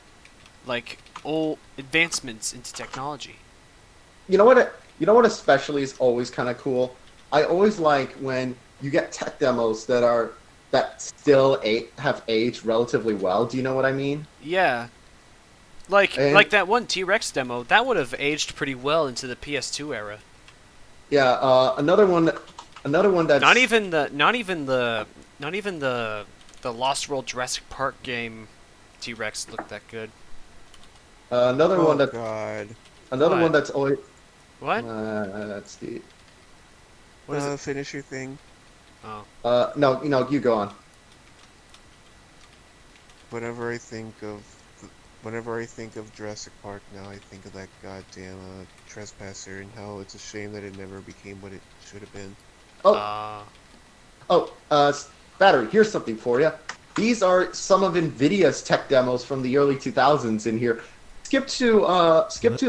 like old advancements into technology. You know what especially is always kind of cool? I always like when you get tech demos that still have aged relatively well. Do you know what I mean? Yeah. Like that one T-Rex demo, that would have aged pretty well into the PS2 era. Yeah, another one that's not even the Lost World Jurassic Park game T-Rex looked that good. Another one What? that's always what? Let's see. What is it? Finish your thing. Oh. No, you go on. Whenever I think of Jurassic Park now, I think of that goddamn trespasser and how it's a shame that it never became what it should have been. Battery, here's something for you. These are some of NVIDIA's tech demos from the early 2000s in here. Skip to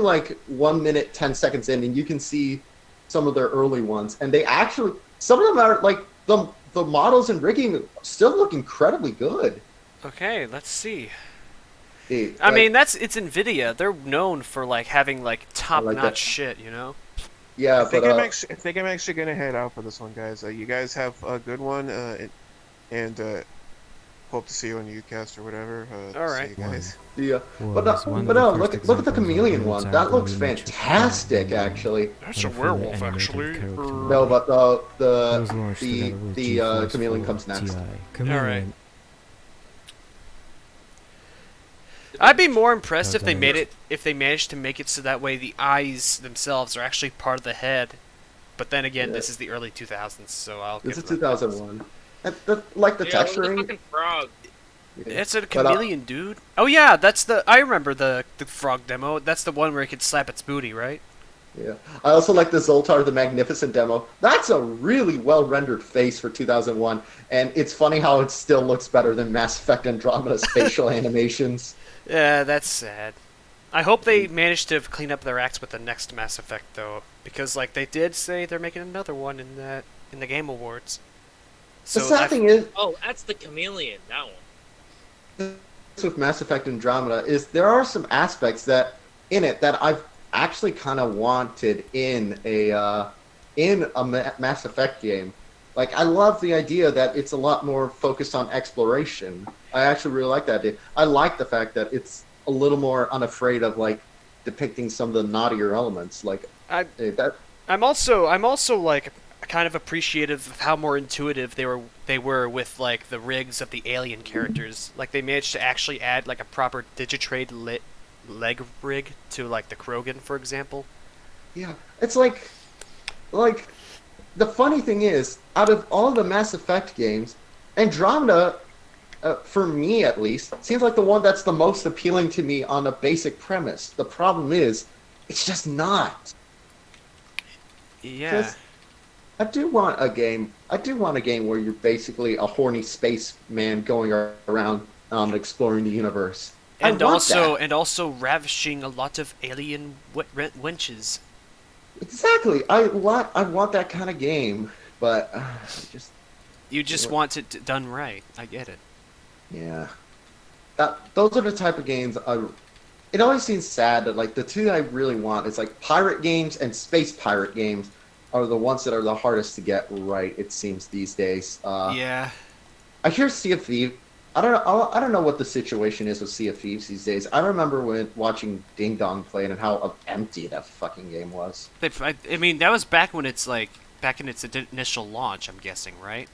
like 1 minute 10 seconds in, and you can see some of their early ones. And they actually, some of them are like the models and rigging still look incredibly good. Okay, let's see. I mean, it's NVIDIA. They're known for like having like top-notch shit, you know. Yeah, I think I'm actually gonna head out for this one, guys. You guys have a good one, and hope to see you on UCast or whatever. All right, see you guys. Yeah, but no, look at the chameleon one. That looks fantastic, actually. That's a werewolf, actually. No, but the chameleon comes next. All right. I'd be more impressed if they managed to make it so that way the eyes themselves are actually part of the head. But then again, this is the early 2000s, so I'll. This is 2001. Like the texturing. The fucking frog. It's a chameleon, dude. Oh yeah, I remember the frog demo. That's the one where it could slap its booty, right? Yeah. I also like the Zoltar the Magnificent demo. That's a really well-rendered face for 2001, and it's funny how it still looks better than Mass Effect Andromeda's facial animations. Yeah, that's sad. I hope they manage to clean up their acts with the next Mass Effect, though, because like they did say they're making another one in the Game Awards. The So sad thing is, Oh, that's the chameleon. That one. with Mass Effect Andromeda is there are some aspects that in it that I've actually kind of wanted in a Mass Effect game. Like I love the idea that it's a lot more focused on exploration. I actually really like that idea. I like the fact that it's a little more unafraid of like depicting some of the naughtier elements. Like I that. I'm also like kind of appreciative of how more intuitive they were with like the rigs of the alien characters. Like they managed to actually add like a proper Digitrade lit leg rig to like the Krogan, for example. Yeah, it's like the funny thing is, out of all the Mass Effect games, Andromeda, for me at least, seems like the one that's the most appealing to me on a basic premise. The problem is, it's just not. Yeah. 'Cause I do want a game. I do want a game where you're basically a horny spaceman going around exploring the universe. And I want also that. and also ravishing a lot of alien wenches. Exactly. I want that kind of game, but just You just want it done right. I get it. yeah. Those are the type of games it always seems sad that like the two that I really want is like pirate games and space pirate games are the ones that are the hardest to get right. It seems these days. Yeah. I hear Sea of Thieves. I don't know. I don't know what the situation is with Sea of Thieves these days. I remember when watching Ding Dong play and how empty that fucking game was. I mean, that was back when it's like back in its initial launch. I'm guessing, right?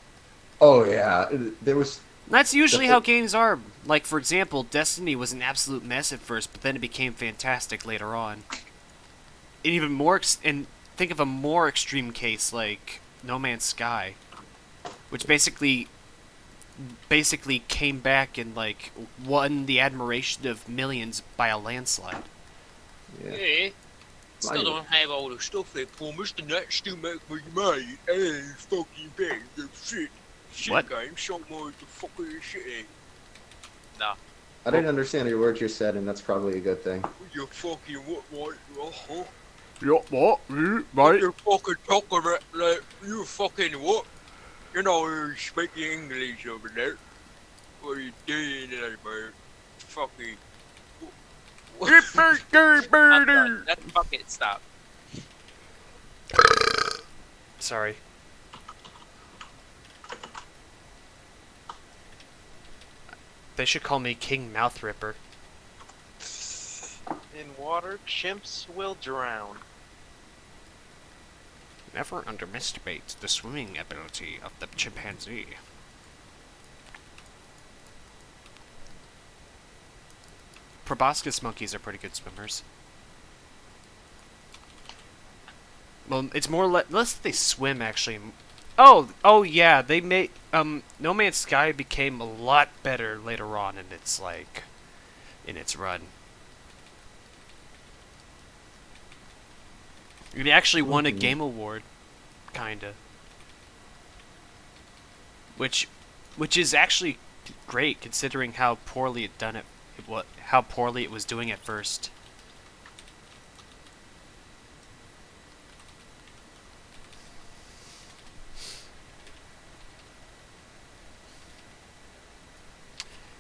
Oh yeah, there was. That's usually how games are. Like, for example, Destiny was an absolute mess at first, but then it became fantastic later on. And even more, and think of a more extreme case like No Man's Sky, which basically came back and like won the admiration of millions by a landslide. Yeah. Yeah. Still don't have all the stuff they promised, and that still makes me mad. Hey, fucking bad, you shit. Shit What? game, show more the fucking shit. Nah. I didn't understand your words you said, and that's probably a good thing. You fucking what, huh? Yeah, what? Right? You're fucking talking like, you fucking what? You know, you're speaking English over there. What are you doing there, man? Fucking... I'm done. Let's fucking stop. Sorry. They should call me King Mouth Ripper. In water, chimps will drown. Never underestimate the swimming ability of the chimpanzee. Proboscis monkeys are pretty good swimmers. Well, it's more less they swim actually. Oh yeah, they made No Man's Sky became a lot better later on in its run. It actually won a game award, kinda. Which is actually great considering how poorly how poorly it was doing at first.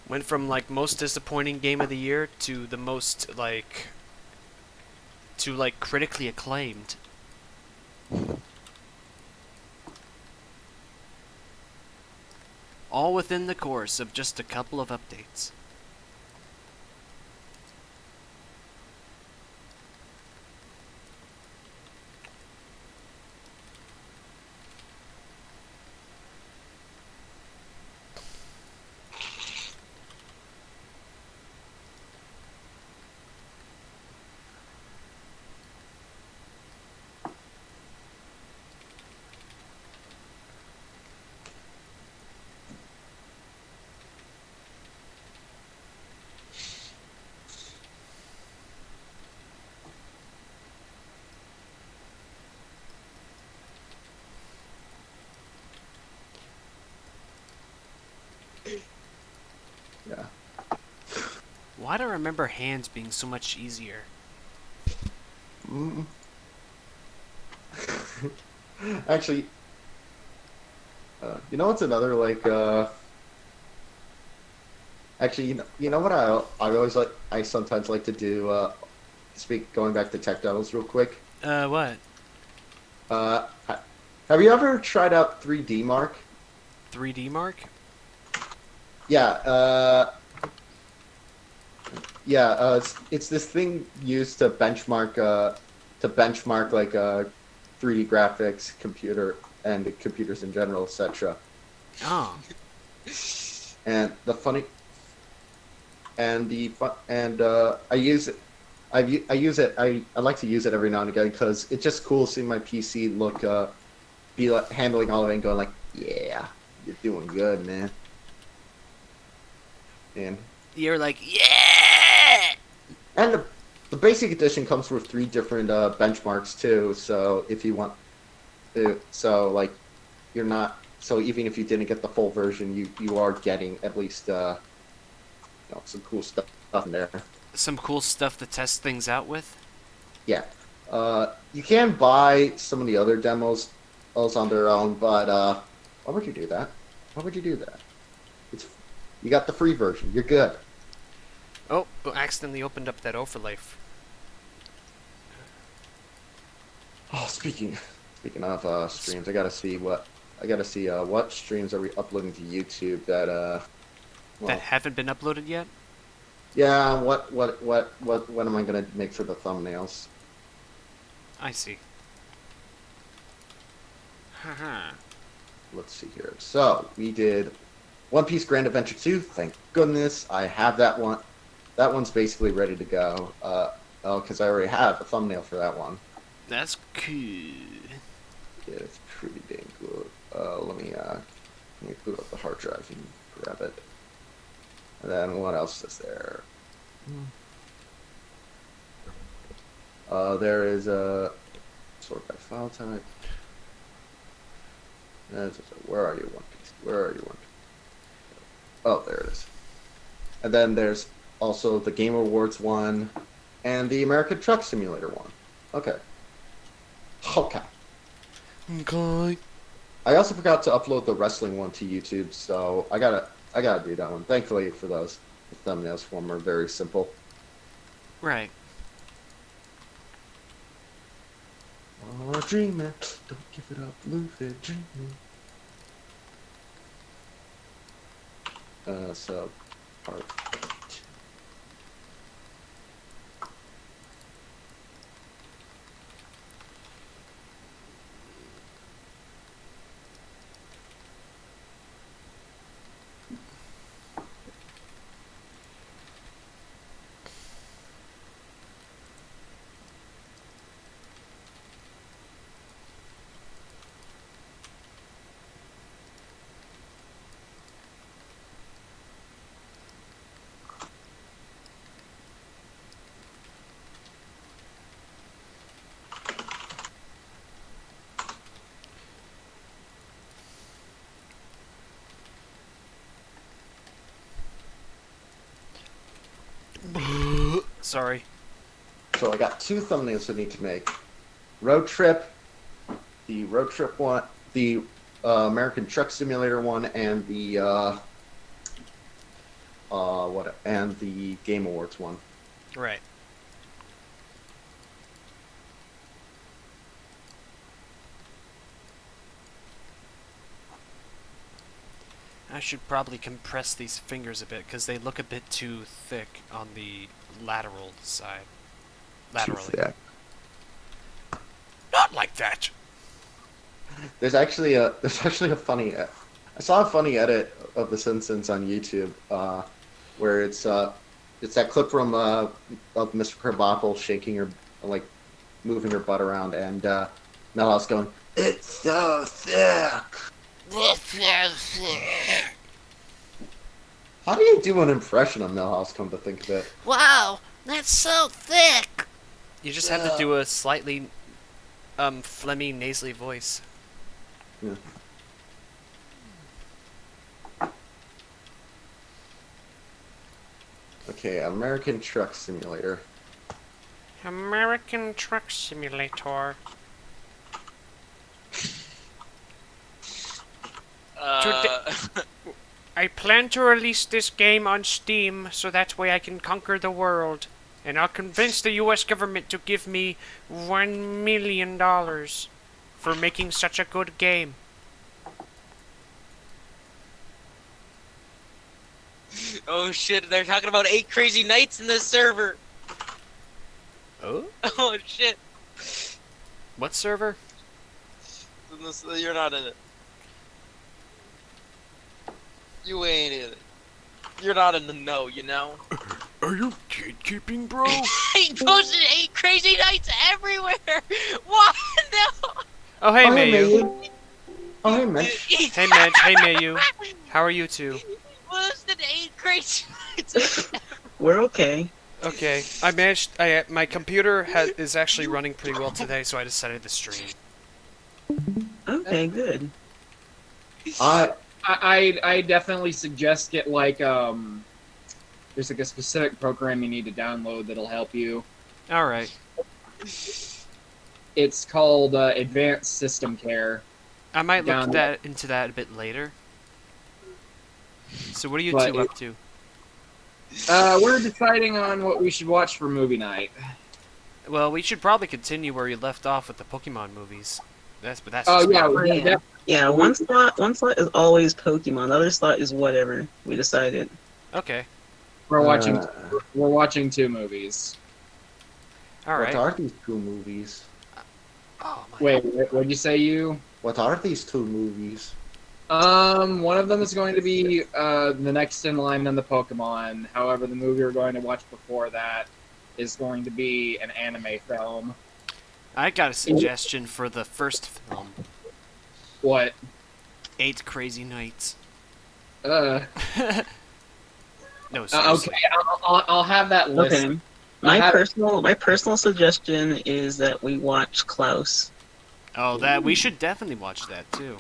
Went from like most disappointing game of the year to the most critically acclaimed. All within the course of just a couple of updates. Yeah. Why do I remember hands being so much easier? Mm. Actually, you know what's another like? Actually, you know what I always like. I sometimes like to do. Going back to tech demos real quick. What? Uh, have you ever tried out 3D Mark? 3D Mark? Yeah. Yeah. It's this thing used to benchmark. Like 3D graphics, and computers in general, etc. Oh. And the funny and the fun and I use it. I use it. I like to use it every now and again because it's just cool seeing my PC be like, handling all of it and going like, yeah, you're doing good, man. And You're like, yeah! the basic edition comes with 3 different benchmarks too. So if you want, like, you're not. So even if you didn't get the full version, you are getting at least some cool stuff in there. Some cool stuff to test things out with? Yeah. You can buy some of the other demos on their own, but why would you do that? Why would you do that? You got the free version. You're good. Oh, accidentally opened up that overlay. Oh, speaking of streams, I gotta see what streams are we uploading to YouTube that That haven't been uploaded yet? yeah, what am I gonna make for the thumbnails? I see. Haha. Let's see here. So we did One Piece Grand Adventure 2. Thank goodness I have that one. That one's basically ready to go. Because I already have a thumbnail for that one. That's cool. Yeah, it's pretty dang good. Let me boot up the hard drive and grab it. And then what else is there? There is a sort by file type. Where are you, One Piece? Where are you, One Piece? Oh, there it is. And then there's also the Game Awards one and the American Truck Simulator one. Okay. Okay. Okay. I also forgot to upload the wrestling one to YouTube, so I gotta do that one. Thankfully for those, the thumbnails for them are very simple. Right. Oh, dreaming, don't give it up, Luffy, dreaming. So, part 8. Sorry. So I got 2 thumbnails I need to make. Road Trip, the Road Trip one, the American Truck Simulator one, and the and the Game Awards one. Right. I should probably compress these fingers a bit because they look a bit too thick on the lateral side. Laterally. Too thick. Not like that. There's actually a funny. I saw a funny edit of The Simpsons on YouTube, where it's that clip from of Mr. Krabappel shaking her, like, moving her butt around, and Milhouse going, "It's so thick." How do you do an impression of Milhouse? Come to think of it. Wow, that's so thick. You just have to do a slightly phlegmy, nasally voice. Yeah. Okay, American Truck Simulator. American Truck Simulator. I plan to release this game on Steam so that way I can conquer the world. And I'll convince the US government to give me $1 million for making such a good game. Oh shit, they're talking about 8 crazy nights in this server. Oh? Oh shit. What server? You're not in it. You ain't in it. You're not in the know, you know? Are you gatekeeping, bro? He posted 8 crazy nights everywhere! What? No! Oh, hey, Mayu. Oh, hey, Mitch. Hey, Mitch. Hey, Mayu. How are you two? He posted 8 crazy nights. We're okay. Okay, my computer is actually running pretty well today, so I decided to stream. Okay, good. I definitely suggest get like there's like a specific program you need to download that'll help you. All right. It's called Advanced System Care. I might look into that a bit later. So what are you two up to? We're deciding on what we should watch for movie night. Well, we should probably continue where we left off with the Pokemon movies. That's Oh just yeah, yeah. One slot is always Pokemon. The other slot is whatever we decided. Okay. We're watching 2 movies. All right. What are these 2 movies? Oh my. Wait, what'd you say, you? What are these 2 movies? One of them is going to be the next in line on the Pokemon. However, the movie we're going to watch before that is going to be an anime film. I got a suggestion for the first film. What? 8 Crazy Nights. No, seriously. okay, I'll have that list. Okay. My personal suggestion is that we watch Klaus. Oh, we should definitely watch that too.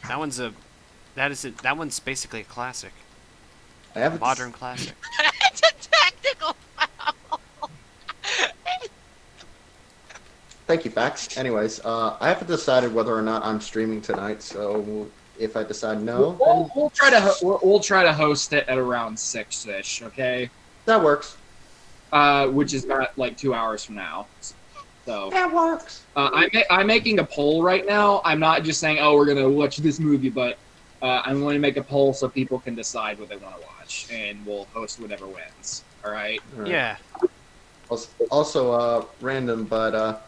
That one's basically a classic. I have Modern classic. It's a tactical foul! Thank you, Fax. Anyways, I haven't decided whether or not I'm streaming tonight, so if I decide no, we'll try to host it at around 6ish. Okay. That works. Which is about like 2 hours from now. So that works. I'm making a poll right now. I'm not just saying, oh, we're gonna watch this movie, but I'm going to make a poll so people can decide what they want to watch, and we'll host whatever wins. All right? Yeah. Also, random, but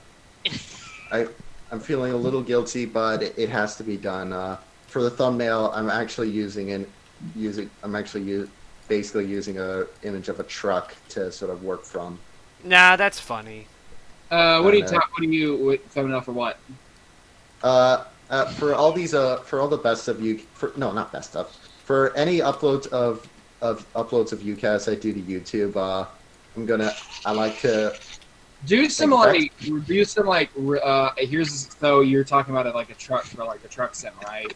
I'm feeling a little guilty, but it has to be done. For the thumbnail, I'm actually basically using a image of a truck to sort of work from. Nah, that's funny. What thumbnail for what? For all the best of you, not best of, for any uploads of UCAS I do to YouTube, I like to do some here's so you're talking about it like a truck for like a truck sim, right?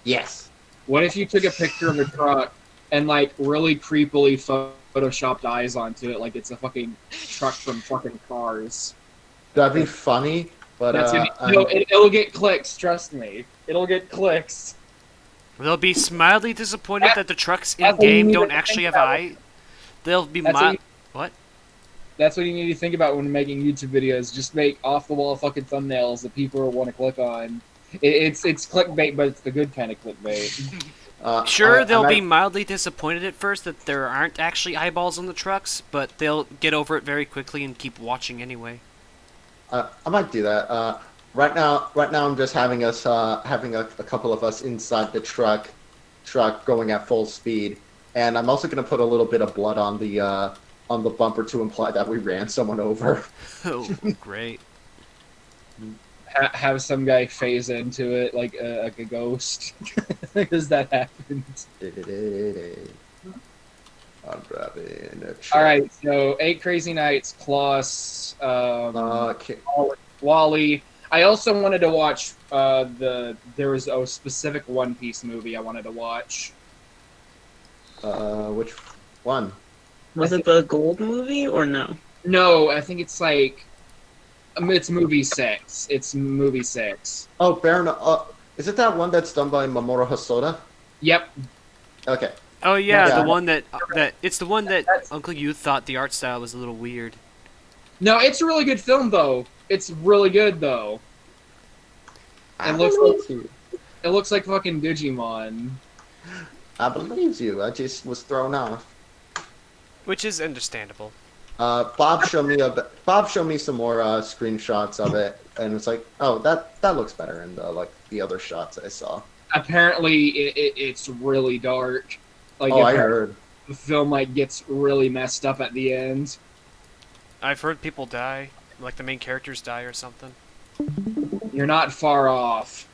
Yes. What if you took a picture of a truck and like really creepily photoshopped eyes onto it, like it's a fucking truck from fucking Cars? That'd be funny, but it'll get clicks. Trust me, it'll get clicks. They'll be mildly disappointed that the trucks in game don't actually have eyes. They'll be what? That's what you need to think about when making YouTube videos. Just make off-the-wall fucking thumbnails that people will want to click on. It's clickbait, but it's the good kind of clickbait. Sure, they'll be mildly disappointed at first that there aren't actually eyeballs on the trucks, but they'll get over it very quickly and keep watching anyway. I might do that. Right now, I'm just having a couple of us inside the truck going at full speed, and I'm also going to put a little bit of blood on the bumper to imply that we ran someone over. Oh, great. Have some guy phase into it like a ghost, because that happens. I'm driving a truck. All right, so 8 Crazy Nights, Klaus, Wally. I also wanted to watch there was a specific One Piece movie I wanted to watch. Which one? Was it the Gold movie or no? No, I think it's like it's movie 6. It's movie 6. Oh, fair enough. Is it that one that's done by Mamoru Hosoda? Yep. Okay. Oh yeah, Yeah. the one that it's the one that Uncle You thought the art style was a little weird. No, it's a really good film though. It's really good though. I looks believe you. It looks like fucking Digimon. I believe you. I just was thrown off. Which is understandable. Bob showed me some more screenshots of it, and it's like, oh, that looks better in the other shots I saw. Apparently, it's really dark. Like, Oh, I heard. The film like gets really messed up at the end. I've heard people die, like the main characters die or something. You're not far off.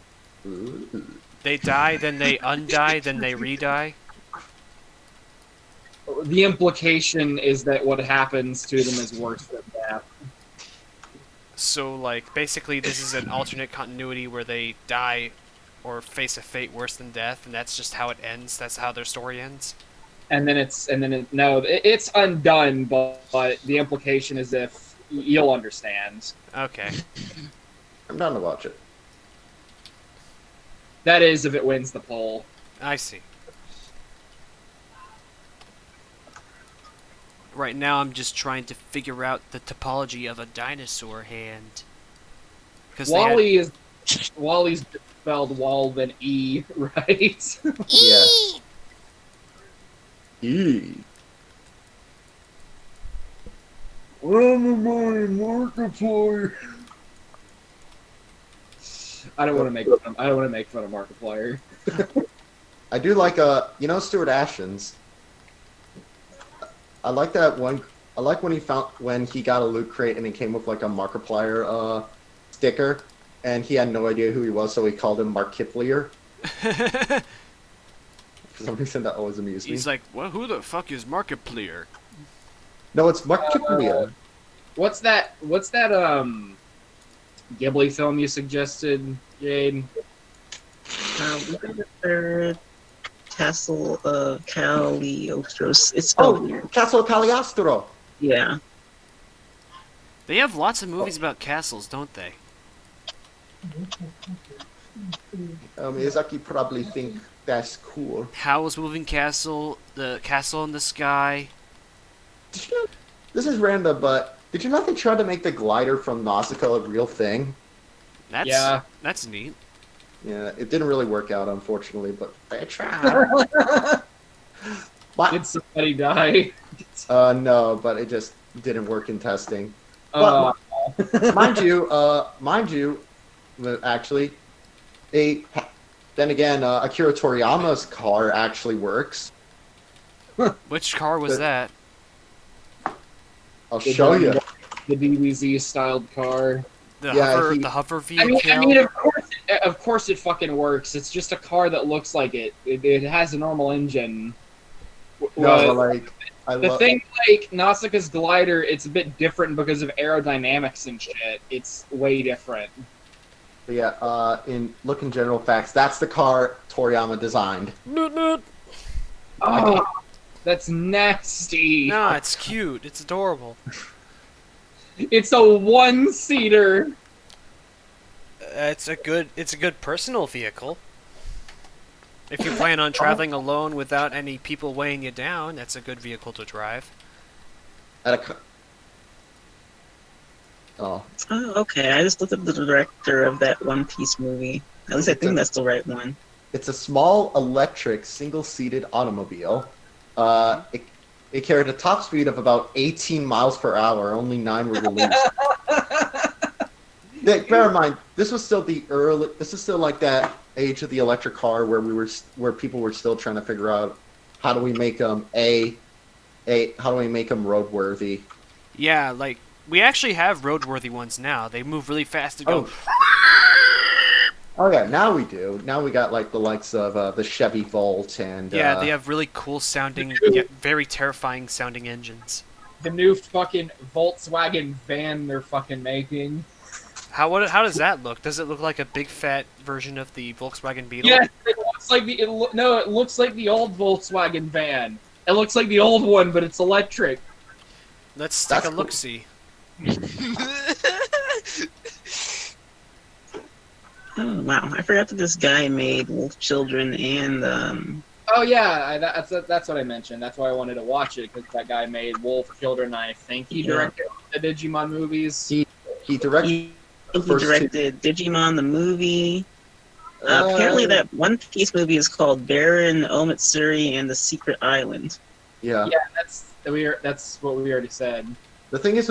Ooh. They die, then they undie, then they re-die. The implication is that what happens to them is worse than that. So, like, basically this is an alternate continuity where they die or face a fate worse than death, and that's just how it ends. That's how their story ends. And then it's undone, but the implication is if you'll understand. Okay. I'm down to watch it. That is if it wins the poll. I see. Right now I'm just trying to figure out the topology of a dinosaur hand. Wally's spelled Wall then E, right? Yeah. E. Markiplier. I don't want to make fun of Markiplier. I do like Stuart Ashton's. I like that one. I like when he got a loot crate and he came with like a Markiplier sticker, and he had no idea who he was, so he called him Markiplier. For some reason, that always amused me. He's like, well, who the fuck is Markiplier? No, it's Markiplier. What's that Ghibli film you suggested, Jade? We got the third Castle of Cagliostro. It's spelled weird. Castle Cagliostro. Yeah. They have lots of movies about castles, don't they? Miyazaki probably think that's cool. Howl's Moving Castle, the Castle in the Sky. This is random, but did you not try to make the glider from Nausicaa a real thing? That's neat. Yeah, it didn't really work out, unfortunately, but I tried. Did somebody die? No, but it just didn't work in testing. But, mind you, actually, then again, Akira Toriyama's car actually works. Which car was that? I'll show you. The DBZ styled car. The hover vehicle. I mean, of course it fucking works. It's just a car that looks like it. It has a normal engine. The thing like Nausicaa's glider, it's a bit different because of aerodynamics and shit. It's way different. But yeah, in looking general facts, that's the car Toriyama designed. Oh, that's nasty. No, it's cute. It's adorable. It's a one-seater. It's a good personal vehicle. If you plan on traveling alone without any people weighing you down, that's a good vehicle to drive. Oh, okay. I just looked up the director of that One Piece movie. At least I think that's the right one. It's a small electric single-seated automobile. It carried a top speed of about 18 miles per hour. Only 9 were released. Bear in mind, this was still This is still like that age of the electric car where people were still trying to figure out how do we make them roadworthy. Yeah, like we actually have roadworthy ones now. They move really fast to go. Oh yeah, now we do. Now we got like the likes of the Chevy Volt and yeah, they have really cool sounding, yet very terrifying sounding engines. The new fucking Volkswagen van they're fucking making. How does that look? Does it look like a big fat version of the Volkswagen Beetle? Yes, it looks like it looks like the old Volkswagen van. It looks like the old one, but it's electric. Let's take That's a cool. look-see. Oh wow, I forgot that this guy made Wolf Children and Oh yeah, that's what I mentioned. That's why I wanted to watch it, because that guy made Wolf Children. I think he directed the Digimon movies. He directed. he first two- directed Digimon the movie. Apparently, that One Piece movie is called Baron Omatsuri and the Secret Island. Yeah. Yeah, that's what we already said. The thing is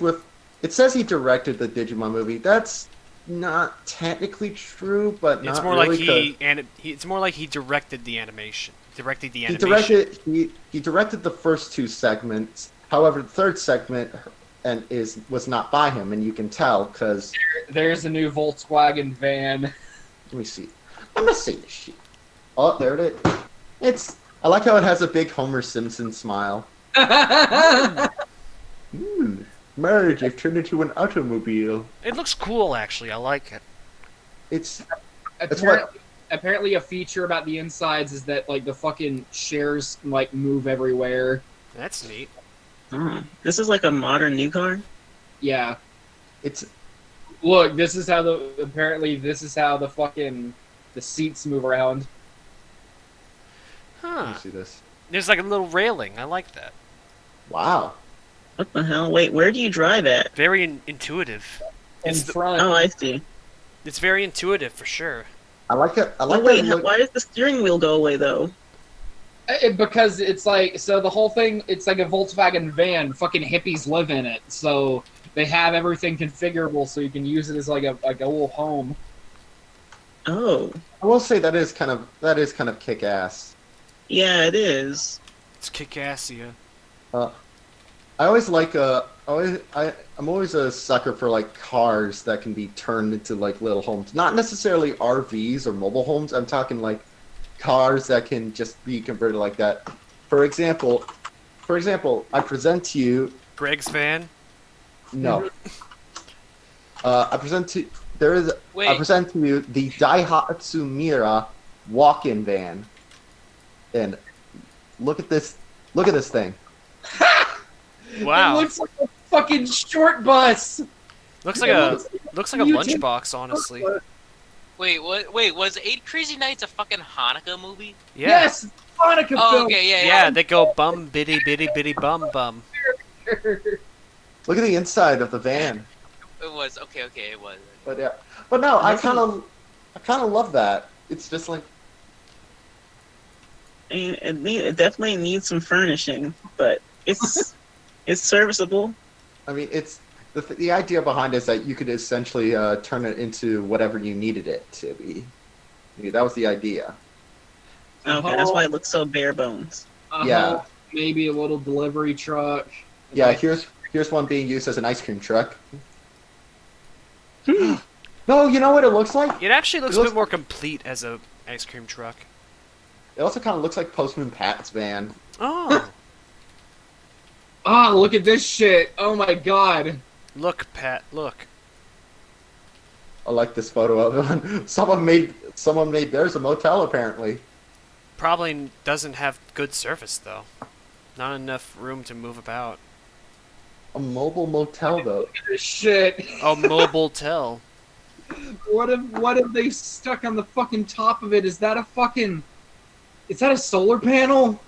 with it says he directed the Digimon movie. That's not technically true, but not It's more really, like it's more like he directed the animation. Directed the he animation. directed the first two segments. However, the third segment was not by him, and you can tell because There's a new Volkswagen van. let me see. I'm gonna see this shit. Oh, there it is. I like how it has a big Homer Simpson smile. Marriage, I've turned into an automobile. It looks cool, actually. I like it. It's Apparently, a feature about the insides is that like the fucking shares like move everywhere. That's neat. Oh, this is like a modern new car. Yeah. It's Look, this is how the fucking the seats move around. let Huh. me see this. There's like a little railing. I like that. Wow. What the hell? Wait, where do you drive at? Very intuitive. In It's front. Oh, I see. It's very intuitive for sure. I like it. I like Oh, wait, that. Look, why does the steering wheel go away though? Because it's like, so the whole thing, it's like a Volkswagen van. Fucking hippies live in it, so they have everything configurable so you can use it as like a little home. Oh, I will say that is kind of kick ass. yeah, it is. It's kick-assia. I always like I'm always a sucker for like cars that can be turned into like little homes. Not necessarily RVs or mobile homes. I'm talking like cars that can just be converted like that. For example, I present to you. Greg's van. No. I present to you the Daihatsu Mira walk-in van, and look at this thing. Wow. It looks like a fucking short bus. Looks like a lunchbox, honestly. Wait, what? Wait, was 8 Crazy Nights a fucking Hanukkah movie? Yeah. Yes, Hanukkah Oh, film. okay, yeah. Yeah, they go bum bitty bitty bitty bum bum. Look at the inside of the van. It was okay. It was. But yeah, but no, I kind of love that. It's just like It definitely needs some furnishing, but it's serviceable. I mean, it's the idea behind it is that you could essentially turn it into whatever you needed it to be. That was the idea. Okay, that's why it looks so bare bones. Yeah. Maybe a little delivery truck. Yeah, here's one being used as an ice cream truck. No, you know what it looks like? It actually looks a bit more complete as a ice cream truck. It also kind of looks like Postman Pat's van. Oh. Ah, look at this shit. Oh my god. Look, Pat, look. I like this photo of it. Someone made theirs a motel apparently. Probably doesn't have good service though. Not enough room to move about. A mobile motel though. Look at this shit. A mobile tell. What if they stuck on the fucking top of it? Is that a solar panel?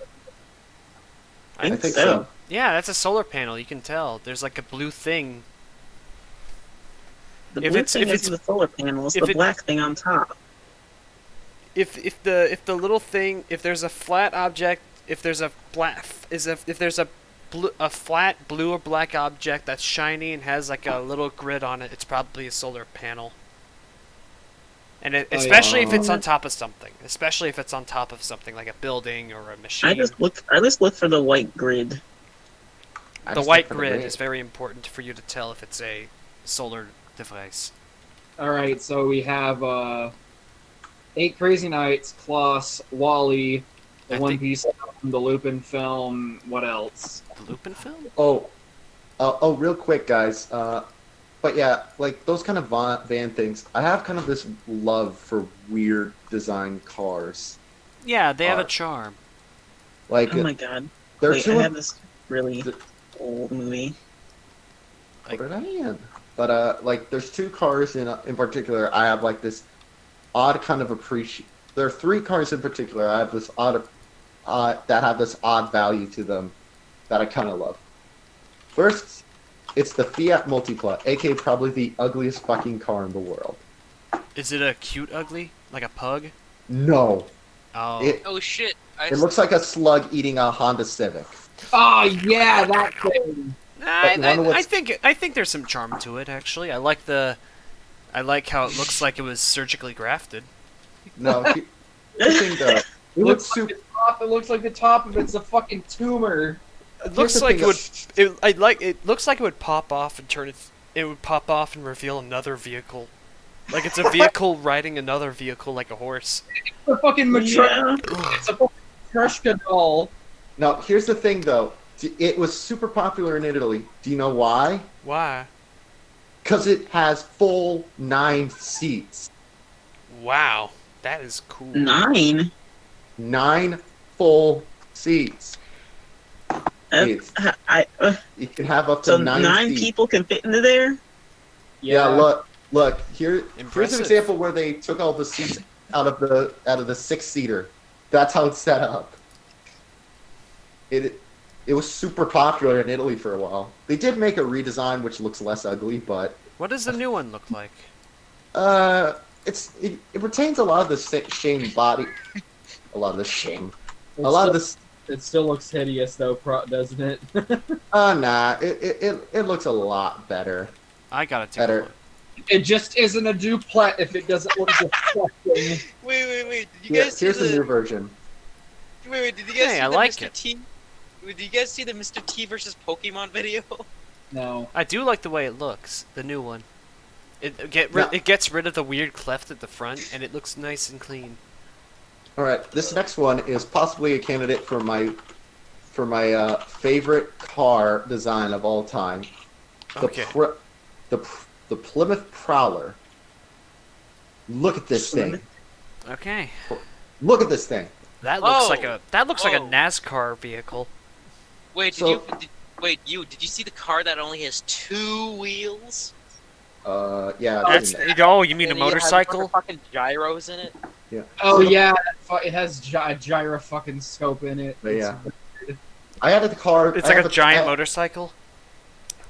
I think so. Yeah, that's a solar panel. You can tell. There's like a blue thing. The blue thing isn't the solar panel. It's the black thing on top. If the little thing, if there's a flat object, if there's a flat blue or black object that's shiny and has like a little grid on it, it's probably a solar panel. And especially if it's on top of something. Especially if it's on top of something like a building or a machine. I just look for the white grid. The white grid is very important for you to tell if it's a solar device. Alright, so we have 8 Crazy Nights plus Wall-E, the One Piece film, the Lupin film, what else? The Lupin film? Oh, real quick, guys. But yeah, like those kind of van things, I have kind of this love for weird design cars. Yeah, they have a charm. Like, Oh my god. there are Wait, two. I have this really old movie. What did I have? But like, there's two cars in particular. I have like this odd kind of appreciation. There are three cars in particular. I have this odd that have this odd value to them that I kind of love. First, it's the Fiat Multipla, aka probably the ugliest fucking car in the world. Is it a cute ugly? Like a pug? No. Oh. Oh shit! It looks like a slug eating a Honda Civic. Oh yeah, that thing. I think there's some charm to it actually. I like how it looks like it was surgically grafted. No, the thing though, It looks like the top of it's a fucking tumor. It looks like it looks like it would pop off and it would pop off and reveal another vehicle. Like it's a vehicle riding another vehicle like a horse. It's a fucking It's a fucking Matryoshka doll. Now, here's the thing though. It was super popular in Italy. Do you know why? Why? Because it has full 9 seats. Wow, that is cool. 9? 9 full seats. You can have up to so 9 seats. people can fit into there? Yeah, look. Here's Impressive. an example where they took all the seats out of the 6-seater. That's how it's set up. It was super popular in Italy for a while. They did make a redesign which looks less ugly, but what does the new one look like? It retains a lot of the shame body, a lot of the shame, It still looks hideous though, doesn't it? Nah, it looks a lot better. I gotta take a look. It just isn't a duplet if it doesn't look disgusting. Wait. Did you guys see here's the new version. Wait, did you guys see I the like Mr. it. T? Did you guys see the Mr. T versus Pokemon video? No. I do like the way it looks, the new one. It gets rid of the weird cleft at the front, and it looks nice and clean. All right, this next one is possibly a candidate for my favorite car design of all time. Okay. The Plymouth Prowler. Look at this thing. Okay. Look at this thing. That looks like a NASCAR vehicle. Wait, did you see the car that only has 2 wheels? Yeah. You mean a motorcycle? Fucking gyros in it. Yeah. Oh yeah, it has a gyro fucking scope in it. But yeah. I had the car. It's like a giant motorcycle.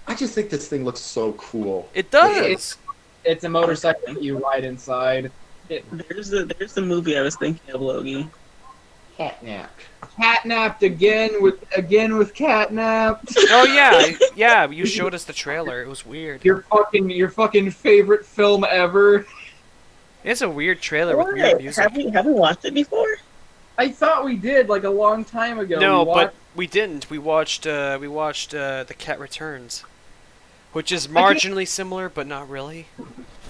I just think this thing looks so cool. It does. It's a motorcycle that you ride inside. There's the movie I was thinking of, Logie. Catnapped again with catnapped. Oh yeah. You showed us the trailer. It was weird. Your fucking favorite film ever. It's a weird trailer with weird music. Have we watched it before? I thought we did like a long time ago. No, but we didn't. We watched The Cat Returns, which is marginally similar, but not really.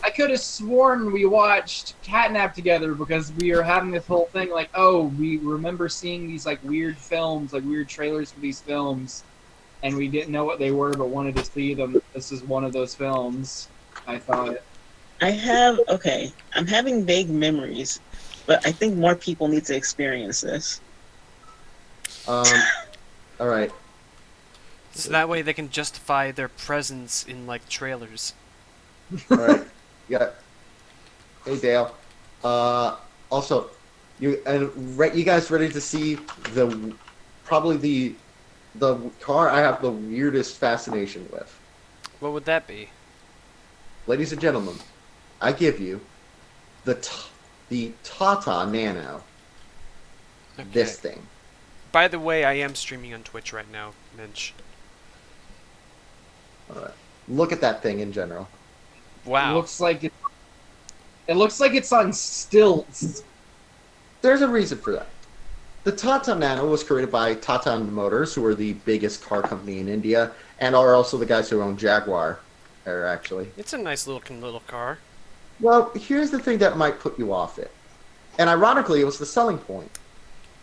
I could have sworn we watched Catnap together because we were having this whole thing like, oh, we remember seeing these like weird films, like weird trailers for these films, and we didn't know what they were but wanted to see them. This is one of those films, I thought. I'm having vague memories, but I think more people need to experience this. All right. So that way they can justify their presence in like trailers. All right. Yeah. Hey Dale. Also, you guys ready to see the car I have the weirdest fascination with? What would that be? Ladies and gentlemen, I give you the Tata Nano. Okay. This thing. By the way, I am streaming on Twitch right now, Minch. All right. Look at that thing in general. Wow. It looks like it's on stilts. There's a reason for that. The Tata Nano was created by Tata Motors, who are the biggest car company in India, and are also the guys who own Jaguar. Actually, it's a nice little car. Well, here's the thing that might put you off it, and ironically, it was the selling point.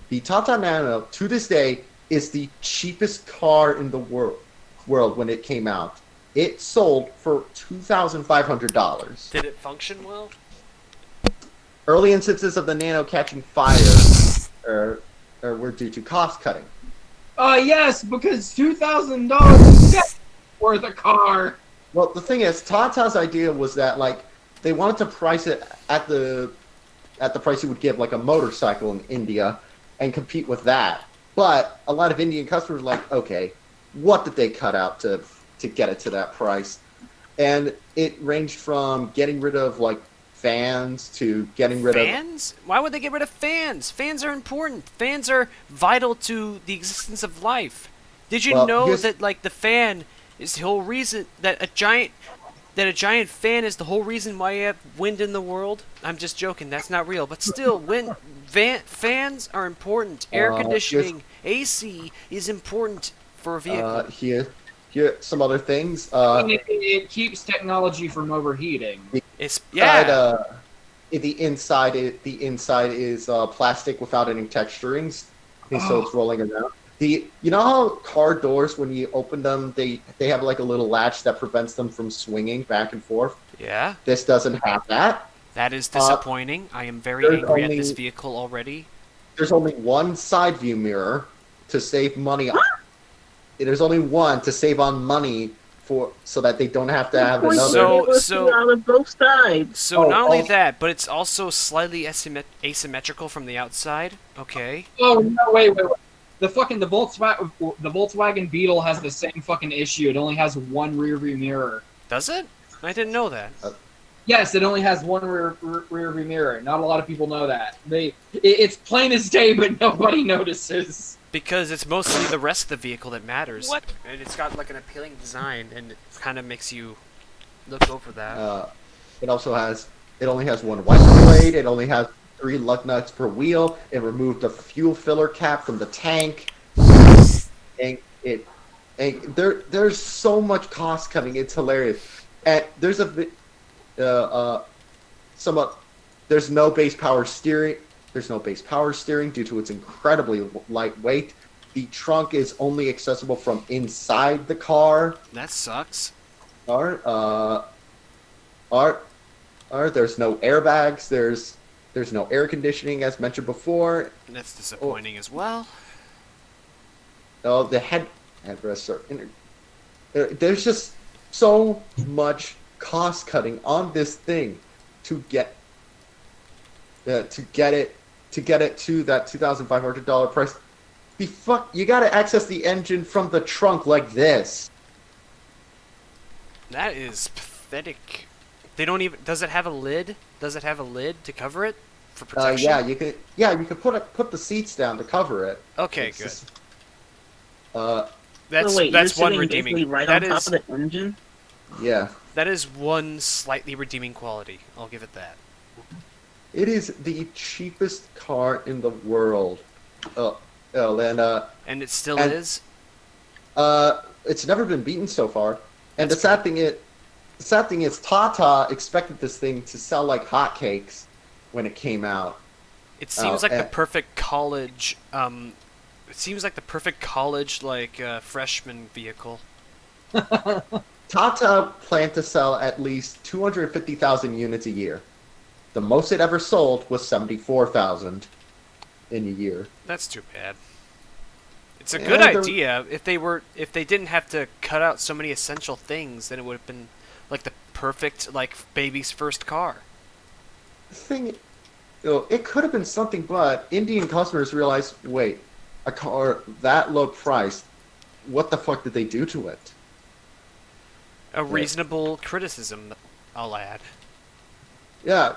The Tata Nano, to this day, is the cheapest car in the world when it came out. It sold for $2,500. Did it function well? Early instances of the Nano catching fire were due to cost cutting. Yes, because $2,000 is worth a car. Well, the thing is, Tata's idea was that like they wanted to price it at the price you would give like a motorcycle in India and compete with that. But a lot of Indian customers were like, okay, what did they cut out to get it to that price? And it ranged from getting rid of like fans to getting rid of Fans? Why would they get rid of fans? Fans are important. Fans are vital to the existence of life. Did you Well, know here's- that like the fan is the whole reason that a giant fan is the whole reason why you have wind in the world? I'm just joking. That's not real. But still, fans are important. Air here's- conditioning, AC is important for a vehicle. Here some other things. It keeps technology from overheating. It's yeah. The inside is plastic without any texturings, and so it's rolling around. You know how car doors, when you open them, they have like a little latch that prevents them from swinging back and forth. Yeah. This doesn't have that. That is disappointing. I am very angry at this vehicle already. There's only one side view mirror to save money. There's only one to save on money so that they don't have to have another. So on both sides. So not only that, but it's also slightly asymmetrical from the outside. Okay. Oh no! Wait. The Volkswagen Beetle has the same fucking issue. It only has one rear view mirror. Does it? I didn't know that. Yes, it only has one rear view mirror. Not a lot of people know that. It's plain as day, but nobody notices. Because it's mostly the rest of the vehicle that matters. What? And it's got like an appealing design, and it kind of makes you look over that. It only has one wiper blade. It only has 3 lug nuts per wheel. It removed the fuel filler cap from the tank. And there's so much cost cutting. It's hilarious. And there's there's no base power steering. There's no base power steering due to its incredibly lightweight. The trunk is only accessible from inside the car. That sucks. There's no airbags. There's no air conditioning, as mentioned before. That's disappointing as well. Oh, the headrests are there's just so much cost cutting on this thing to get it to that $2,500 price. You gotta access the engine from the trunk like this. That is pathetic. They don't even. Does it have a lid? Does it have a lid to cover it for protection? Yeah, you could. Yeah, you could put the seats down to cover it. Okay, It's good. just- That's so wait, that's you're one sitting redeeming. basically right That on top is of the engine. Yeah. that is one slightly redeeming quality. I'll give it that. It is the cheapest car in the world. And it still is. It's never been beaten so far. And the sad thing is, Tata expected this thing to sell like hotcakes when it came out. It seems like the perfect college. It seems like the perfect college freshman vehicle. Tata planned to sell at least 250,000 units a year. The most it ever sold was 74,000 in a year. That's too bad. It's a Yeah, good they're- idea. If they didn't have to cut out so many essential things, then it would have been like the perfect baby's first car. The thing, it could have been something, but Indian customers realized, wait, a car that low priced, what the fuck did they do to it? A reasonable criticism, I'll add. Yeah.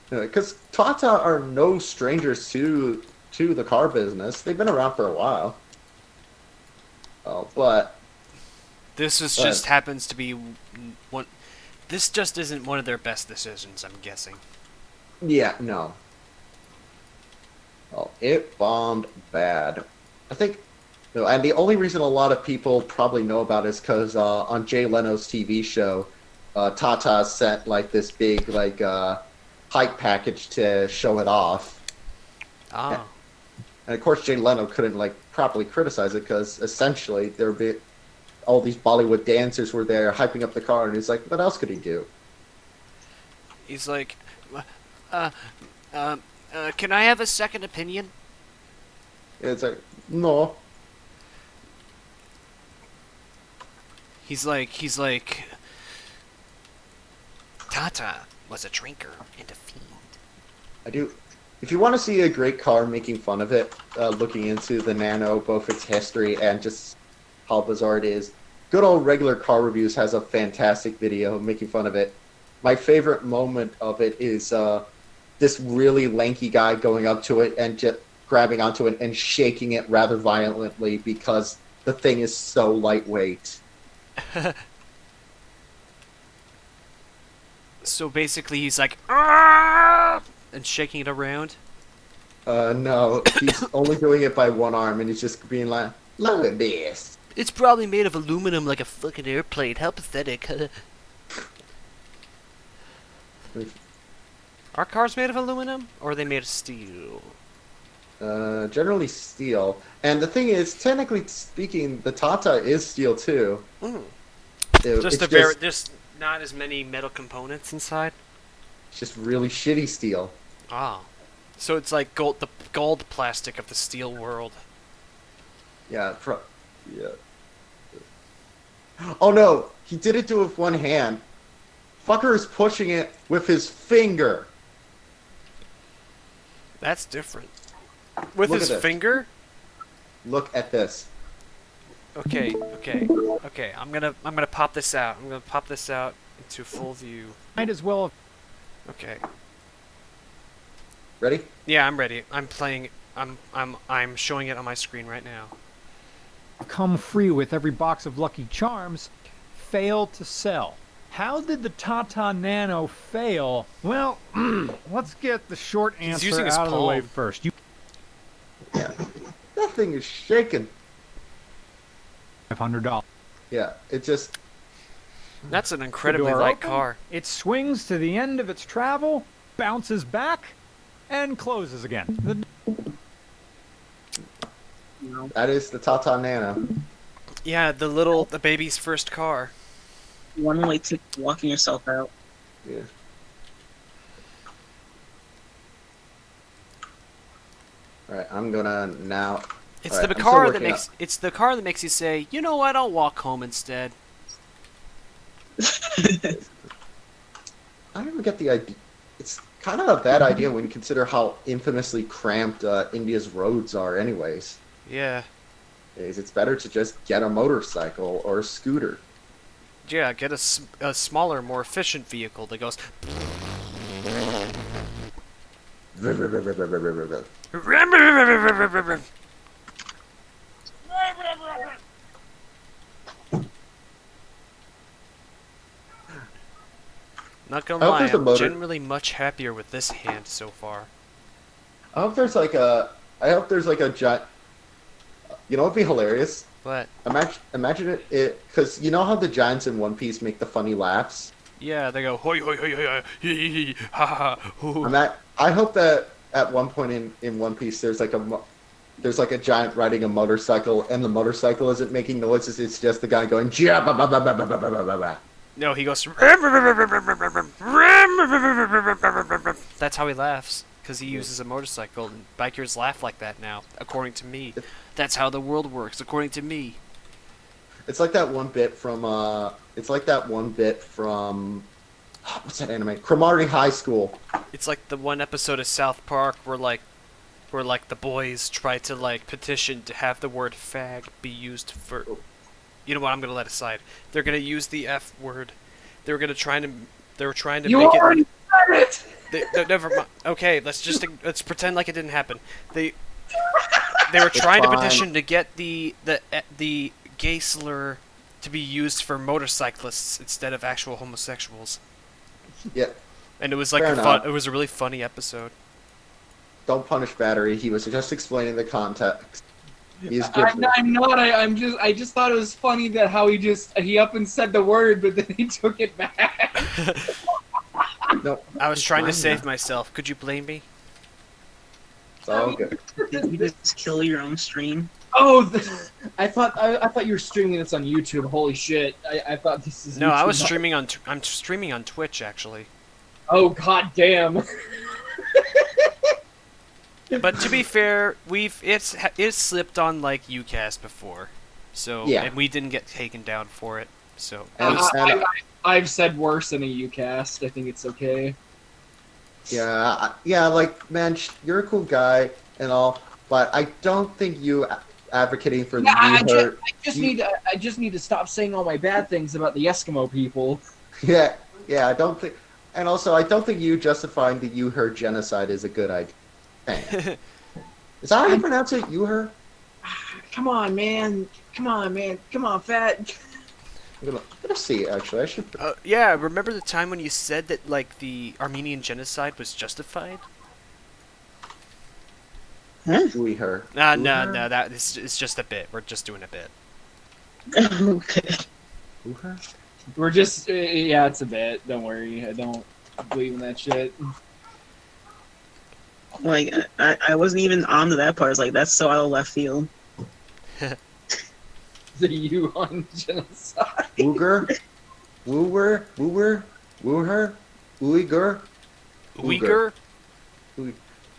Because Tata are no strangers to the car business. They've been around for a while. But This just happens to be one. This just isn't one of their best decisions, I'm guessing. yeah, no. Oh, it bombed bad. I think, and the only reason a lot of people probably know about it is because on Jay Leno's TV show, Tata sent this big hype package to show it off. Ah. And of course, Jay Leno couldn't properly criticize it because essentially all these Bollywood dancers were there hyping up the car, and he's like, "What else could he do?" He's like, can I have a second opinion? It's like, no. He's like, Tata was a drinker and a fiend. I do. If you want to see a great car making fun of it, looking into the Nano, both its history and just how bizarre it is, Good Old Regular Car Reviews has a fantastic video making fun of it. My favorite moment of it is this really lanky guy going up to it and just grabbing onto it and shaking it rather violently because the thing is so lightweight. So basically, he's like, "Argh!" and shaking it around. No, he's only doing it by one arm, and he's just being like, "Look at this." It's probably made of aluminum like a fucking airplane. How pathetic. Are cars made of aluminum, or are they made of steel? Generally steel. And the thing is, technically speaking, the Tata is steel too. Mm. Just not as many metal components inside. It's just really shitty steel. Ah, so it's like the gold plastic of the steel world. Yeah. Yeah. Oh no! He didn't do it with one hand. Fucker is pushing it with his finger. That's different. With Look his at this. finger? Look at this. Okay. I'm gonna pop this out. I'm gonna pop this out into full view. Might as well. Okay. Ready? Yeah, I'm ready. I'm playing. I'm showing it on my screen right now. Come free with every box of Lucky Charms. Fail to sell. How did the Tata Nano fail? Well, let's get the short answer using his out of the way palm. first. Yeah. That thing is shaking. $500. Yeah, it just... That's an The incredibly door light open, car. It swings to the end of its travel, bounces back, and closes again. That is the Tata Nano. Yeah, the baby's first car. One way to walking yourself out. Yeah. Alright, I'm gonna now... It's Alright, the I'm still car that working makes it's the car that makes you say, you know what, I'll walk home instead. I don't even get the idea. It's kind of a bad idea when you consider how infamously cramped India's roads are anyways. Yeah. It's better to just get a motorcycle or a scooter. Yeah, get a smaller, more efficient vehicle that goes... Not gonna I hope lie, there's a I'm motor- generally much happier with this hand so far. I hope there's like a giant... You know what'd be hilarious? What? Imagine it, because you know how the giants in One Piece make the funny laughs? Yeah, they go hoi hoi hoi hoi hee hee ha ha hoo. I hope that at one point in One Piece there's like a giant riding a motorcycle and the motorcycle isn't making noises, it's just the guy going "Jia ba ba ba ba ba ba ba ba ba ba." No, he goes. That's how he laughs, because he uses a motorcycle, and bikers laugh like that now, according to me. That's how the world works, according to me. It's like that one bit from what's that anime? Cromartie High School. It's like the one episode of South Park where the boys try to petition to have the word fag be used for. You know what? I'm gonna let it aside. They're gonna use the F word. They were trying to You make already said it. Never mind. Okay, let's pretend like it didn't happen. They were trying to petition to get the gay slur to be used for motorcyclists instead of actual homosexuals. Yeah. And it was like Fair enough. it was a really funny episode. Don't punish Battery. He was just explaining the context. He's good. I'm not. I just thought it was funny that how he up and said the word, but then he took it back. No, I was trying to fine save now. myself. Could you blame me? It's all good. Did you just kill your own stream? Oh, I thought you were streaming this on YouTube. Holy shit! I thought this is. No, I YouTube. was streaming on. I'm streaming on Twitch actually. Oh god damn! But to be fair, it's slipped on like UCast before, so Yeah. and we didn't get taken down for it. So And, and I've said worse in a UCast. I think it's okay. yeah, like man, you're a cool guy and all, but I don't think you advocating for Yeah, I the just need to stop saying all my bad things about the Eskimo people. Yeah, I don't think, and also I don't think you justifying the her genocide is a good idea. Dang. Is that how you pronounce it? her? Come on, man. Come on, fat. I'm gonna see. Actually, I should. yeah, remember the time when you said that like the Armenian genocide was justified? Huh? Her. No, that is it's just a bit. We're just doing a bit. Okay. Her? We're just yeah, it's a bit. Don't worry, I don't believe in that shit. Like I wasn't even on to that part. It's like that's so out of left field. The U on genocide. Uyghur, Uyghur, Uyghur.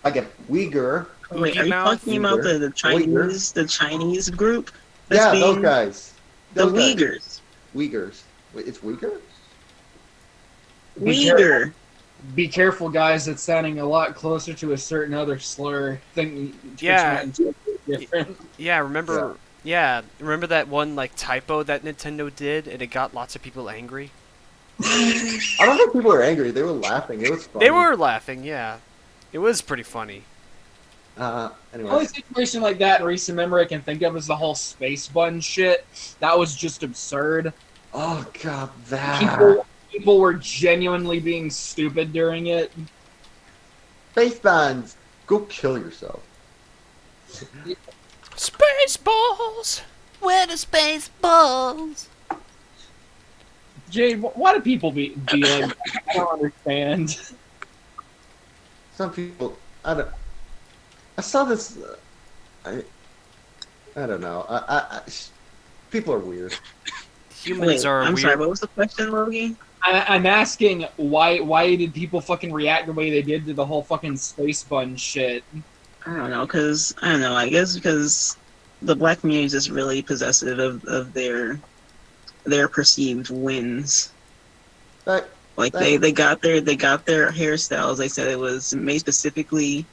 I get Uyghur. Wait, are you talking about the Chinese group? Yeah, those guys. The Uyghurs. Uyghurs. Wait, it's Uyghur? Uyghur. Be careful, guys. It's sounding a lot closer to a certain other slur. Yeah. Different. Yeah, remember that one like typo that Nintendo did and it got lots of people angry? I don't think people were angry. They were laughing. It was funny. They were laughing, yeah. It was pretty funny. The Anyway. only situation like that in recent memory I can think of is the whole space bun shit. That was just absurd. Oh god, that people were genuinely being stupid during it. Space buns. Go kill yourself. Spaceballs! Where the spaceballs? Jade, why do people be like? I don't understand. Some people, I saw this. I don't know. People are weird. Humans are I'm weird. sorry, what was the question, Logie? I'm asking why did people fucking react the way they did to the whole fucking space bun shit? I don't know, I guess because the black community is just really possessive of their perceived wins. They got their hairstyles. They said it was made specifically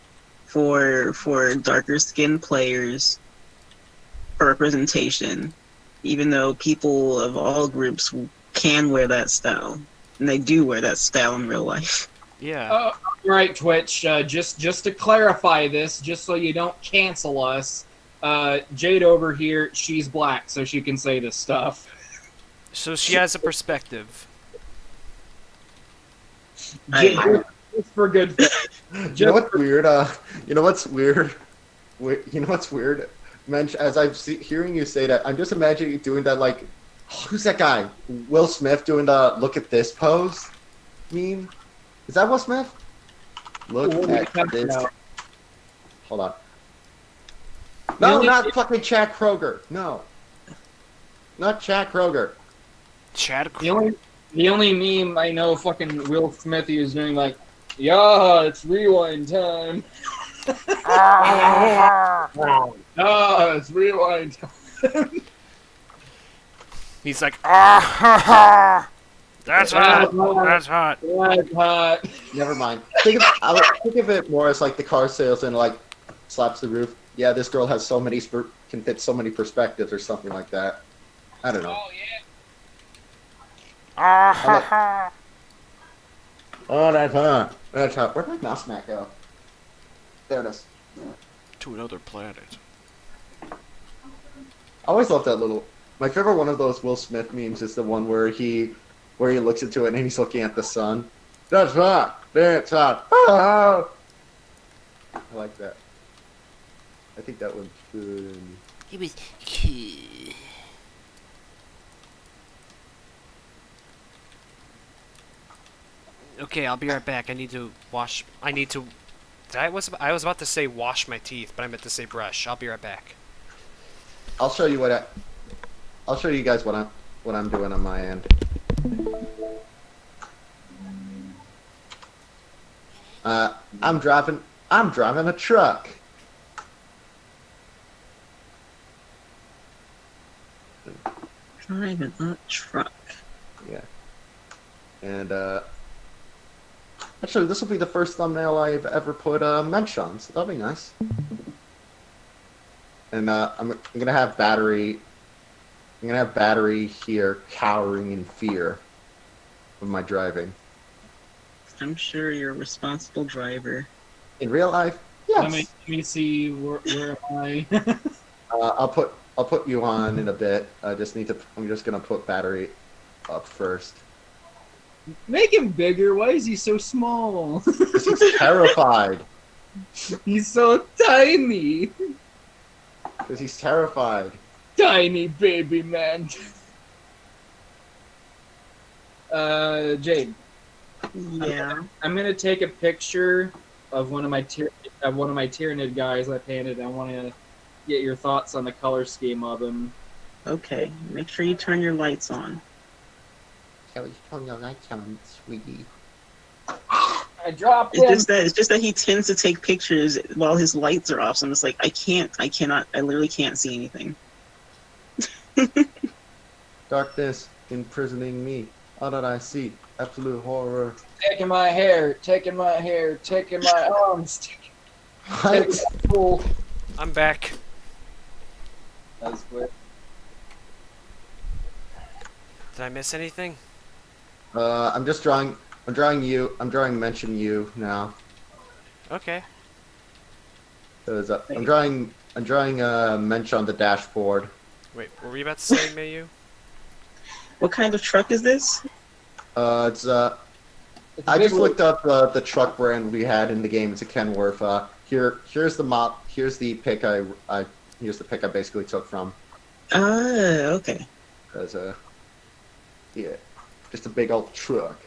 for darker skinned players for representation, even though people of all groups can wear that style, and they do wear that style in real life. Yeah. Right, Twitch. Just to clarify this, just so you don't cancel us, Jade over here, she's black, so she can say this stuff. So she has a perspective. It's for good. You know what's weird? You know what's weird? You know what's weird? As I'm hearing you say that, I'm just imagining you doing that. Like, who's that guy? Will Smith doing the "look at this" pose meme. Is that Will Smith? Look at this. Hold on. No, not fucking Chad Kroger. No. Not Chad Kroger. Chad The only meme I know fucking Will Smith is doing like, yeah, it's rewind time. It's rewind time. He's like, ah, that's hot. That's hot. That's hot. Never mind. Think of it more as like the car salesman like slaps the roof. Yeah, this girl has so many can fit so many perspectives or something like that. I don't know. Oh yeah. Oh, that's hot. That's hot. Where'd my mouse mat go? There it is. To another planet. I always love that little. My favorite one of those Will Smith memes is the one where he looks into it and he's looking at the sun. That's hot. That's hot. Ah! I like that. I think that one's good. It was Okay, I'll be right back. I need to wash. I was about to say wash my teeth, but I meant to say brush. I'll be right back. I'll show you I'll show you guys what I'm doing on my end. I'm I'm driving a truck. Driving a truck. Yeah. And actually, this will be the first thumbnail I've ever put Mensch on, so that'll be nice. And I'm gonna have battery. I'm gonna have battery here, cowering in fear of my driving. I'm sure you're a responsible driver. In real life, yes. Let me see where am I? I'll put you on in a bit. I'm just gonna put battery up first. Make him bigger. Why is he so small? He's terrified. He's so tiny. Because he's terrified. Tiny baby man. Jade. Yeah. I'm gonna take a picture of one of my Tyrannid guys I painted. I want to get your thoughts on the color scheme of him. Okay. Make sure you turn your lights on. Kelly, turn your lights on, sweetie. I dropped him. It's just that he tends to take pictures while his lights are off. So I'm just like, I literally can't see anything. Darkness imprisoning me. All that I see, absolute horror. Taking my hair, taking my arms. What? Cool. I'm back. That's quick. Did I miss anything? I'm just drawing. I'm drawing you. I'm drawing mention you now. Okay. I'm drawing mention on the dashboard. Wait, what were you about to say, Mayu? What kind of truck is this? It's I just looked up the truck brand we had in the game. It's a Kenworth. Here's the mop. Here's the pic here's the pic I basically took from. Okay. As yeah, just a big old truck.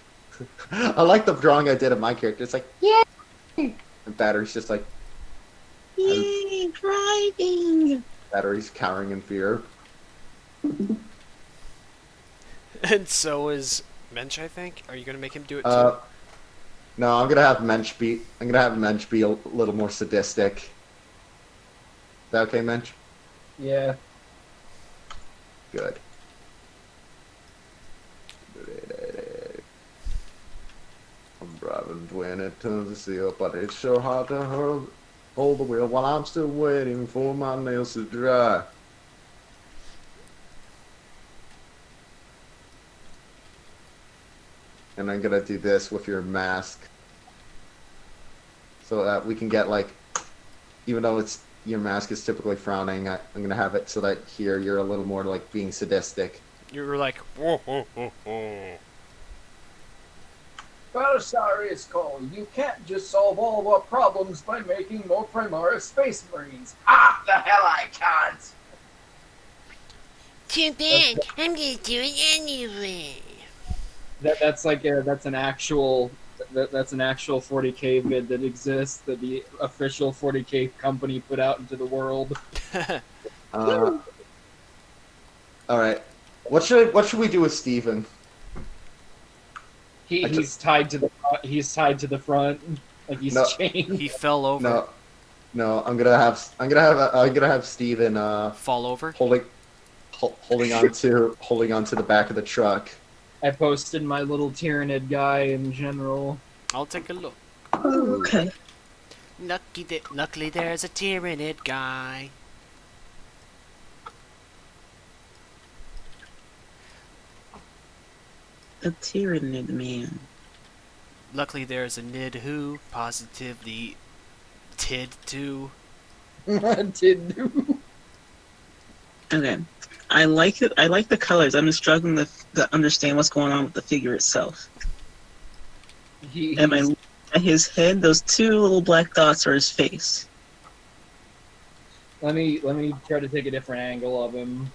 I like the drawing I did of my character. It's like, yeah. And Battery's just like, yay, driving. Battery's cowering in fear. And so is Mensch, I think. Are you gonna make him do it too? No, I'm gonna have Mensch be a little more sadistic. Is that okay, Mensch? Yeah. Good. I'm driving 20 tons of steel, but it's sure hard to hold the wheel while I'm still waiting for my nails to dry. And I'm gonna do this with your mask, so that we can get like, even though your mask is typically frowning, I'm gonna have it so that here you're a little more like being sadistic. You were like, whoa, whoa, whoa, whoa. Well, sorry, it's called. You can't just solve all of our problems by making more Primaris Space Marines. Ah, the hell I can't! Too bad. I'm gonna do it anyway. That's an actual 40K vid that exists that the official 40K company put out into the world. All right, what should we do with Steven? He's tied to the front, like he's chained. He fell over. No, I'm gonna have Steven fall over, holding onto the back of the truck. I posted my little Tyrannid guy in general. I'll take a look. Okay. Luckily there's a Tyrannid guy. A Tyrannid man. Luckily there's a Nid who positively tid to. Tid do. Okay. I like it. I like the colors. I'm just struggling to understand what's going on with the figure itself. And his head, those two little black dots are his face. Let me try to take a different angle of him.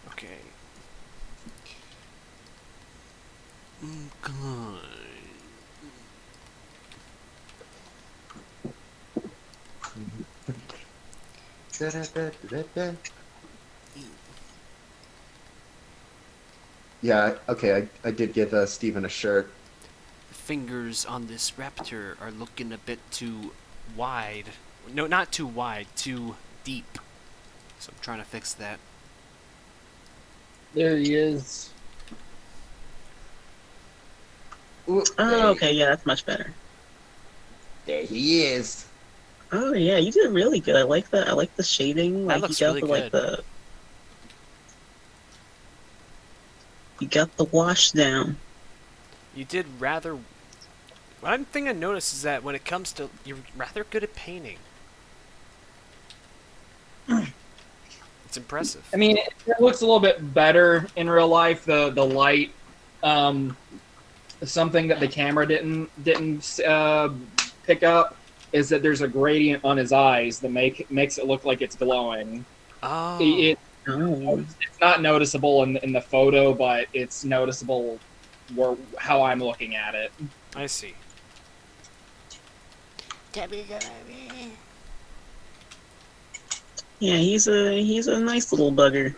Okay. God. Yeah, okay, I did give Steven a shirt. fingers on this raptor are looking a bit too wide. No, not too wide, too deep. So I'm trying to fix that. There he is. Ooh, Oh, okay, yeah, that's much better. There he is. Oh yeah, you did really good. I like that. I like the shading. That Like looks you got really the like good. the you got the wash down. You did rather... One thing I noticed is that when it comes to... You're rather good at painting. It's impressive. I mean, it looks a little bit better in real life. The light, something that the camera didn't pick up is that there's a gradient on his eyes that makes it look like it's glowing. Oh. It's not noticeable in the photo, but it's noticeable how I'm looking at it. I see. Yeah, he's a nice little bugger.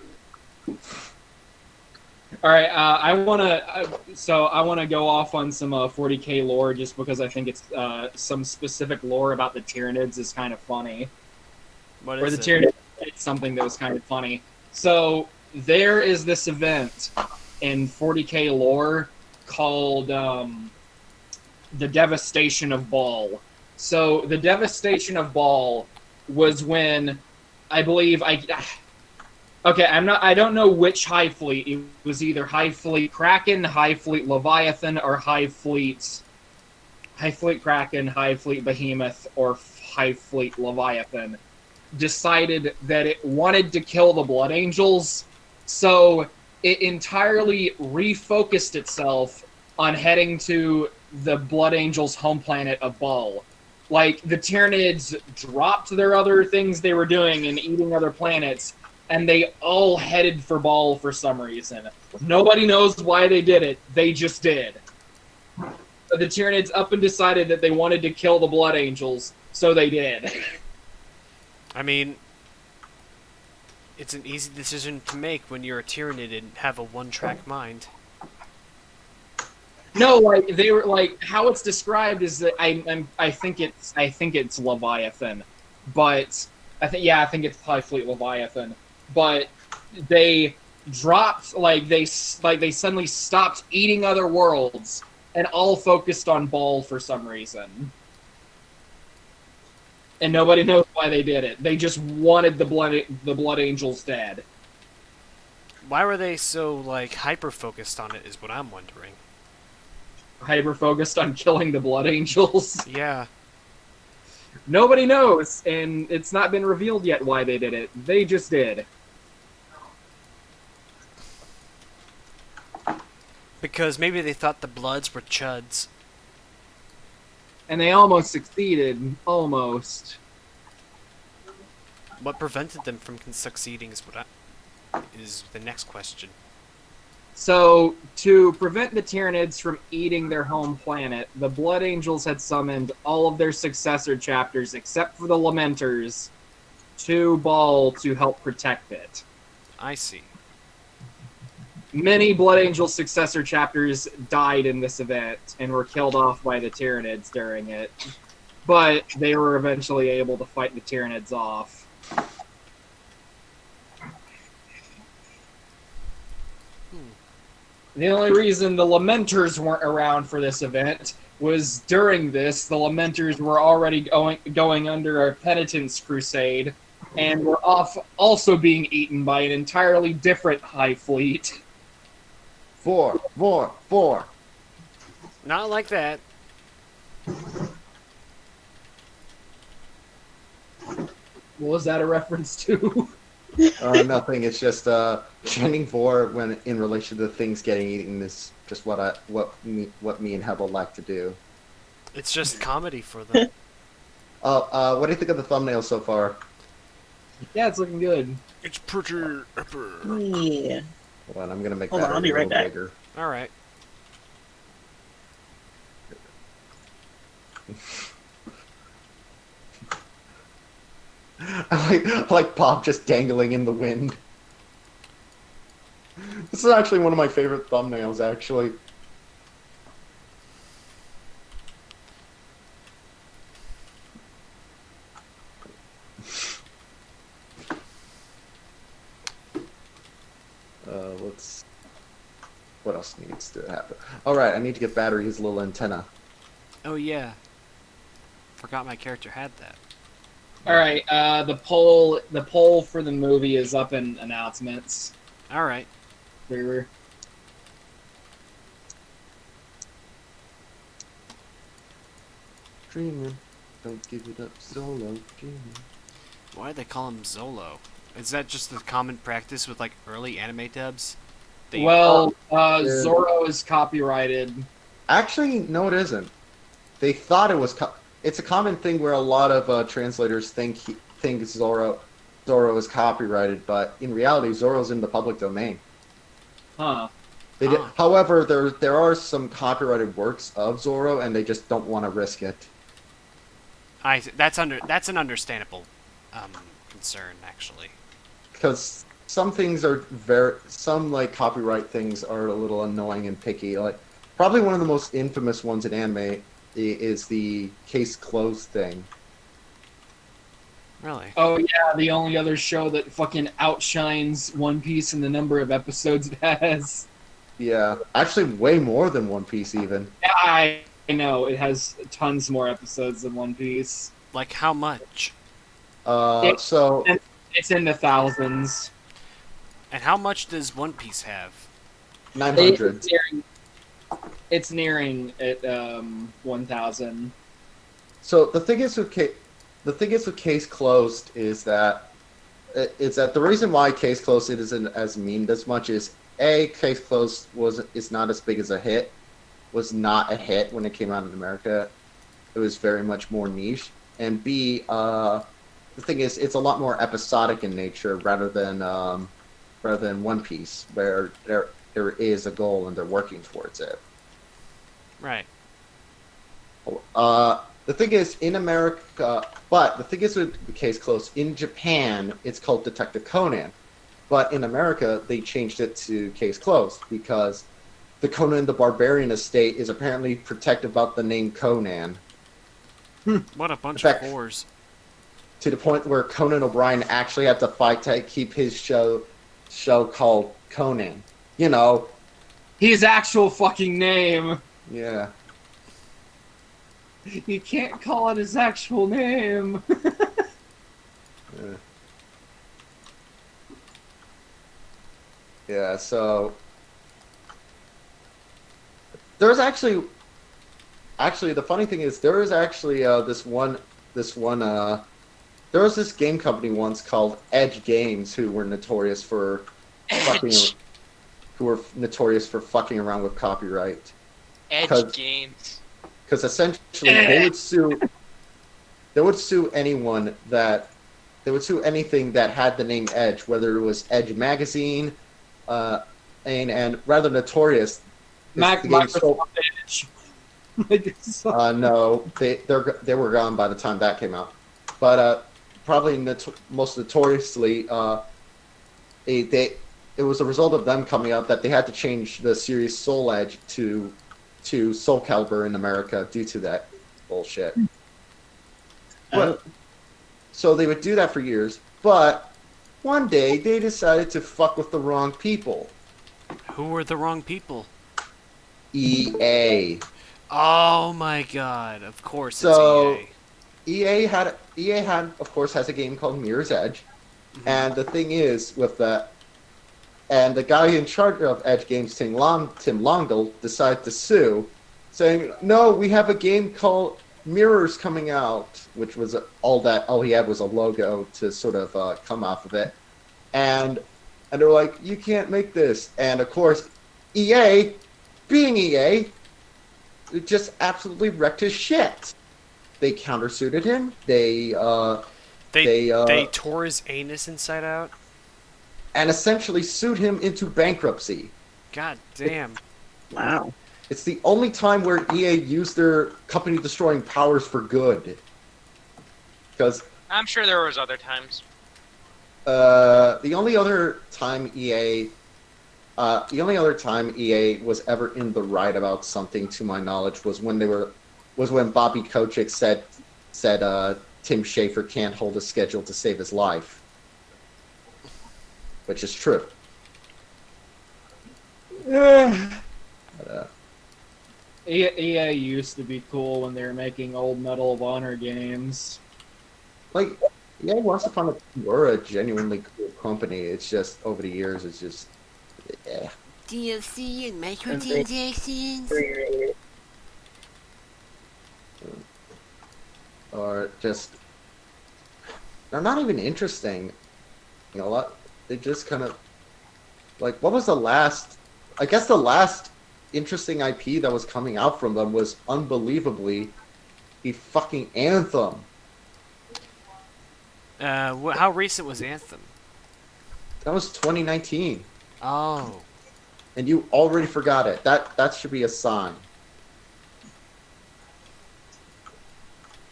All right, I wanna go off on some 40K lore just because I think it's some specific lore about the Tyranids is kind of funny. What Or is the it? Tyranids, it's something that was kind of funny. So there is this event in 40K lore called the Devastation of Baal. So the Devastation of Baal was when I believe I don't know which High Fleet. It was either High Fleet Kraken, High Fleet Leviathan, or High Fleet Kraken, High Fleet Behemoth, or High Fleet Leviathan decided that it wanted to kill the Blood Angels, so it entirely refocused itself on heading to the Blood Angels' home planet of Baal. Like, the Tyranids dropped their other things they were doing and eating other planets, and they all headed for Baal for some reason. Nobody knows why they did it. They just did. The Tyranids up and decided that they wanted to kill the Blood Angels, so they did. I mean, it's an easy decision to make when you're a Tyranid and have a one-track mind. No, like they were like how it's described is that I think it's Leviathan, but I think it's High Fleet Leviathan, but they dropped they suddenly stopped eating other worlds and all focused on Baal for some reason. And nobody knows why they did it. They just wanted the Blood Angels dead. Why were they so, like, hyper-focused on it is what I'm wondering. Hyper-focused on killing the Blood Angels? Yeah. Nobody knows, and it's not been revealed yet why they did it. They just did. Because maybe they thought the Bloods were chuds. And they almost succeeded. Almost. What prevented them from succeeding is the next question. So, to prevent the Tyranids from eating their home planet, the Blood Angels had summoned all of their successor chapters, except for the Lamenters, to Baal to help protect it. I see. Many Blood Angel successor chapters died in this event and were killed off by the Tyranids during it, but they were eventually able to fight the Tyranids off. The only reason the Lamenters weren't around for this event was during this, the Lamenters were already going under a penitence crusade and were also being eaten by an entirely different High Fleet. Four. Not like that. What was that a reference to? Nothing. It's just chanting for when in relation to things getting eaten is just what me and Hebel like to do. It's just comedy for them. What do you think of the thumbnail so far? Yeah, it's looking good. It's pretty upper. Yeah. Hold on, I'm gonna make Hold that on, a I'll be right little back. bigger. All right. I like Bob just dangling in the wind. This is actually one of my favorite thumbnails, actually. Let's. What else needs to happen? All right, I need to get Battery his little antenna. Oh yeah. Forgot my character had that. All right, the poll for the movie is up in announcements. All right. Rear. Dreaming, don't give it up solo. Dreaming. Why do they call him Zolo? Is that just the common practice with like early anime dubs? Zorro is copyrighted. Actually, no, it isn't. They thought it was. It's a common thing where a lot of translators think Zorro is copyrighted, but in reality, Zorro's in the public domain. Huh. However, there are some copyrighted works of Zorro, and they just don't want to risk it. That's an understandable concern, actually. Because some things are some like copyright things are a little annoying and picky. Like probably one of the most infamous ones in anime is the case closed thing. Really? Oh yeah, the only other show that fucking outshines One Piece in the number of episodes it has. Yeah, actually way more than One Piece even. Yeah, I know, it has tons more episodes than One Piece. Like how much? It's in the thousands. And how much does One Piece have? 900. It's nearing at 1,000. So the thing is with Case Closed is that the reason why Case Closed isn't as memed as much is Case Closed is not as big as a hit. Was not a hit when it came out in America. It was very much more niche. And B, the thing is, it's a lot more episodic in nature rather than One Piece, where there is a goal and they're working towards it. Right. The thing is, in America, but the thing is with Case Closed, in Japan, it's called Detective Conan. But in America, they changed it to Case Closed because the Conan the Barbarian estate is apparently protective about the name Conan. What a bunch of whores. To the point where Conan O'Brien actually had to fight to keep his show called Conan. You know. His actual fucking name. Yeah. You can't call it his actual name. Yeah, so there's actually the funny thing is there is actually there was this game company once called Edge Games who were notorious for fucking around with copyright. Edge Games. Because essentially they would sue anything that had the name Edge, whether it was Edge Magazine, and rather notorious. Microsoft Edge. No, they were gone by the time that came out. But probably most notoriously, it was a result of them coming out that they had to change the series Soul Edge to Soul Calibur in America due to that bullshit. But, so they would do that for years, but one day they decided to fuck with the wrong people. Who were the wrong people? EA. Oh my god! Of course, so it's EA. EA had of course has a game called Mirror's Edge, and the thing is with that, and the guy in charge of Edge Games, Tim Longdell, decided to sue, saying, "No, we have a game called Mirrors coming out," which was all he had was a logo to sort of come off of it, and they're like, "You can't make this," and of course, EA, being EA, it just absolutely wrecked his shit. They countersued him. They tore his anus inside out. And essentially sued him into bankruptcy. God damn. Wow. It's the only time where EA used their company-destroying powers for good. Because I'm sure there was other times. the only other time EA was ever in the right about something, to my knowledge, was when Bobby Kotick said Tim Schafer can't hold a schedule to save his life. Which is true. But, EA used to be cool when they were making old Medal of Honor games. like, yeah, Once Upon a Time were a genuinely cool company. It's just over the years, it's just, yeah. DLC and they- microtransactions. Or just, they're not even interesting. You know what? They just kind of, like, what was the last? I guess the last interesting IP that was coming out from them was unbelievably a fucking Anthem. How recent was Anthem? That was 2019, Oh. and you already forgot it. That should be a sign.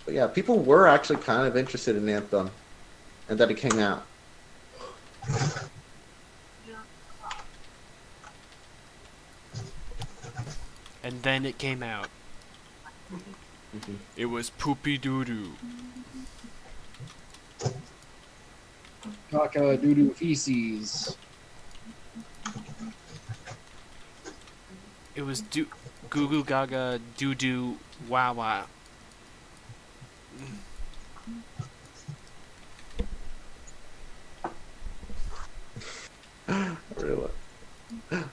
But yeah, people were actually kind of interested in Anthem, and that it came out. And then it came out. Mhm. It was poopy doo doo. Caca doo-doo feces. It was goo goo gaga doo doo wow wow.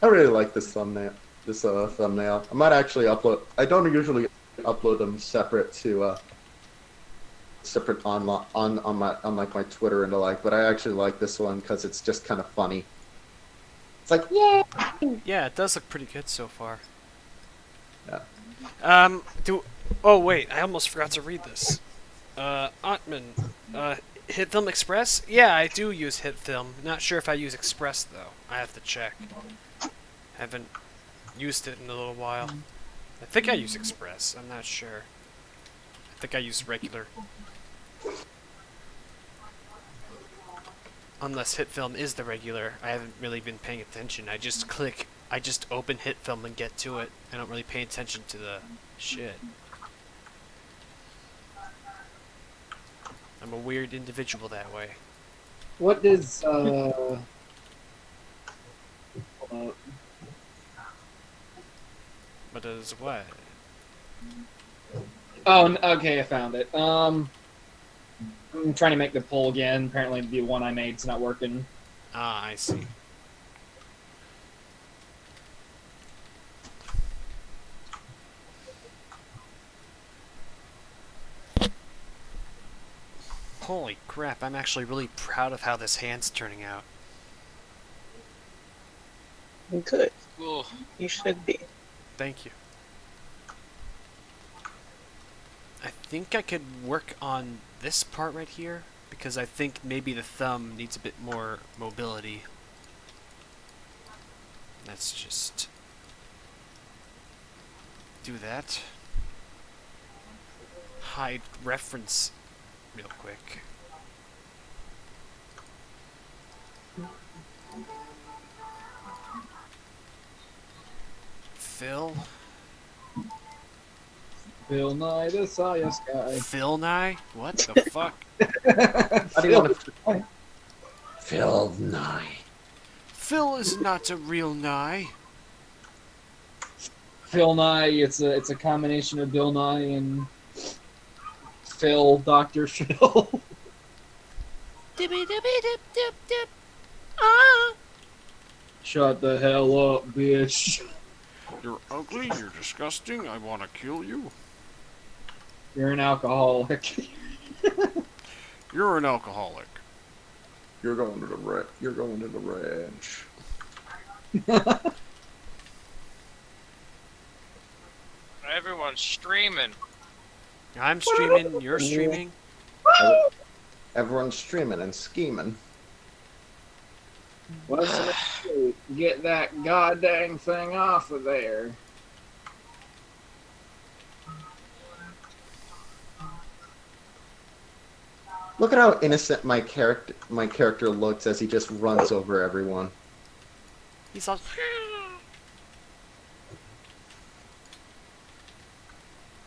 I really like this thumbnail. This thumbnail. I might actually upload. I don't usually upload them separate to separate on my Twitter and the like, but I actually like this one because it's just kind of funny. It's like, yeah. Yeah, it does look pretty good so far. Yeah. Oh wait, I almost forgot to read this. Ottman, HitFilm Express? Yeah, I do use HitFilm. Not sure if I use Express though. I have to check. Haven't used it in a little while. I think I use Express. I'm not sure. I think I use regular. Unless HitFilm is the regular, I haven't really been paying attention. I just open HitFilm and get to it. I don't really pay attention to the shit. I'm a weird individual that way. What does hold up. But as what? Oh, okay, I found it. I'm trying to make the poll again. Apparently, the one I made's not working. Ah, I see. Holy crap, I'm actually really proud of how this hand's turning out. Good. Cool. You should be. Thank you. I think I could work on this part right here, because I think maybe the thumb needs a bit more mobility. Let's just do that. Hide reference real quick. Phil? Bill Nye the Science Guy. Phil Nye? What the fuck? How do you want to? Phil Nye. Phil is not a real Nye. Phil Nye. It's a combination of Bill Nye and Phil, Dr. Phil. Dippy dippy dip dip dip. Ah. Shut the hell up, bitch. You're ugly, you're disgusting, I want to kill you. You're an alcoholic. You're an alcoholic. You're going to the You're going to the ranch. Everyone's streaming. I'm streaming, you're streaming. Everyone's streaming and scheming. What's it do? Get that goddamn thing off of there. Look at how innocent my character looks as he just runs over everyone. He's all.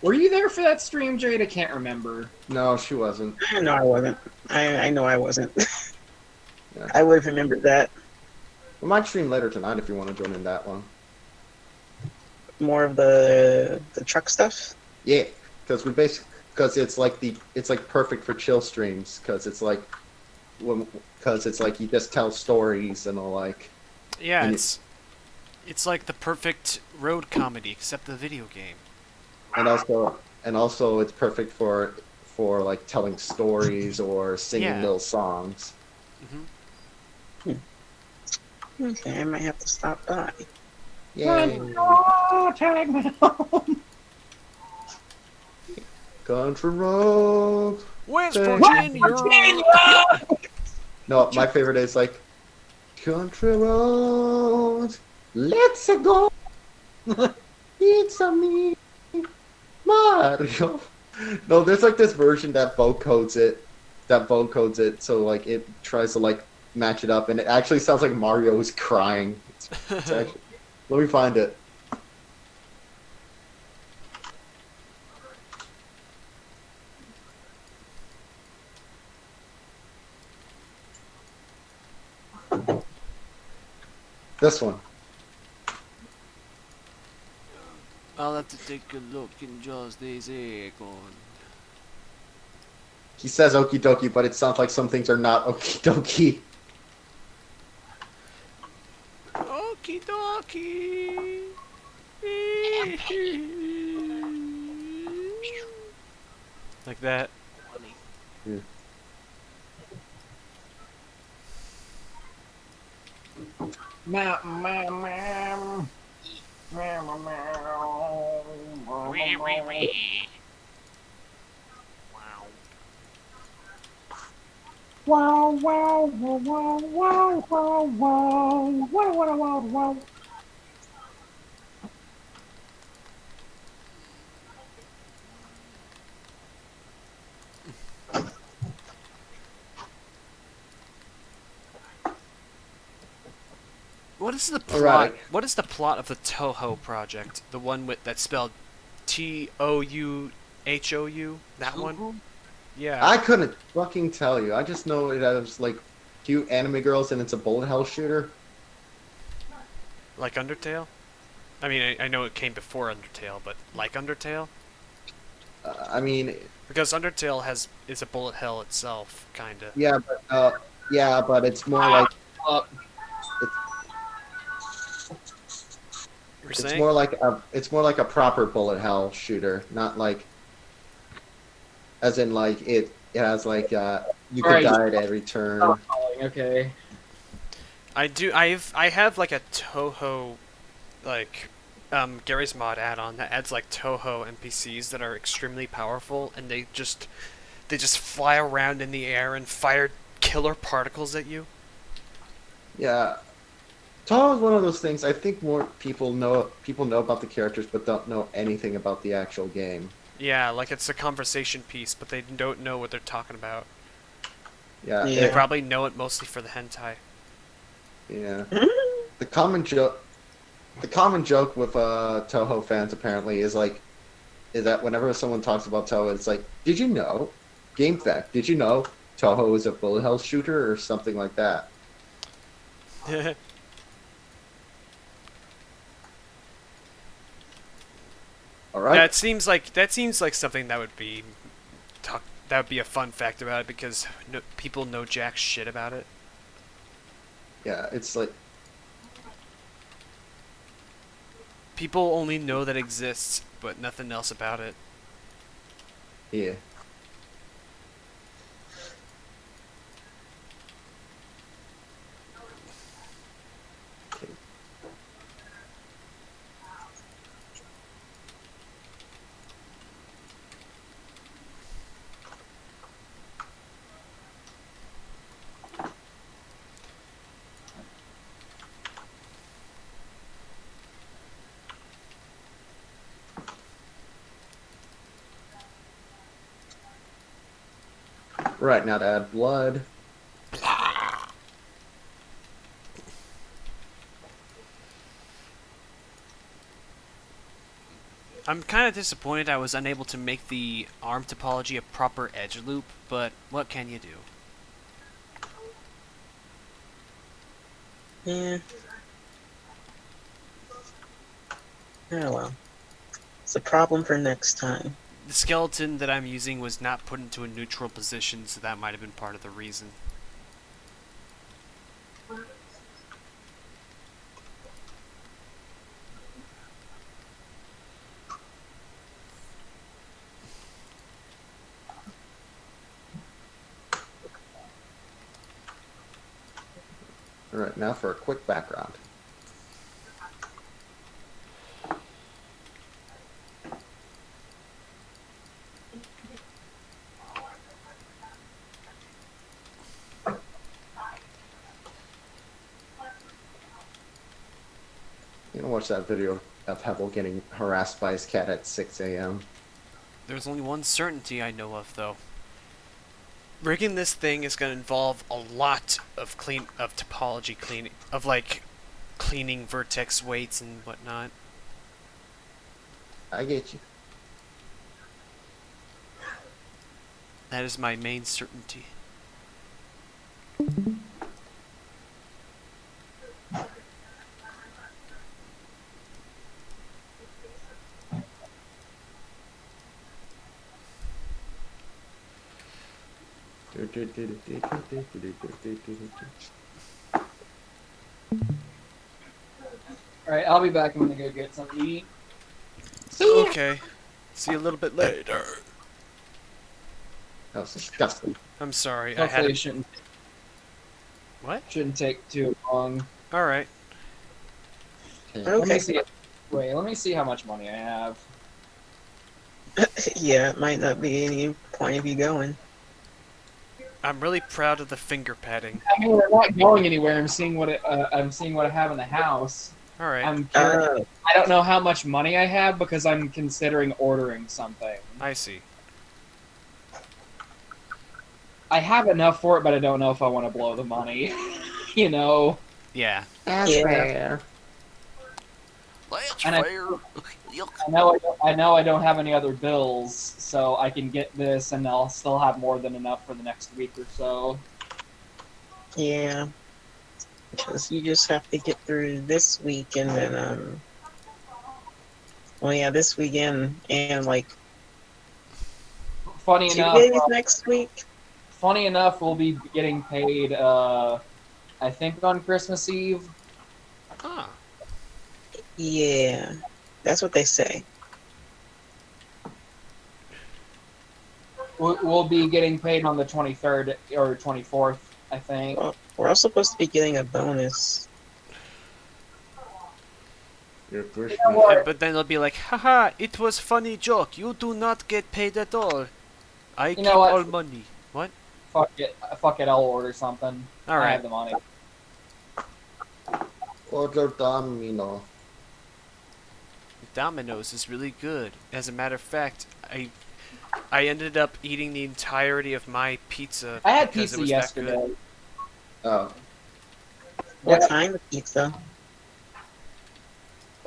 Were you there for that stream, Jade? I can't remember. No, she wasn't. No, I wasn't. I know I wasn't. Yeah. I would have remembered that. We might stream later tonight if you want to join in that one. more of the truck stuff. Yeah, because it's like perfect for chill streams because it's like you just tell stories and all like. Yeah, and it's like the perfect road comedy except the video game. and also it's perfect for like telling stories or singing Yeah. little songs. Okay, I might have to stop by. Yay. Tag me home. Country road. West Take- Virginia. No, my favorite is like country road. Let's go. It's a me, Mario. No, there's like this version that vocodes it so like it tries to like match it up, and it actually sounds like Mario is crying. It's actually, let me find it. This one. I'll have to take a look in just a second. He says okie dokie, but it sounds like some things are not okie dokie. Okie dokie. Like that. Yeah. Wow, wow, wow, wow, wow, wow, wow, wow, wow, wow, wow. What is the plot? Alright. What is the plot of the Toho project? The one with that's spelled Touhou? That one? Yeah. I couldn't fucking tell you. I just know it has like cute anime girls and it's a bullet hell shooter. Like Undertale? I mean, I know it came before Undertale, but like Undertale? I mean, Because Undertale is a bullet hell itself, kinda. yeah, but it's more like You were it's saying? more like a proper bullet hell shooter, not like as in like it has like you could Right. die at every turn. Okay. I have like a Toho, like, Gary's Mod add-on that adds like Toho NPCs that are extremely powerful, and they just fly around in the air and fire killer particles at you. Yeah. Tall is one of those things. I think more people know about the characters, but don't know anything about the actual game. Yeah, like it's a conversation piece, but they don't know what they're talking about. Yeah. They probably know it mostly for the hentai. Yeah. The common joke with Toho fans apparently is that whenever someone talks about Toho, it's like, did you know? Game fact, did you know Toho is a bullet hell shooter or something like that? All right. That seems like something that would be a fun fact about it, because people know jack shit about it. Yeah, it's like People only know that it exists, but nothing else about it. yeah. Right, now to add blood. I'm kind of disappointed I was unable to make the arm topology a proper edge loop, but what can you do? Yeah. Oh well. It's a problem for next time. The skeleton that I'm using was not put into a neutral position, so that might have been part of the reason. Alright, now for a quick background. You know, watch that video of Hevel getting harassed by his cat at 6 a.m. There's only one certainty I know of, though. Rigging this thing is going to involve a lot of topology cleaning, of like cleaning vertex weights and whatnot. I get you. That is my main certainty. Alright, I'll be back. I'm gonna go get something to eat. Okay. See you a little bit later. That was disgusting. I'm sorry. I Hopefully had it shouldn't What? shouldn't take too long. All right. Let me see. Wait, let me see how much money I have. Yeah, it might not be any point of you going. I'm really proud of the finger padding. I mean, we're not going anywhere. I'm seeing what I'm seeing what I have in the house. All right. I'm curious. I don't know how much money I have because I'm considering ordering something. I see. I have enough for it, but I don't know if I want to blow the money. You know. Yeah. That's fair. That's And fair. I know I don't have any other bills, so I can get this, and I'll still have more than enough for the next week or so. Yeah. Because you just have to get through this week and then, well, yeah, this weekend and like Funny 2 enough, days next week. Funny enough, we'll be getting paid. I think on Christmas Eve. Huh. Yeah, that's what they say. We'll be getting paid on the 23rd or 24th, I think. Well, we're all supposed to be getting a bonus. You're Christian. But then they'll be like, haha, it was funny joke. You do not get paid at all. I keep know what? all money. What? Fuck it, I'll order something. All I right. have the money. Order domino. Domino's is really good. As a matter of fact, I ended up eating the entirety of my pizza. I had because it pizza was that yesterday. good. Oh. What kind of pizza?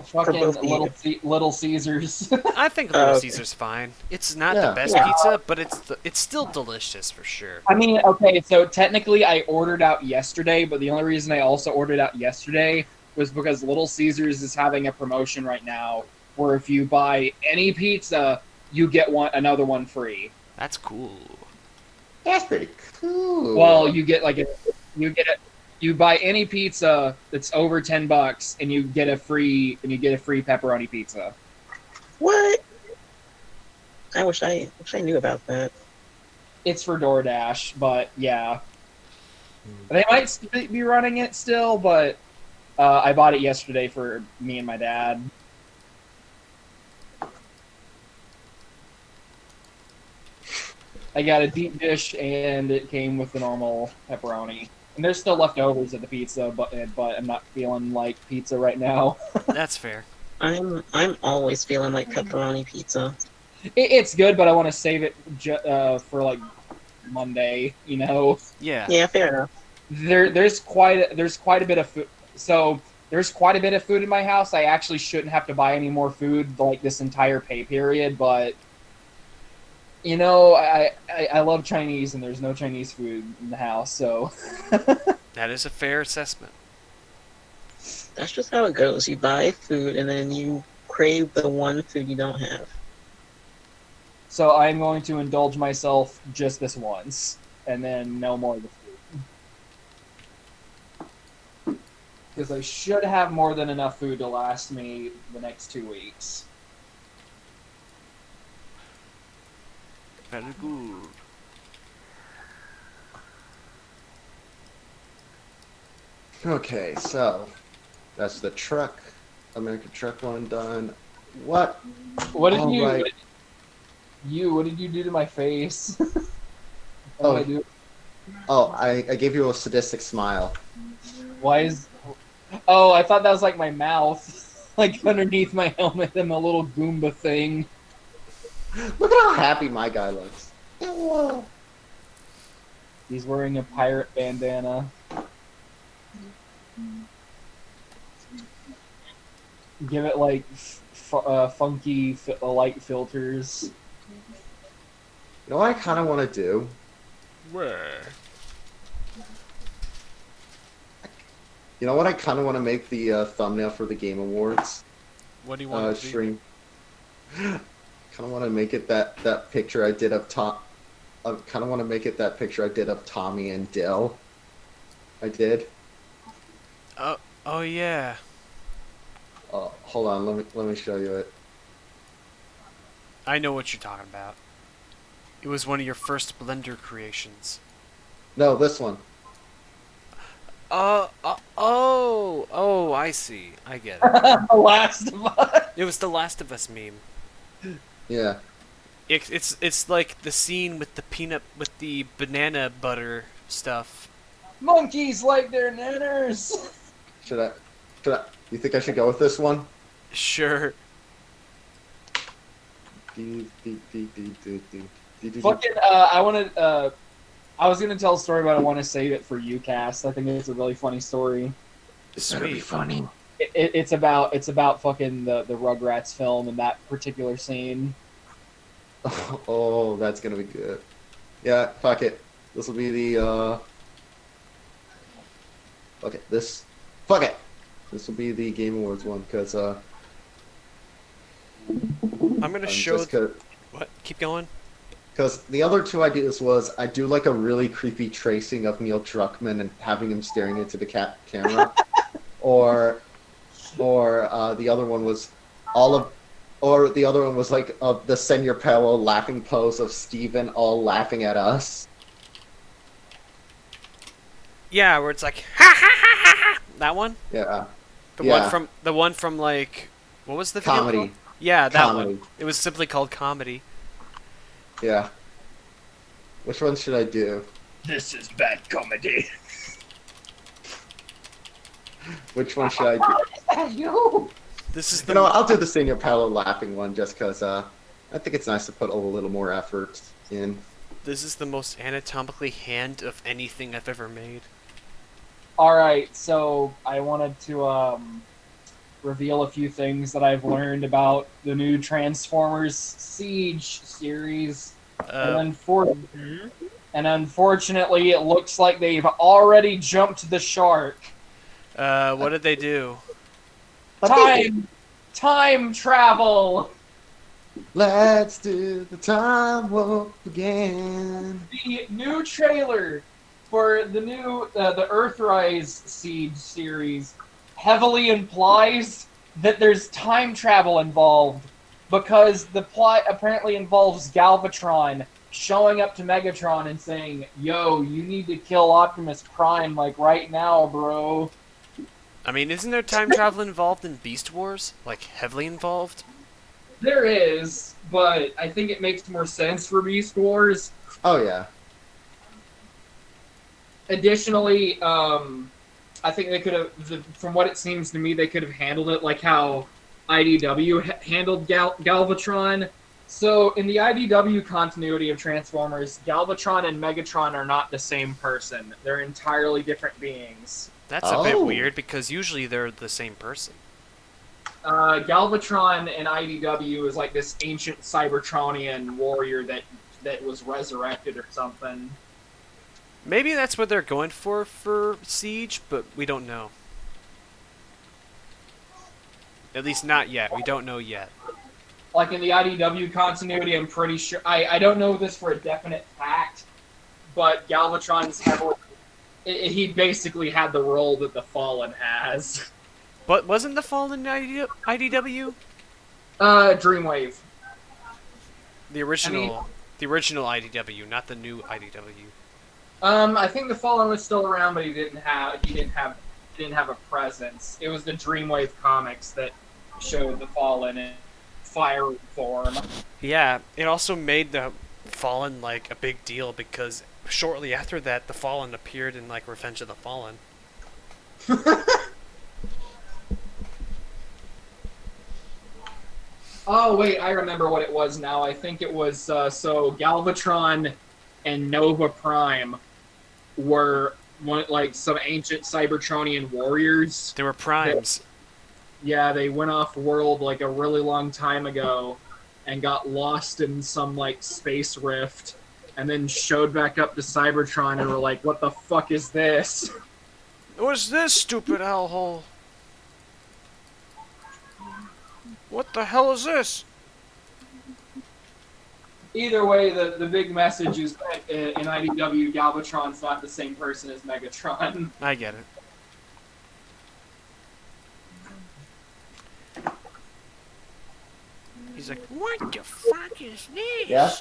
Fucking both of you. Little Caesars. I think Little okay. Caesar's fine. It's not Yeah. the best Yeah. pizza, but it's still delicious for sure. I mean, okay, so technically I ordered out yesterday, but the only reason I also ordered out yesterday was because Little Caesars is having a promotion right now where if you buy any pizza, you get another one free. That's cool. That's pretty cool. Well, you buy any pizza that's over $10 and you get a free pepperoni pizza. What? I wish I knew about that. It's for DoorDash, but yeah. They might be running it still, but I bought it yesterday for me and my dad. I got a deep dish, and it came with the normal pepperoni. And there's still leftovers of the pizza, but I'm not feeling like pizza right now. That's fair. I'm always feeling like pepperoni pizza. It's good, but I want to save it for like Monday. You know. Yeah. Yeah, fair enough. There's quite a bit of food. So there's quite a bit of food in my house. I actually shouldn't have to buy any more food like this entire pay period, but you know, I love Chinese and there's no Chinese food in the house, so That is a fair assessment. That's just how it goes. You buy food and then you crave the one food you don't have. So I'm going to indulge myself just this once, and then no more of the food. Because I should have more than enough food to last me the next 2 weeks. Very good. Okay, so that's the truck, American truck one done. What? What did All you? right. What did you do to my face? Oh. What did I do? Oh, I gave you a sadistic smile. Why is? Oh, I thought that was like my mouth, like underneath my helmet, and a little Goomba thing. Look at how happy my guy looks. Whoa. He's wearing a pirate bandana. Give it like funky light filters. You know what I kind of want to do? Where? You know what I kind of want to make the thumbnail for the Game Awards? What do you want to stream? Kind of want to make it that picture I did of Tom. I kind of want to make it that picture I did of Tommy and Dill. I did. Oh yeah. Hold on, let me show you it. I know what you're talking about. It was one of your first Blender creations. No, this one. Oh, I see. I get it. The Last of Us. It was the Last of Us meme. Yeah. It's like the scene with the banana butter stuff. Monkeys like their nanners. Should I? You think I should go with this one? Sure. Fucking, I was gonna tell a story, but I want to save it for UCast. I think it's a really funny story. It's better be funny. It's about fucking the Rugrats film and that particular scene. Oh, that's gonna be good. Yeah, fuck it. This will be the fuck it. Fuck it. This will be the Game Awards one because I'm gonna show. What? Keep going. Because the other two ideas was I do like a really creepy tracing of Neil Druckmann and having him staring into the camera, or the other one was the other one was like the Senor Paolo laughing pose of Steven all laughing at us. Yeah, where it's like ha ha ha ha ha. That one. Yeah. The one from like what was the video Comedy. called? Yeah, that Comedy. one. It was simply called Comedy. Yeah. Which one should I do? This is bad comedy. Which one should I do? You. This is the. You know, I'll do the Senor Paolo laughing one just because I think it's nice to put a little more effort in. This is the most anatomically hand of anything I've ever made. Alright, so I wanted to reveal a few things that I've learned about the new Transformers Siege series. And unfortunately, it looks like they've already jumped the shark. What did they do? Time travel! Let's do the time warp again. The new trailer for the new the Earthrise Siege series heavily implies that there's time travel involved because the plot apparently involves Galvatron showing up to Megatron and saying, "Yo, you need to kill Optimus Prime like right now, bro." I mean, isn't there time travel involved in Beast Wars? Like heavily involved? There is, but I think it makes more sense for Beast Wars. Oh yeah. Additionally, I think they could have, from what it seems to me, they could have handled it like how IDW handled Galvatron. So, in the IDW continuity of Transformers, Galvatron and Megatron are not the same person. They're entirely different beings. That's a bit weird because usually they're the same person. Galvatron in IDW is like this ancient Cybertronian warrior that was resurrected or something. Maybe that's what they're going for Siege, but we don't know. At least not yet. We don't know yet. Like in the IDW continuity, I'm pretty sure. I don't know this for a definite fact, but Galvatron's heavily. He basically had the role that the Fallen has. But wasn't the Fallen IDW? Dreamwave. The original, the original IDW, not the new IDW. I think the Fallen was still around, but he didn't have a presence. It was the Dreamwave comics that showed the Fallen in fire form. Yeah, it also made the Fallen like a big deal because shortly after that, the Fallen appeared in like Revenge of the Fallen. Oh wait, I remember what it was now. I think it was so Galvatron and Nova Prime were like some ancient Cybertronian warriors. They were primes. Yeah, they went off world like a really long time ago and got lost in some like space rift and then showed back up to Cybertron and were like, "What the fuck is this?" What's this stupid hellhole? What the hell is this? Either way, the big message is that in IDW, Galvatron's not the same person as Megatron. I get it. He's like, what the fuck is this? Yeah.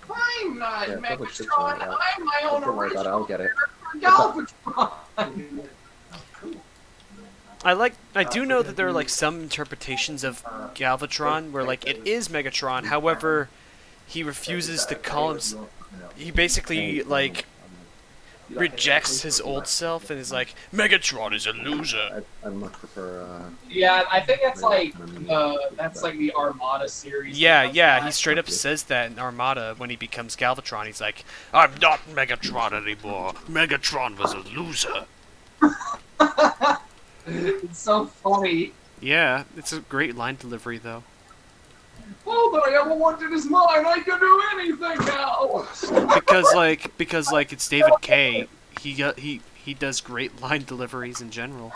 I'm not Yeah, probably should try Megatron. it out. I'm my own Don't worry about it. I'll get it. Galvatron. I do know that there are like some interpretations of Galvatron where like it is Megatron. However, he refuses to call him. He basically like rejects his old self and is like, Megatron is a loser. I much prefer. Yeah, I think that's like the Armada series. Yeah, he straight up says that in Armada when he becomes Galvatron. He's like, I'm not Megatron anymore. Megatron was a loser. It's so funny. Yeah, it's a great line delivery though. All that I ever wanted is mine. I can do anything now. because it's David K. He does great line deliveries in general.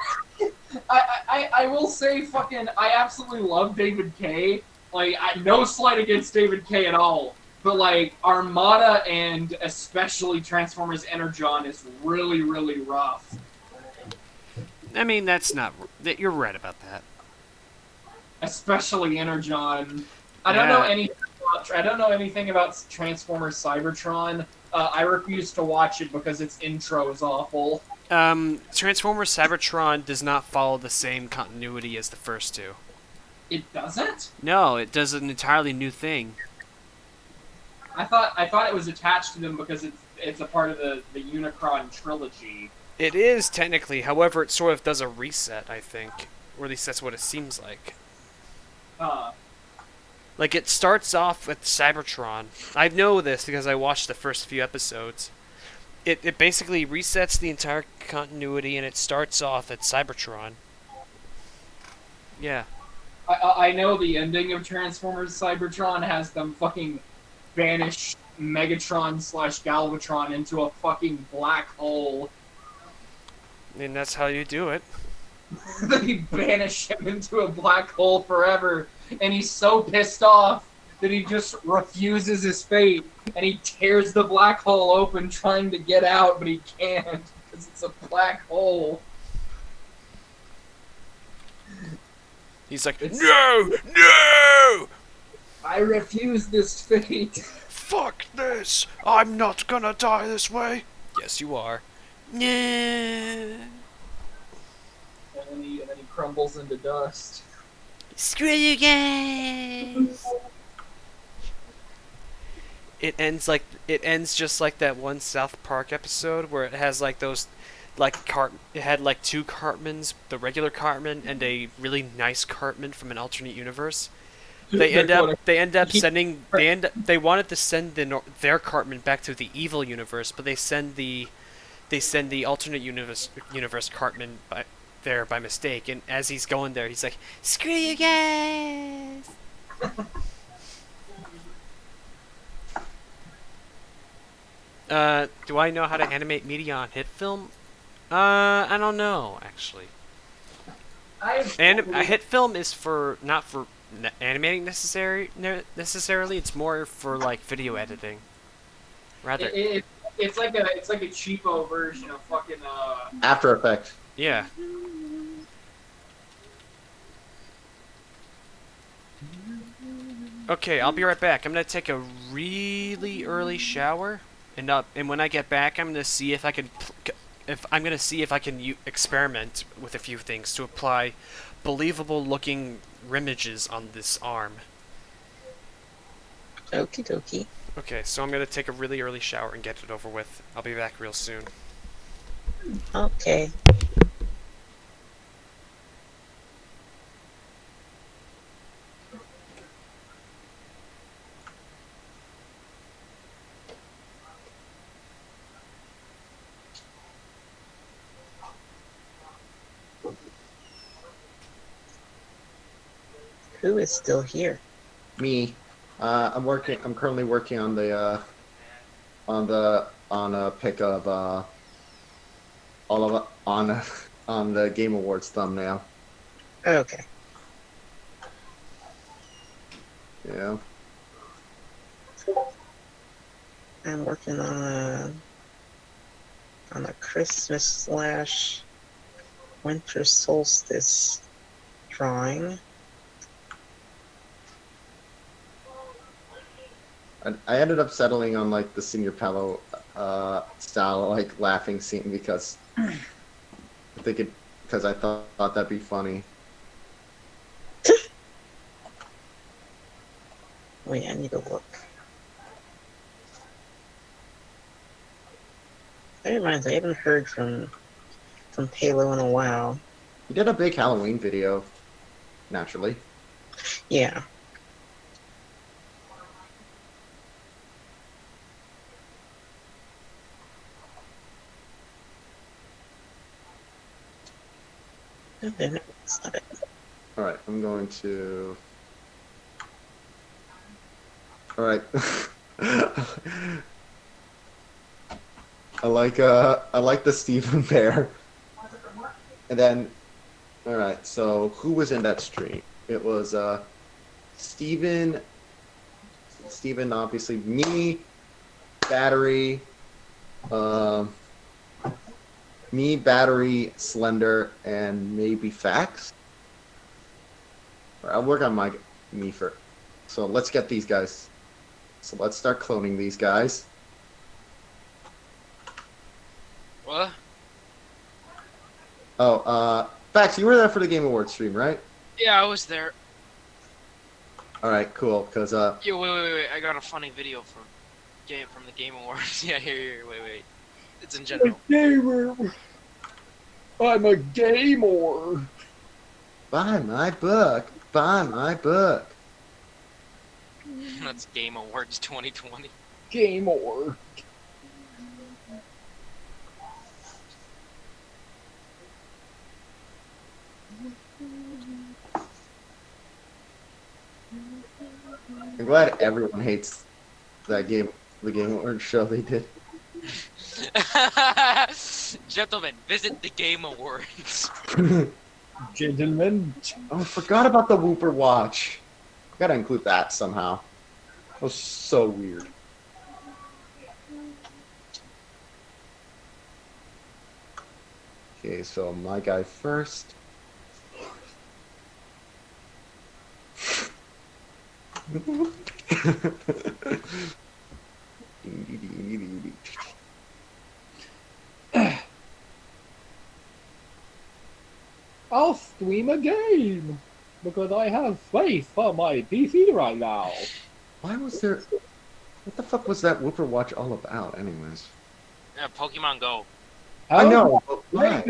I will say, I absolutely love David K. Like, no slight against David K. at all. But like Armada and especially Transformers Energon is really, really rough. I mean, that's not. You're right about that. Especially Energon. I don't know anything about Transformers Cybertron. I refuse to watch it because its intro is awful. Transformers Cybertron does not follow the same continuity as the first two. It doesn't? No, it does an entirely new thing. I thought it was attached to them because it's a part of the Unicron trilogy. It is technically, however, it sort of does a reset, I think. Or at least that's what it seems like. Like, it starts off with Cybertron. I know this because I watched the first few episodes. It basically resets the entire continuity and it starts off at Cybertron. Yeah. I know the ending of Transformers Cybertron has them fucking banish Megatron/Galvatron into a fucking black hole. And that's how you do it. They banish him into a black hole forever, and he's so pissed off that he just refuses his fate, and he tears the black hole open trying to get out, but he can't, because it's a black hole. He's like, no! No! I refuse this fate. Fuck this! I'm not gonna die this way! Yes, you are. No. And then he crumbles into dust. Screw you guys! It ends just like that one South Park episode where it has like those it had like two Cartmans, the regular Cartman and a really nice Cartman from an alternate universe. They end up sending they wanted to send their Cartman back to the evil universe, but they send the alternate universe Cartman by mistake, and as he's going there, he's like, "Screw you guys!" Do I know how to animate media on hit film? I don't know, actually. And a hit film is for not for animating necessarily. It's more for like video editing. Rather. It's like a cheapo version of fucking After Effects. Yeah. Okay, I'll be right back. I'm gonna take a really early shower, and when I get back, I'm gonna see if I can, experiment with a few things to apply believable-looking rimages on this arm. Okie dokie. Okay, so I'm gonna take a really early shower and get it over with. I'll be back real soon. Okay. Who is still here? Me. I'm currently working on the on a pic of all of on the Game Awards thumbnail. Okay. Yeah. I'm working on a Christmas / winter solstice drawing. I ended up settling on like the Senior Palo style like laughing scene because I thought that'd be funny. Wait, I need to look. That reminds me, I haven't heard from Palo in a while. He did a big Halloween video, naturally. Yeah. Alright, I'm going to... Alright. I like the Stephen Bear. And then, alright, so who was in that stream? It was Steven, obviously, me, Battery, Battery, Slender, and maybe Fax. Alright, I'll work on me first. So let's get these guys. So let's start cloning these guys. What? Oh, Fax, you were there for the Game Awards stream, right? Yeah, I was there. Alright, cool, because, Yo, wait. I got a funny video from the Game Awards. Yeah, here, wait. It's in general. Gamer. I'm a gamer. Buy my book. Buy my book. That's Game Awards 2020. Gamer. I'm glad everyone hates the Game Awards show they did. Gentlemen, visit the Game Awards. Gentlemen. Oh, I forgot about the Whooper Watch. Gotta include that somehow. That was so weird. Okay, so my guy first. I'll stream a game because I have space for my PC right now. Why was there... What the fuck was that Whooper Watch all about, anyways? Pokemon Go. I know, but why?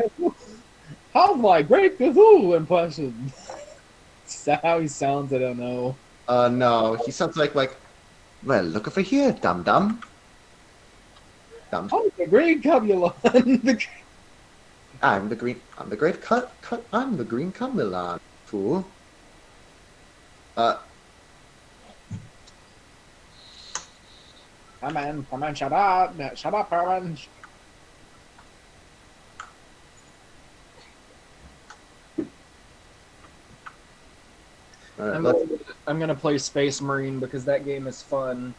How's my great Cthulhu impression? Is that how he sounds? I don't know. No, he sounds like, well, look over here, dum-dum. Oh, the green Cumulon. I'm the green Cumulon, fool. Come on, shut up, Herman. All right, I'm gonna play Space Marine because that game is fun.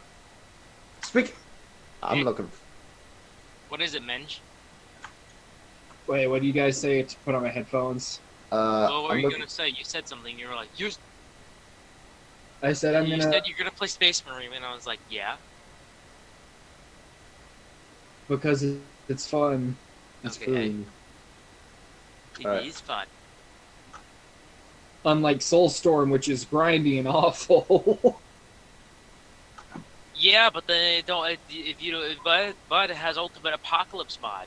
I'm looking. What is it, Mensch? Wait, what do you guys say to put on my headphones? What were you gonna say? You said something. You were like, I said You said you're gonna play Space Marine, and I was like, yeah. Because it's fun. It's Okay. fun. It Alright. is fun. Unlike Soulstorm, which is grindy and awful. Yeah, but they don't. If you don't, but it has Ultimate Apocalypse mod.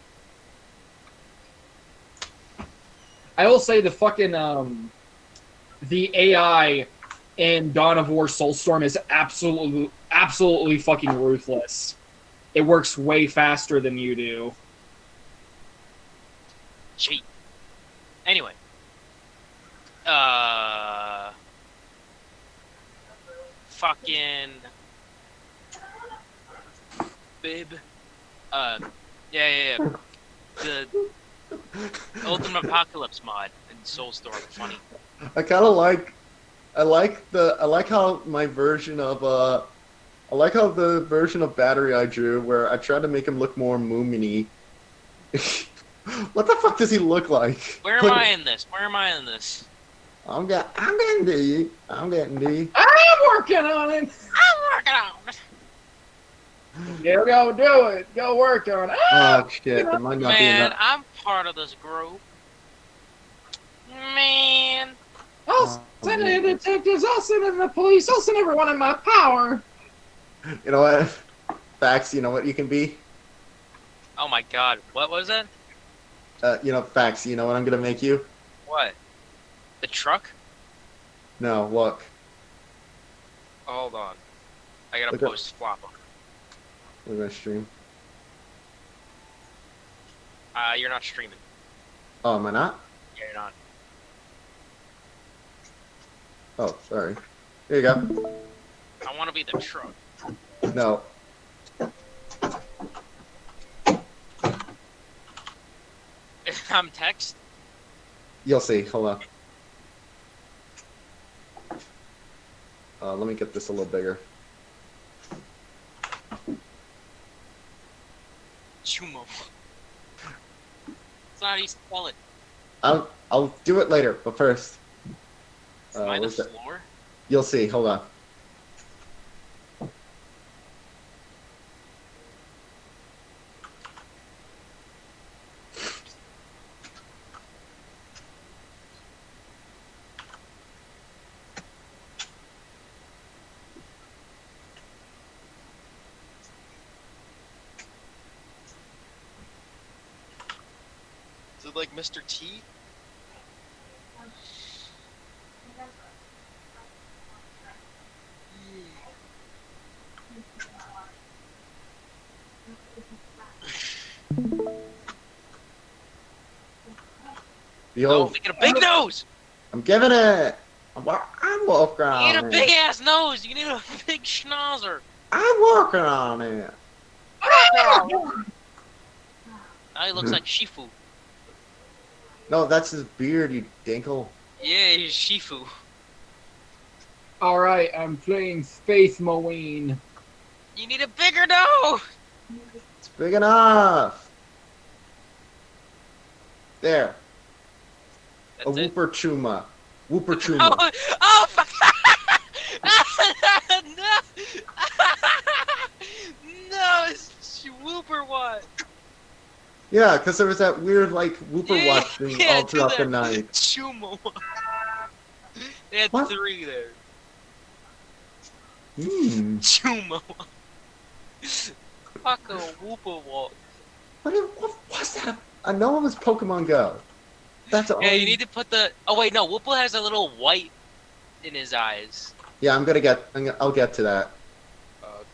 I will say the fucking the AI in Dawn of War Soulstorm is absolutely fucking ruthless. It works way faster than you do. Cheat. Anyway. Fucking. Bib. Yeah. The Ultimate Apocalypse mod in Soulstorm. Funny. I kind of like. I like how my version of I like how the version of Battery I drew where I tried to make him look more Moominy. What the fuck does he look like? Where am I in this? Where am I in this? I'm getting D. I'm getting D. I'm working on it. I'm working on it. Yeah, go do it. Go work on it. Oh shit! There might not be Man, enough. I'm part of this group. Man. I'll send in the detectives. I'll send in the police. I'll send everyone in my power. You know what? Fax. You know what you can be? Oh my god. What was that? You know, Fax. You know what I'm gonna make you? What? The truck? No, look. Hold on. I gotta Look up. post Flopper. Look at my stream. You're not streaming. Oh, am I not? Yeah, you're not. Oh, sorry. Here you go. I wanna be the truck. No. I'm text? You'll see. Hold on. Let me get this a little bigger. Chumo. That's not how you spell it. I'll do it later, but first. Am I the where's that? floor? You'll see. Hold on. Is it like Mr. T? Yo, No, they get a big nose! I'm giving it. I'm working You need on a it. big ass nose! You need a big schnauzer! I'm working on it. Now he looks like Shifu. No, that's his beard, you dinkle. Yeah, he's Shifu. Alright, I'm playing Faith Marine. You need a bigger nose! It's big enough. There. That's A it. whooper chuma. Whooper chuma. Oh fuck! No! No, it's Whooper what? Yeah, because there was that weird, like, whooper Yeah, watch thing yeah, all do throughout the that. night. Chumo. They had What? 3 there. Hmm. Chumo. Fuck a Whooper walk. What was that? I know it was Pokemon Go. That's all. Yeah, you need to put the. Oh wait, no. Whooper has a little white in his eyes. Yeah, I'll get to that. Oh,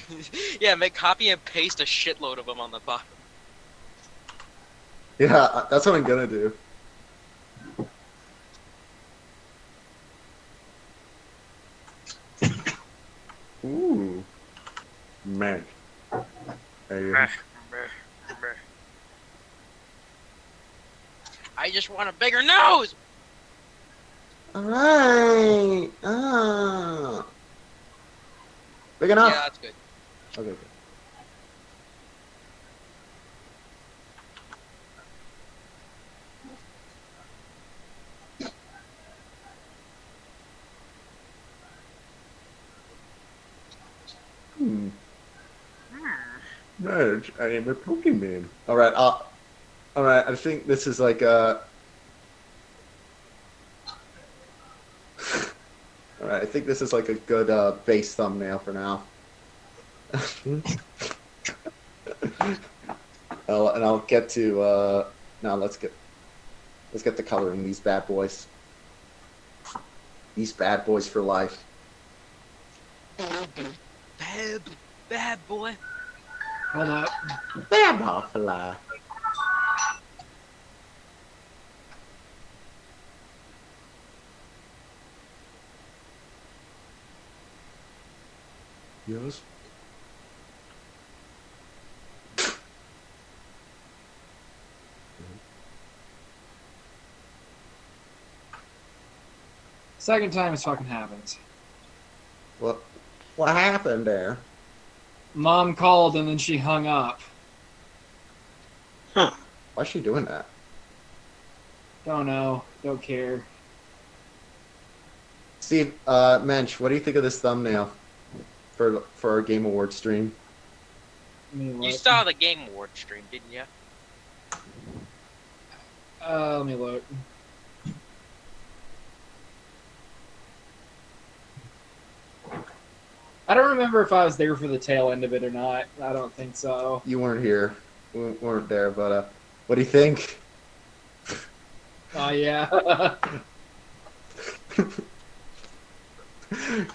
okay. Yeah, make copy and paste a shitload of them on the bottom. Yeah, that's what I'm gonna do. Ooh. Man. Hey. I just want a bigger nose. Alright. Big enough? Yeah, that's good. Okay, good. Merge, I am a Pokemon. Alright, alright, I think this is like a... Alright, I think this is like a good base thumbnail for now. And I'll get to now let's get the coloring these bad boys. These bad boys for life. Bad boy. Hold up. Bad boy for life. Yes. Second time it's fucking happened. What happened there? Mom called and then she hung up. Huh. Why's she doing that? Don't know. Don't care. Steve, Mensch, what do you think of this thumbnail for our Game Award stream? You saw the Game Award stream, didn't you? Let me look. I don't remember if I was there for the tail end of it or not. I don't think so. You weren't here. We weren't there, but what do you think? Oh, yeah.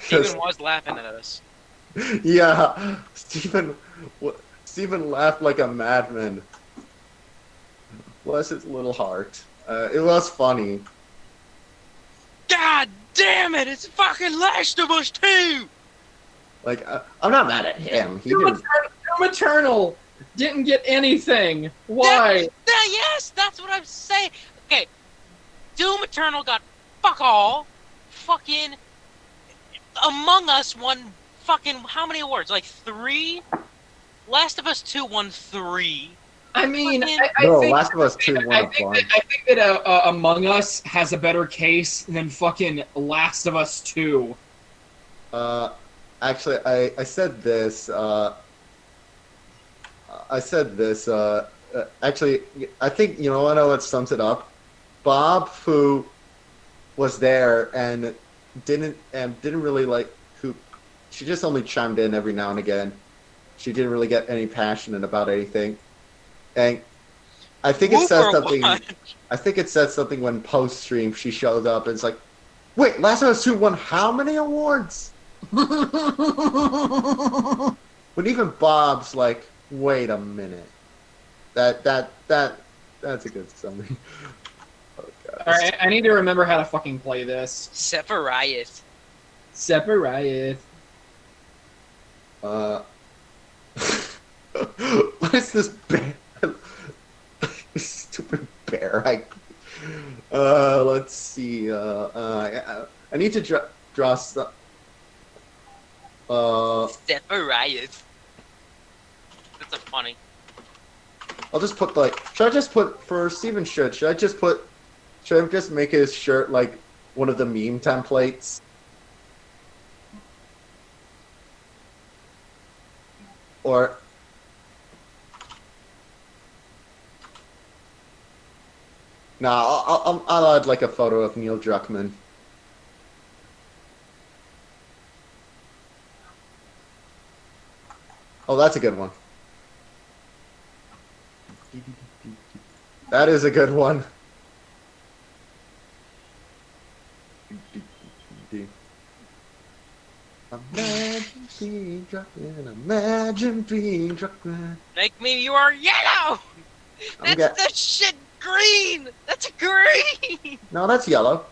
Steven was laughing at us. Yeah, Steven laughed like a madman. Bless his little heart. It was funny. God damn it! It's fucking Last of Us 2! Like, I'm not mad at him. He didn't... Doom Eternal didn't get anything. Why? Yes, that's what I'm saying. Okay, Doom Eternal got fuck all. Fucking Among Us won fucking how many awards? Like 3? Last of Us 2 won 3. I mean, I No, think, Last of Us 2 won a bunch. I think that Among Us has a better case than fucking Last of Us 2. Actually, I said this. Actually, I think you know what sums it up. Bob, who was there and didn't really like who, she just only chimed in every now and again. She didn't really get any passionate about anything, and I think it said something. I think it said something when post stream she showed up and it's like, wait, Last of Us 2 won how many awards? But even Bob's like, wait a minute. That's a good summary. Oh, God. Alright, I need to remember how to fucking play this. Separate. What is this bear? Stupid bear. Let's see. I need to draw stuff. Separate. That's a funny. I'll just put like. Should I just put for Steven's shirt? Should I just make his shirt like one of the meme templates? Or I'll add like a photo of Neil Druckmann. Oh, that's a good one. That is a good one. Imagine being Druckmann, imagine being Druckmann. Make me your yellow! That's the shit green! That's green! No, that's yellow.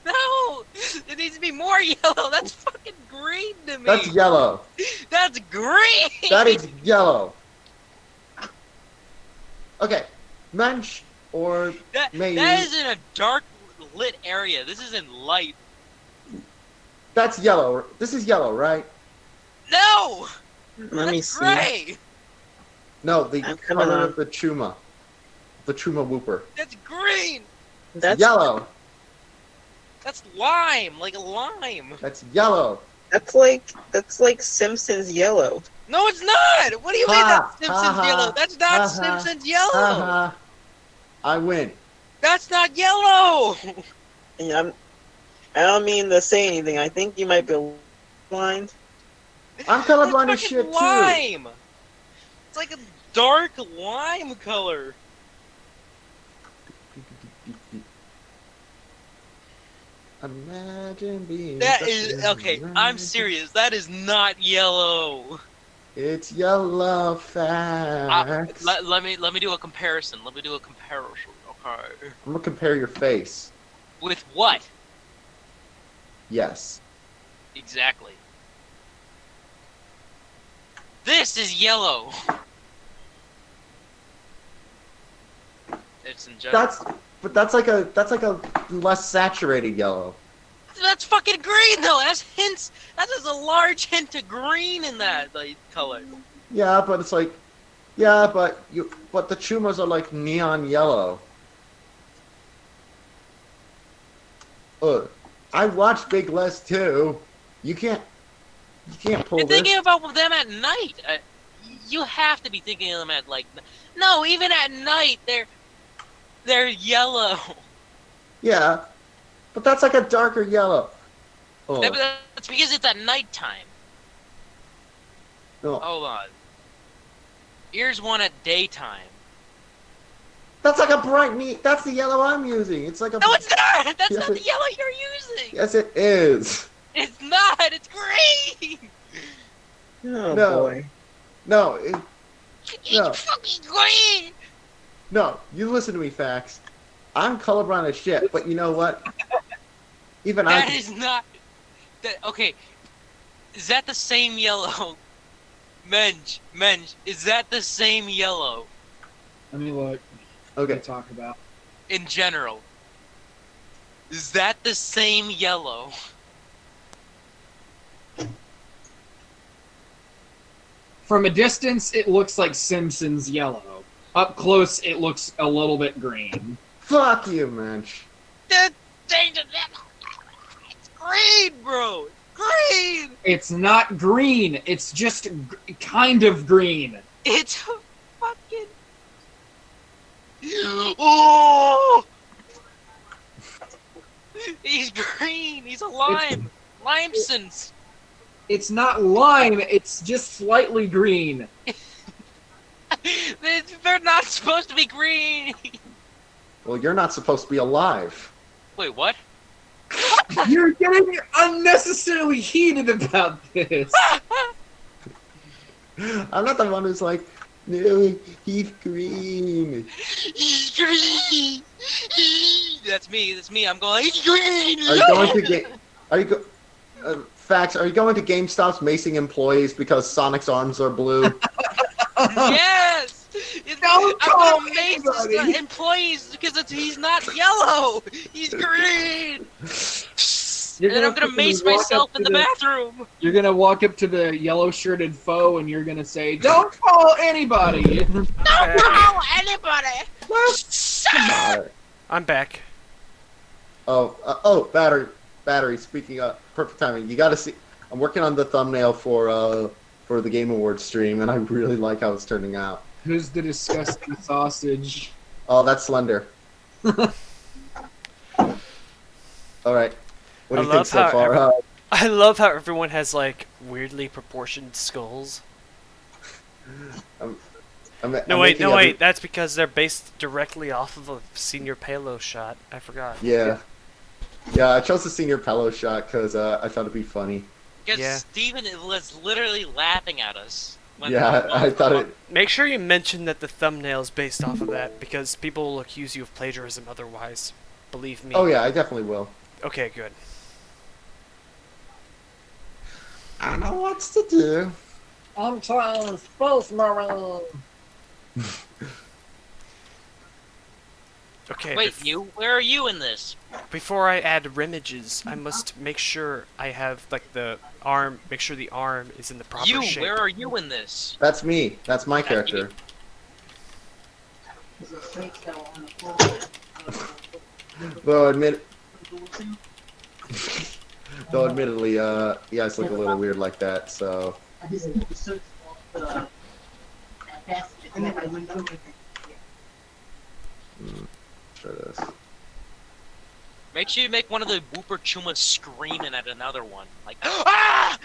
No! It needs to be more yellow. That's fucking green to me. That's yellow. That's green! That is yellow. Okay. Mensch or May. That isn't a dark... lit area. This isn't light. That's yellow. This is yellow, right? No! Let me That's see. gray! No, the I'm coming color up. of the Chuma. The Chuma Whooper. That's green! That's Yellow. That's lime, like a lime. That's yellow. That's like Simpsons yellow. No, it's not! What do you mean Ha, that's Simpsons ha, yellow? That's not ha, Simpsons yellow! Haha. I win. That's not yellow! And I don't mean to say anything. I think you might be blind. I'm colorblind as It's shit fucking too. lime! It's like a dark lime color. Imagine being. That is okay. I'm serious. That is not yellow. It's yellow facts. Let me do a comparison. Let me do a comparison. Okay. I'm gonna compare your face. With what? Yes. Exactly. This is yellow. It's in general. That's like a less saturated yellow. That's fucking green though. That's hints. That is a large hint of green in that like, color. Yeah, but it's like, but the Chumas are like neon yellow. I watched Big Les too. You can't pull You're this. thinking about them at night. You have to be thinking of them at like. No, even at night they're yellow. Yeah, but that's like a darker yellow. Oh, That's because it's at nighttime. no. Hold on. Here's one at daytime. That's like a bright neat. That's the yellow I'm using. It's like a. No, it's not. That's Yes, not the yellow you're using. Yes, it is. It's not. It's green. Oh No. boy. No, It's No. fucking green. no. You listen to me, Fax. I'm colorblind as shit, but you know what? Even I. That is not. That okay. Is that the same yellow? Menj, is that the same yellow Let me look. Okay. What to talk about. in general? Is that the same yellow? From a distance, it looks like Simpsons yellow. Up close, it looks a little bit green. Fuck you, Mensch. It's green, bro. Green. It's not green. It's just kind of green. It's fucking. Oh! He's green. He's a lime. Limesons. It's not lime. It's just slightly green. They're not supposed to be green. Well, you're not supposed to be alive. Wait, what? You're getting unnecessarily heated about this. I'm not the one who's like, no, he's green. He's green. That's me. That's me. I'm going. He's green. Are you going to get? Are you go? Fax. Are you going to GameStop's macing employees because Sonic's arms are blue? Yes. Don't I'm call gonna mace anybody. his employees because he's not yellow. He's green. And I'm gonna mace myself in the bathroom. You're gonna walk up to the yellow-shirted foe and you're gonna say, "Don't call anybody." Don't call anybody. I'm back. Battery. Speaking of perfect timing, you got to see. I'm working on the thumbnail for the Game Awards stream, and I really like how it's turning out. Who's the disgusting sausage? Oh, that's Slender. All right. What do you think so far? I love how everyone has like weirdly proportioned skulls. No wait, that's because they're based directly off of a Senior Palo shot. I forgot. Yeah, I chose the Senior Palo shot because I thought it'd be funny. Because Steven was literally laughing at us. I thought it. Make sure you mention that the thumbnail is based off of that, because people will accuse you of plagiarism otherwise. Believe me. Oh yeah, I definitely will. Okay, good. I know what to do. I'm trying Space Marine. Okay. Wait, where are you in this? Before I add rimages, I must make sure I have like the arm. Make sure the arm is in the proper shape. Where are you in this? That's me. That's my character. Though admittedly, you guys look a little weird like that. So. Try this. Make sure you make one of the Whooper Chumas screaming at another one. Like, ah!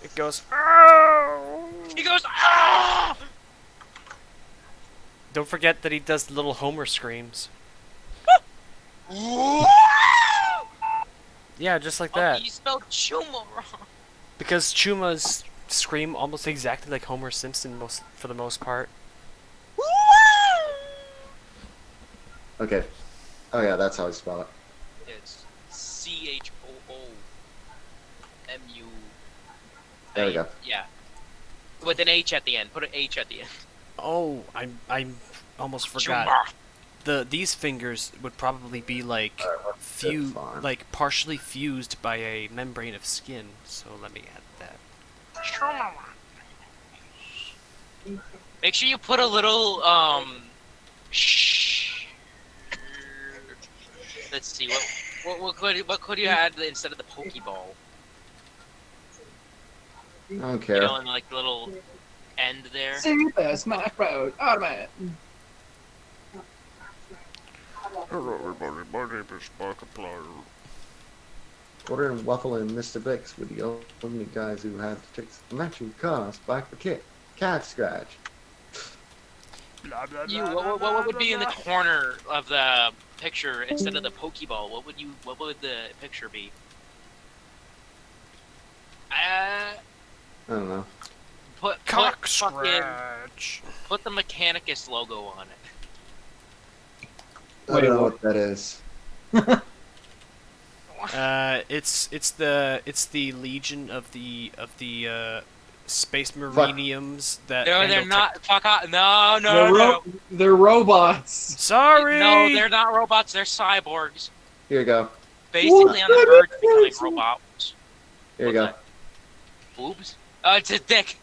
It goes. Oh! He goes, ah! Don't forget that he does little Homer screams. Yeah, just like that. Oh, you spelled Chuma wrong. Because Chumas scream almost exactly like Homer Simpson for the most part. Okay. Oh yeah, that's how I spell it. It's CHOOMU. There we go. Yeah. With an H at the end. Put an H at the end. Oh, I almost forgot. These fingers would probably be like partially fused by a membrane of skin. So let me add that. Make sure you put a little let's see what could you add instead of the Pokeball? I don't care. You know, and like the little end there. Super Smash Bros. Ultimate. Hello everybody, my name is Markiplier. Order and Waffle and Mr. Bix were the only guys who had to fix the matching cars back for Cat Scratch. What would be in the corner of the picture instead of the Pokeball? What would the picture be? I don't know. Put the Mechanicus logo on it. I don't know what that is. It's the Legion of the Space Mariniums that. No, they're not. Fuck off! No. They're robots. Sorry. No, they're not robots. They're cyborgs. Here you go. Basically on the verge of becoming robots. Here you go. Boobs? Oh, it's a dick.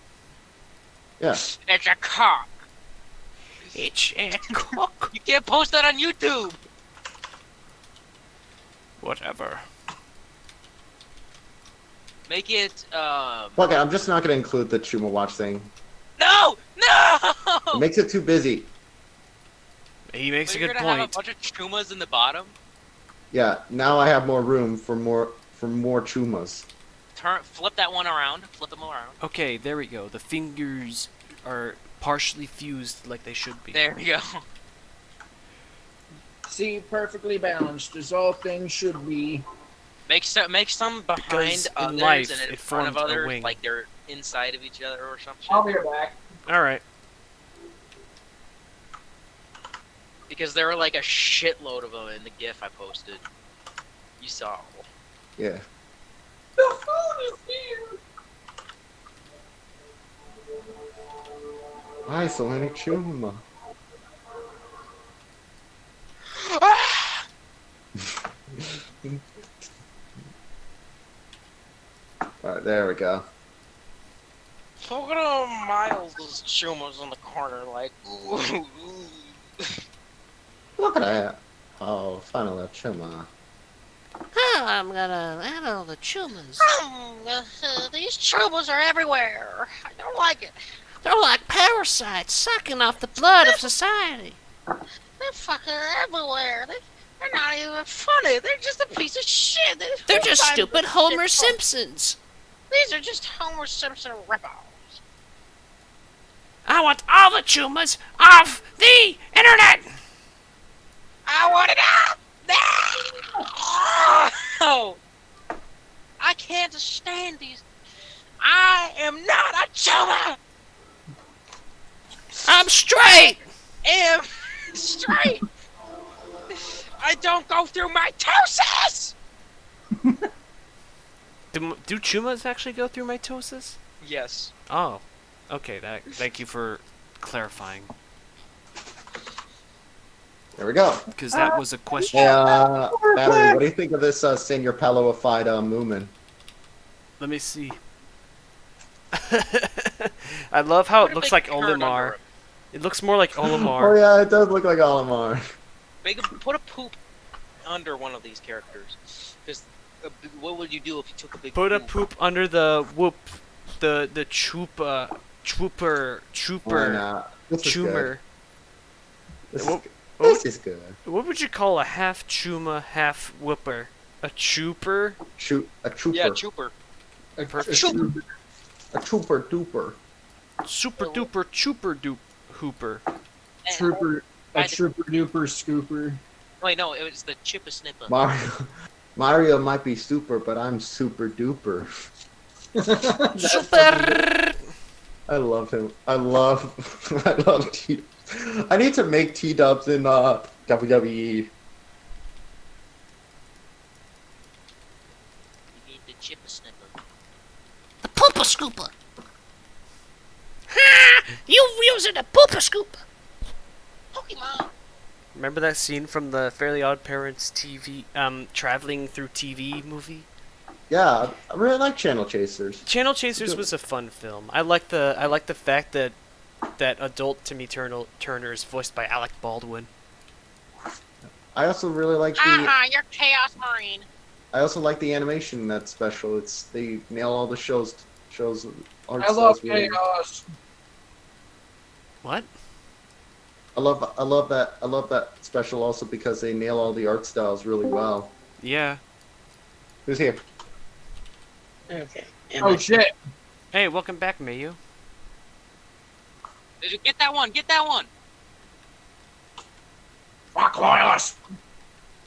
Yeah. It's a cock. It's a cock. You can't post that on YouTube. Whatever. Make it, Fuck it, I'm just not gonna include the Chuma Watch thing. No! It makes it too busy. He makes a good You're gonna have a point. bunch of Chumas in the bottom? Yeah, now I have more room for more Chumas. Flip that one around. Flip them around. Okay, there we go. The fingers are partially fused like they should be. There we go. See, perfectly balanced, as all things should be. Make some behind Because in others life, and in it front of formed a others, wing. like they're inside of each other or something. I'll be right back. Alright. Because there were like a shitload of them in the GIF I posted. You saw. Yeah. The food is here! Why so many Chuma? Alright, there we go. Look at Miles' Chumas in the corner, like. Look at that. Oh, finally a Chuma. Oh, I'm gonna add all the chumas. These Chumas are everywhere. I don't like it. They're like parasites sucking off the blood of society. They're fucking everywhere. They're not even funny. They're just a piece of shit. They're just stupid Homer Simpsons. These are just Homer Simpson ripoffs. I want all the chumas off the internet. I want it out. Oh! I can't stand these. I am not a Chuma! I'm straight. Am straight! I don't go through mitosis! Do Chumas actually go through mitosis? Yes. Oh. Okay, thank you for clarifying. There we go. Because that was a question. Hey, Battery, what do you think of this Senior Paloified Moomin? Let me see. I love how What it if looks they like turn under Olimar. him? It looks more like Oh Olimar. yeah, it does look like Olimar. Put a poop under one of these characters. Because what would you do if you took a big Put a poop? poop under the whoop, the trooper, Why not? This is choomer. good. This, What- this is good. What would you call a half chuma, half whooper? A trooper? A trooper. Yeah, trooper. Perfect. A trooper duper. Super duper trooper dupe hooper. Trooper, a trooper duper scooper. Wait, no, it was the chipper snipper. Mario might be super, but I'm super duper. Super! I love him. I love T. I need to make T-dubs in WWE. You need the chipper snipper. The pooper scooper. Ha! You using the pooper scooper. Pokemon. Remember that scene from the Fairly Odd Parents TV, traveling through TV movie? Yeah, I really like Channel Chasers. Channel Chasers was a fun film. I like the fact that adult Timmy Turner is voiced by Alec Baldwin. I also really like the. You're Chaos Marine. I also like the animation in that special. They nail all the shows. Art I love styles really. chaos. What? I love that special also because they nail all the art styles really well. Yeah. Who's here? Okay. Oh shit! Hey, welcome back, Mayu. Did you get that one? Get that one! Fuck Loyalist!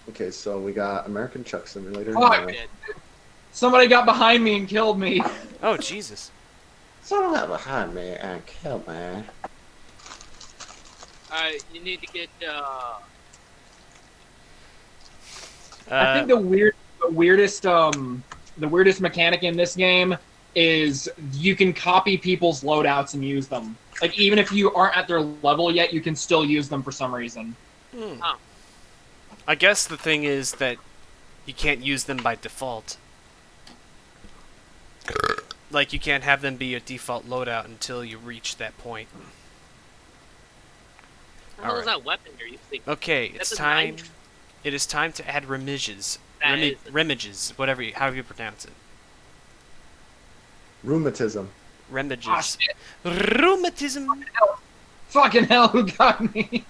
Okay, so we got American Truck Simulator. Fuck. now. Somebody got behind me and killed me. Oh, Jesus. Someone got behind me and killed me. You need to get, I think the weirdest mechanic in this game is you can copy people's loadouts and use them. Like even if you aren't at their level yet, you can still use them for some reason. Oh. I guess the thing is that you can't use them by default. Like, you can't have them be your default loadout until you reach that point. What the hell is that weapon here? You think? Okay, That's it's a time. knife? It is time to add remiges. That is- Remiges, however you pronounce it. Rheumatism. Remiges. Ah, shit. Rheumatism. Fucking hell, who got me?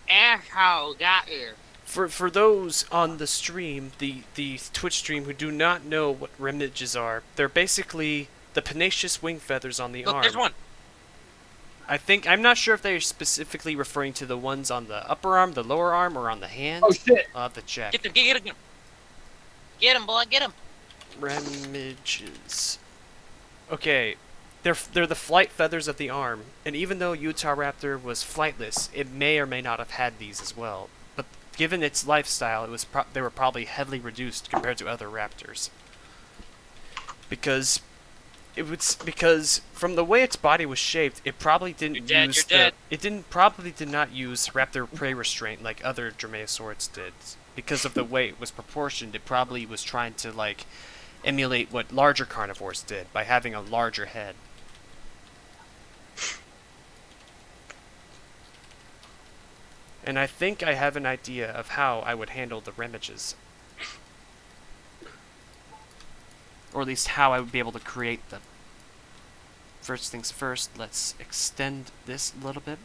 Asshole got here. For those on the stream, the Twitch stream, who do not know what remiges are, they're basically the pugnacious wing feathers on the Look, arm. there's one. I'm not sure if they're specifically referring to the ones on the upper arm, the lower arm, or on the hand. Oh shit! I'll have to check. Get him. Get him, boy, get him. Remiges. Okay, they're the flight feathers of the arm, and even though Utahraptor was flightless, it may or may not have had these as well. But given its lifestyle, they were probably heavily reduced compared to other raptors. Because from the way its body was shaped, it probably didn't use probably did not use raptor prey restraint like other dromaeosaurids did. Because of the way it was proportioned, it probably was trying to like emulate what larger carnivores did by having a larger head. And I think I have an idea of how I would handle the remiges. Or at least how I would be able to create them. First things first, let's extend this a little bit.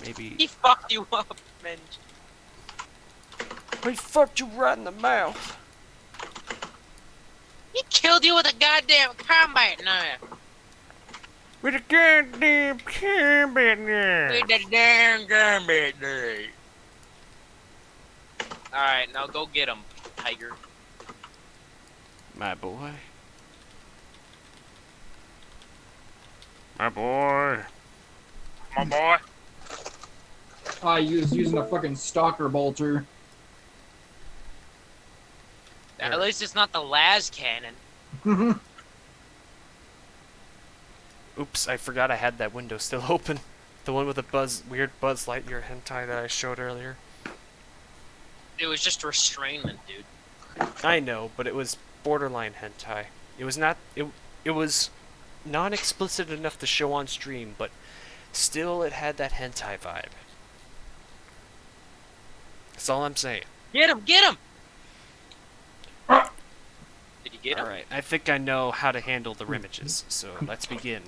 Maybe... He fucked you up, man. He fucked you right in the mouth. He killed you with a goddamn combat knife. With a goddamn combat knife. With a damn combat knife. Alright, now go get him, tiger. My boy. My boy. My boy. I was using a fucking stalker bolter. At least it's not the las cannon. Oops, I forgot I had that window still open. The one with the weird Buzz Lightyear hentai that I showed earlier. It was just restrainment, dude. I know, but it was borderline hentai. It was not. It was non-explicit enough to show on stream, but still, it had that hentai vibe. That's all I'm saying. Get him! Get him! Did you get him? All right, I think I know how to handle the images, so let's begin.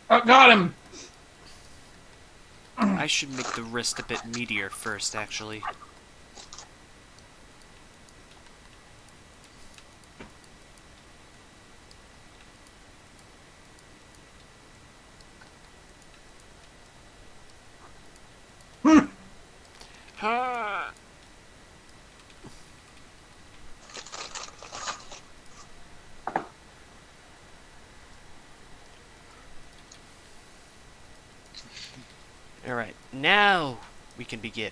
Oh, got him! I should make the wrist a bit meatier first, actually. Ha! Alright, now we can begin.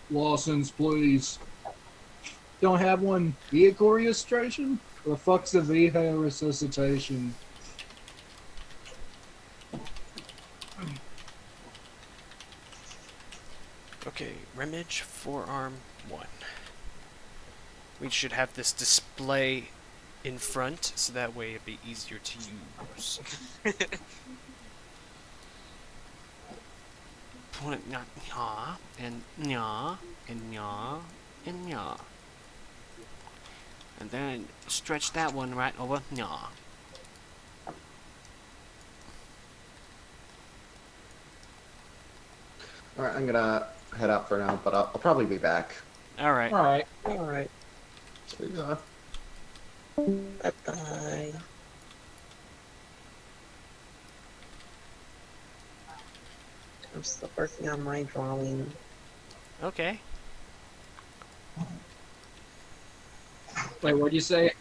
License, please. Don't have one. Vehicle registration? The fuck's a vehicle resuscitation? Okay, Remage forearm 1. We should have this display in front, so that way it'd be easier to use. Point it not nya and nya and nya and nya. And then stretch that one right over nya. Alright, I'm gonna head out for now, but I'll probably be back. Alright. Alright. Alright. See ya. Bye-bye. I'm still working on my drawing. Okay. Wait, what'd you say?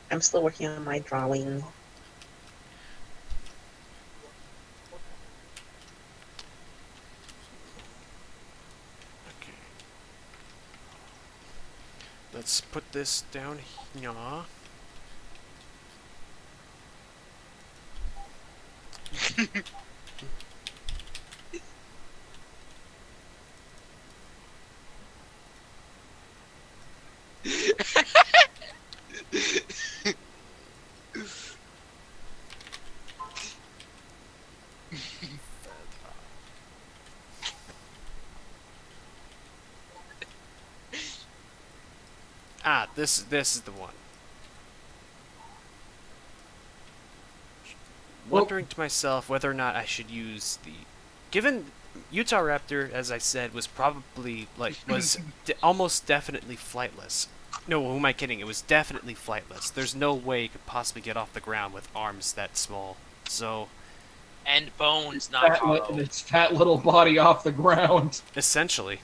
I'm still working on my drawing. Let's put this down here. Ah, this is the one. Wondering to myself whether or not I should use the... Given Utahraptor, as I said, was probably, almost definitely flightless. No, who am I kidding? It was definitely flightless. There's no way it could possibly get off the ground with arms that small. So... And bones, not hollow. Its fat little body off the ground. Essentially.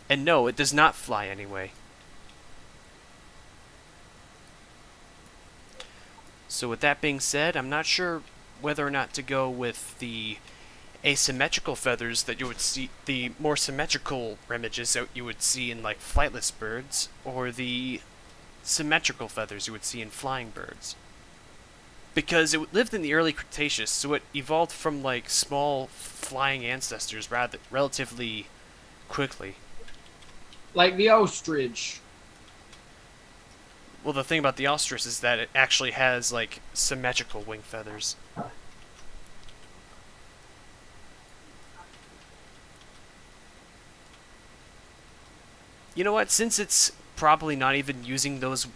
And no, it does not fly anyway. So with that being said, I'm not sure whether or not to go with the asymmetrical feathers that you would see, the more symmetrical images that you would see in like flightless birds, or the symmetrical feathers you would see in flying birds. Because it lived in the early Cretaceous, so it evolved from like small flying ancestors relatively quickly. Like the ostrich. Well, the thing about the ostrich is that it actually has, like, symmetrical wing feathers. You know what? Since it's probably not even using those,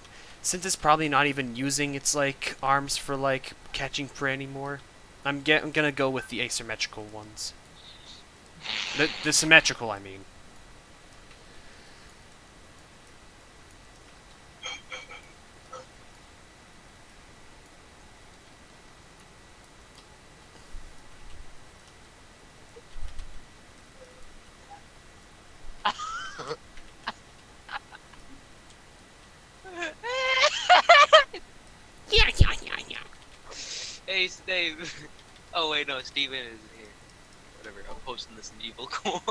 since it's probably not even using its like arms for like catching prey anymore, I'm gonna go with the asymmetrical ones. The symmetrical, I mean. Yeah, yeah, yeah, yeah. Hey, Steve. Oh wait, no, Steven is here. Whatever. I'm posting this in Evil Core.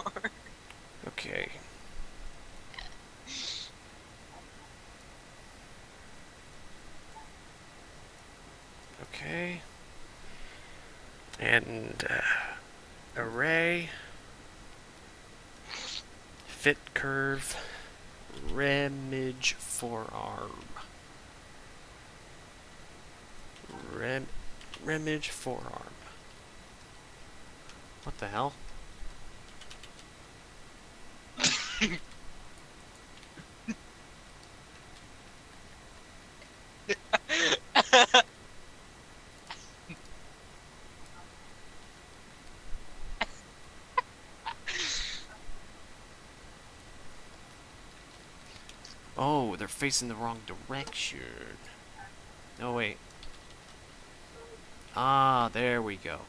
Okay. Okay. And array, fit curve, remage forearm. Remage forearm. What the hell? Oh, they're facing the wrong direction. No, wait. Ah, there we go.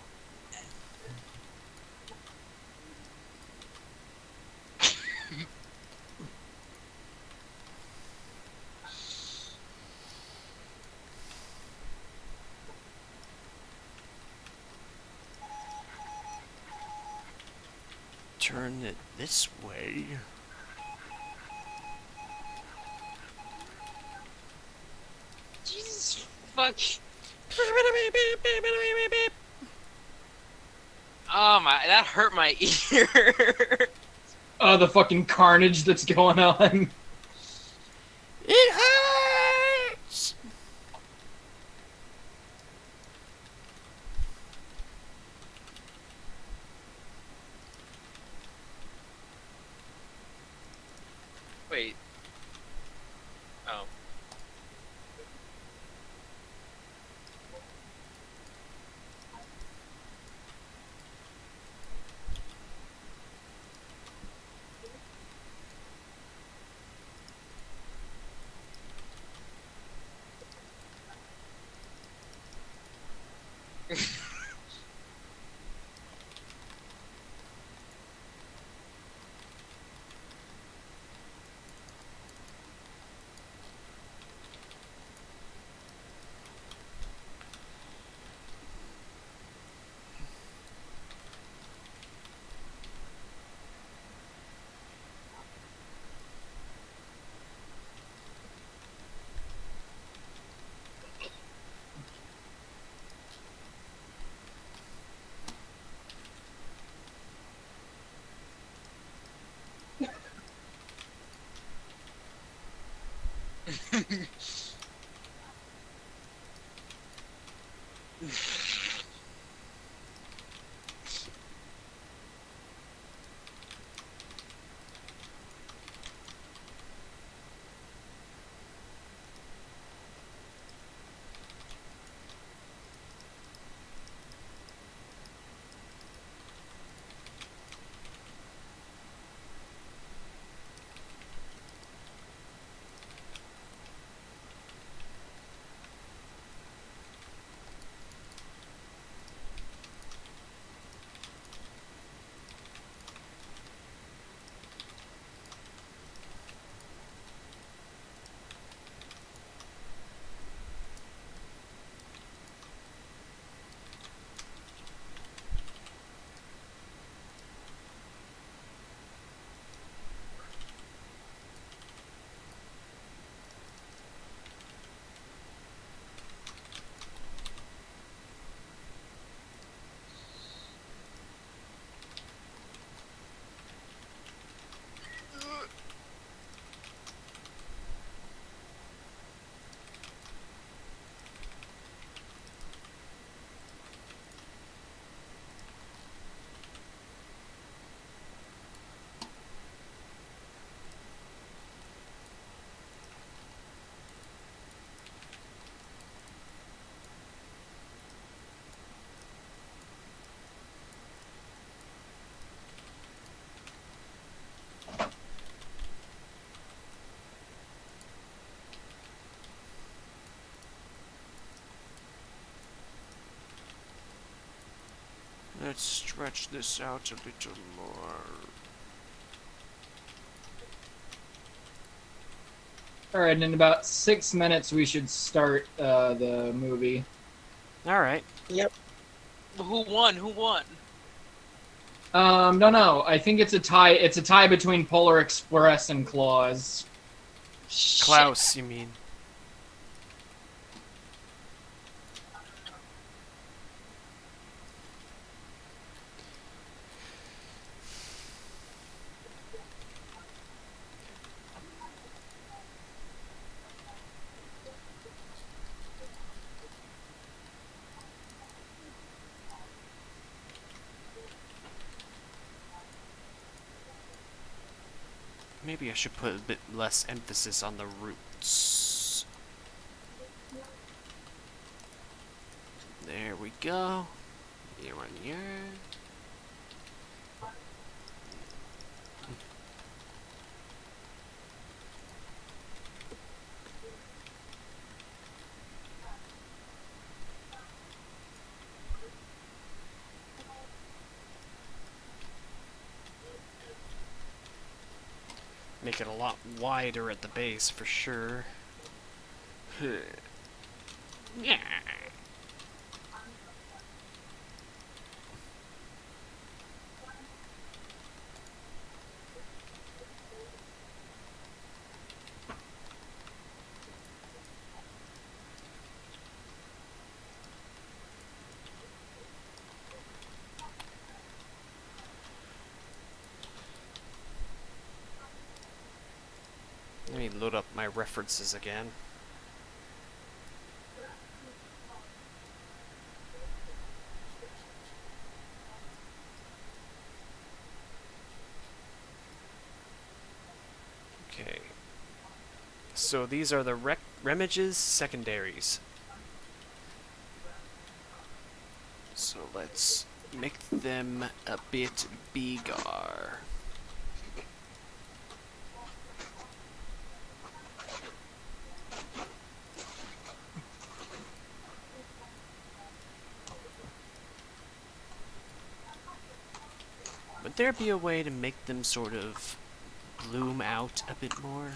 Turn it this way. Jesus fuck. Oh my, that hurt my ear. Oh, the fucking carnage that's going on. It hurts! Wait. Oh. let's stretch this out a little more. Alright, in about 6 minutes we should start the movie. Alright. Yep. Who won? Who won? No. I think it's a tie. It's a tie between Polar Express and Claus. Klaus, you mean? Maybe I should put a bit less emphasis on the roots. There we go. Here on here. Make it a lot wider at the base for sure. Yeah. Let me load up my references again. Okay. So these are the Remage's secondaries. So let's make them a bit bigger. Would there be a way to make them sort of bloom out a bit more?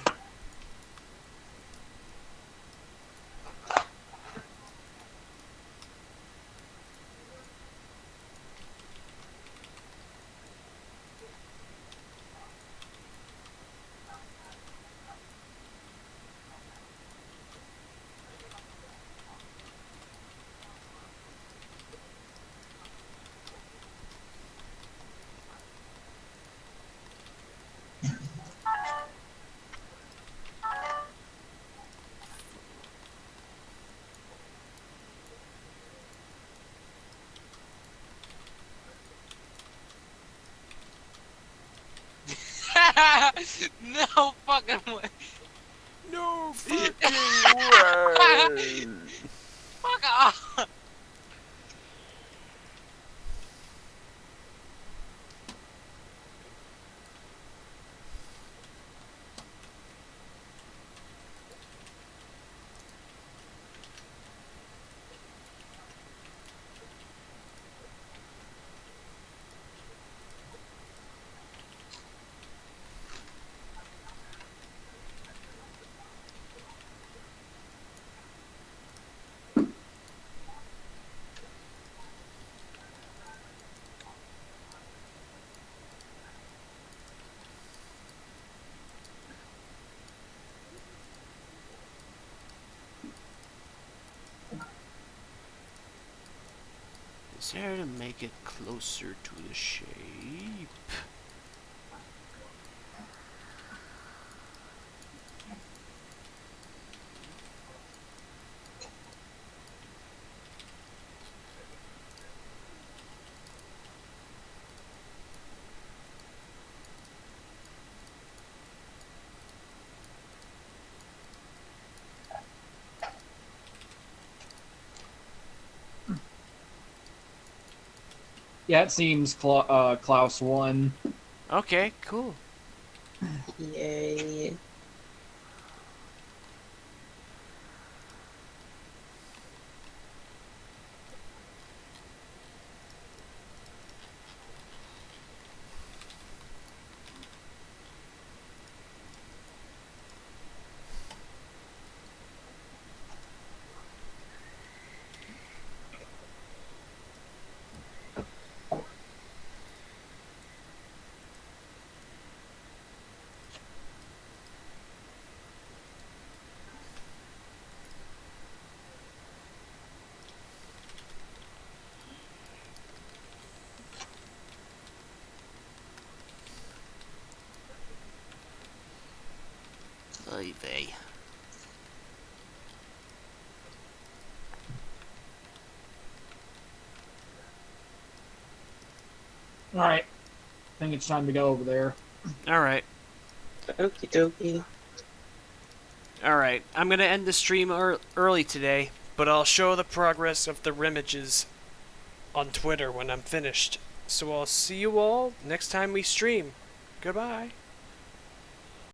No fucking way. No fucking way. Fuck off. Is there to make it closer to the shape? Yeah, it seems Klaus won. Okay, cool. Yay. they? Alright. I think it's time to go over there. Alright. Okie dokie. Alright, I'm gonna end the stream early today, but I'll show the progress of the images on Twitter when I'm finished. So I'll see you all next time we stream. Goodbye.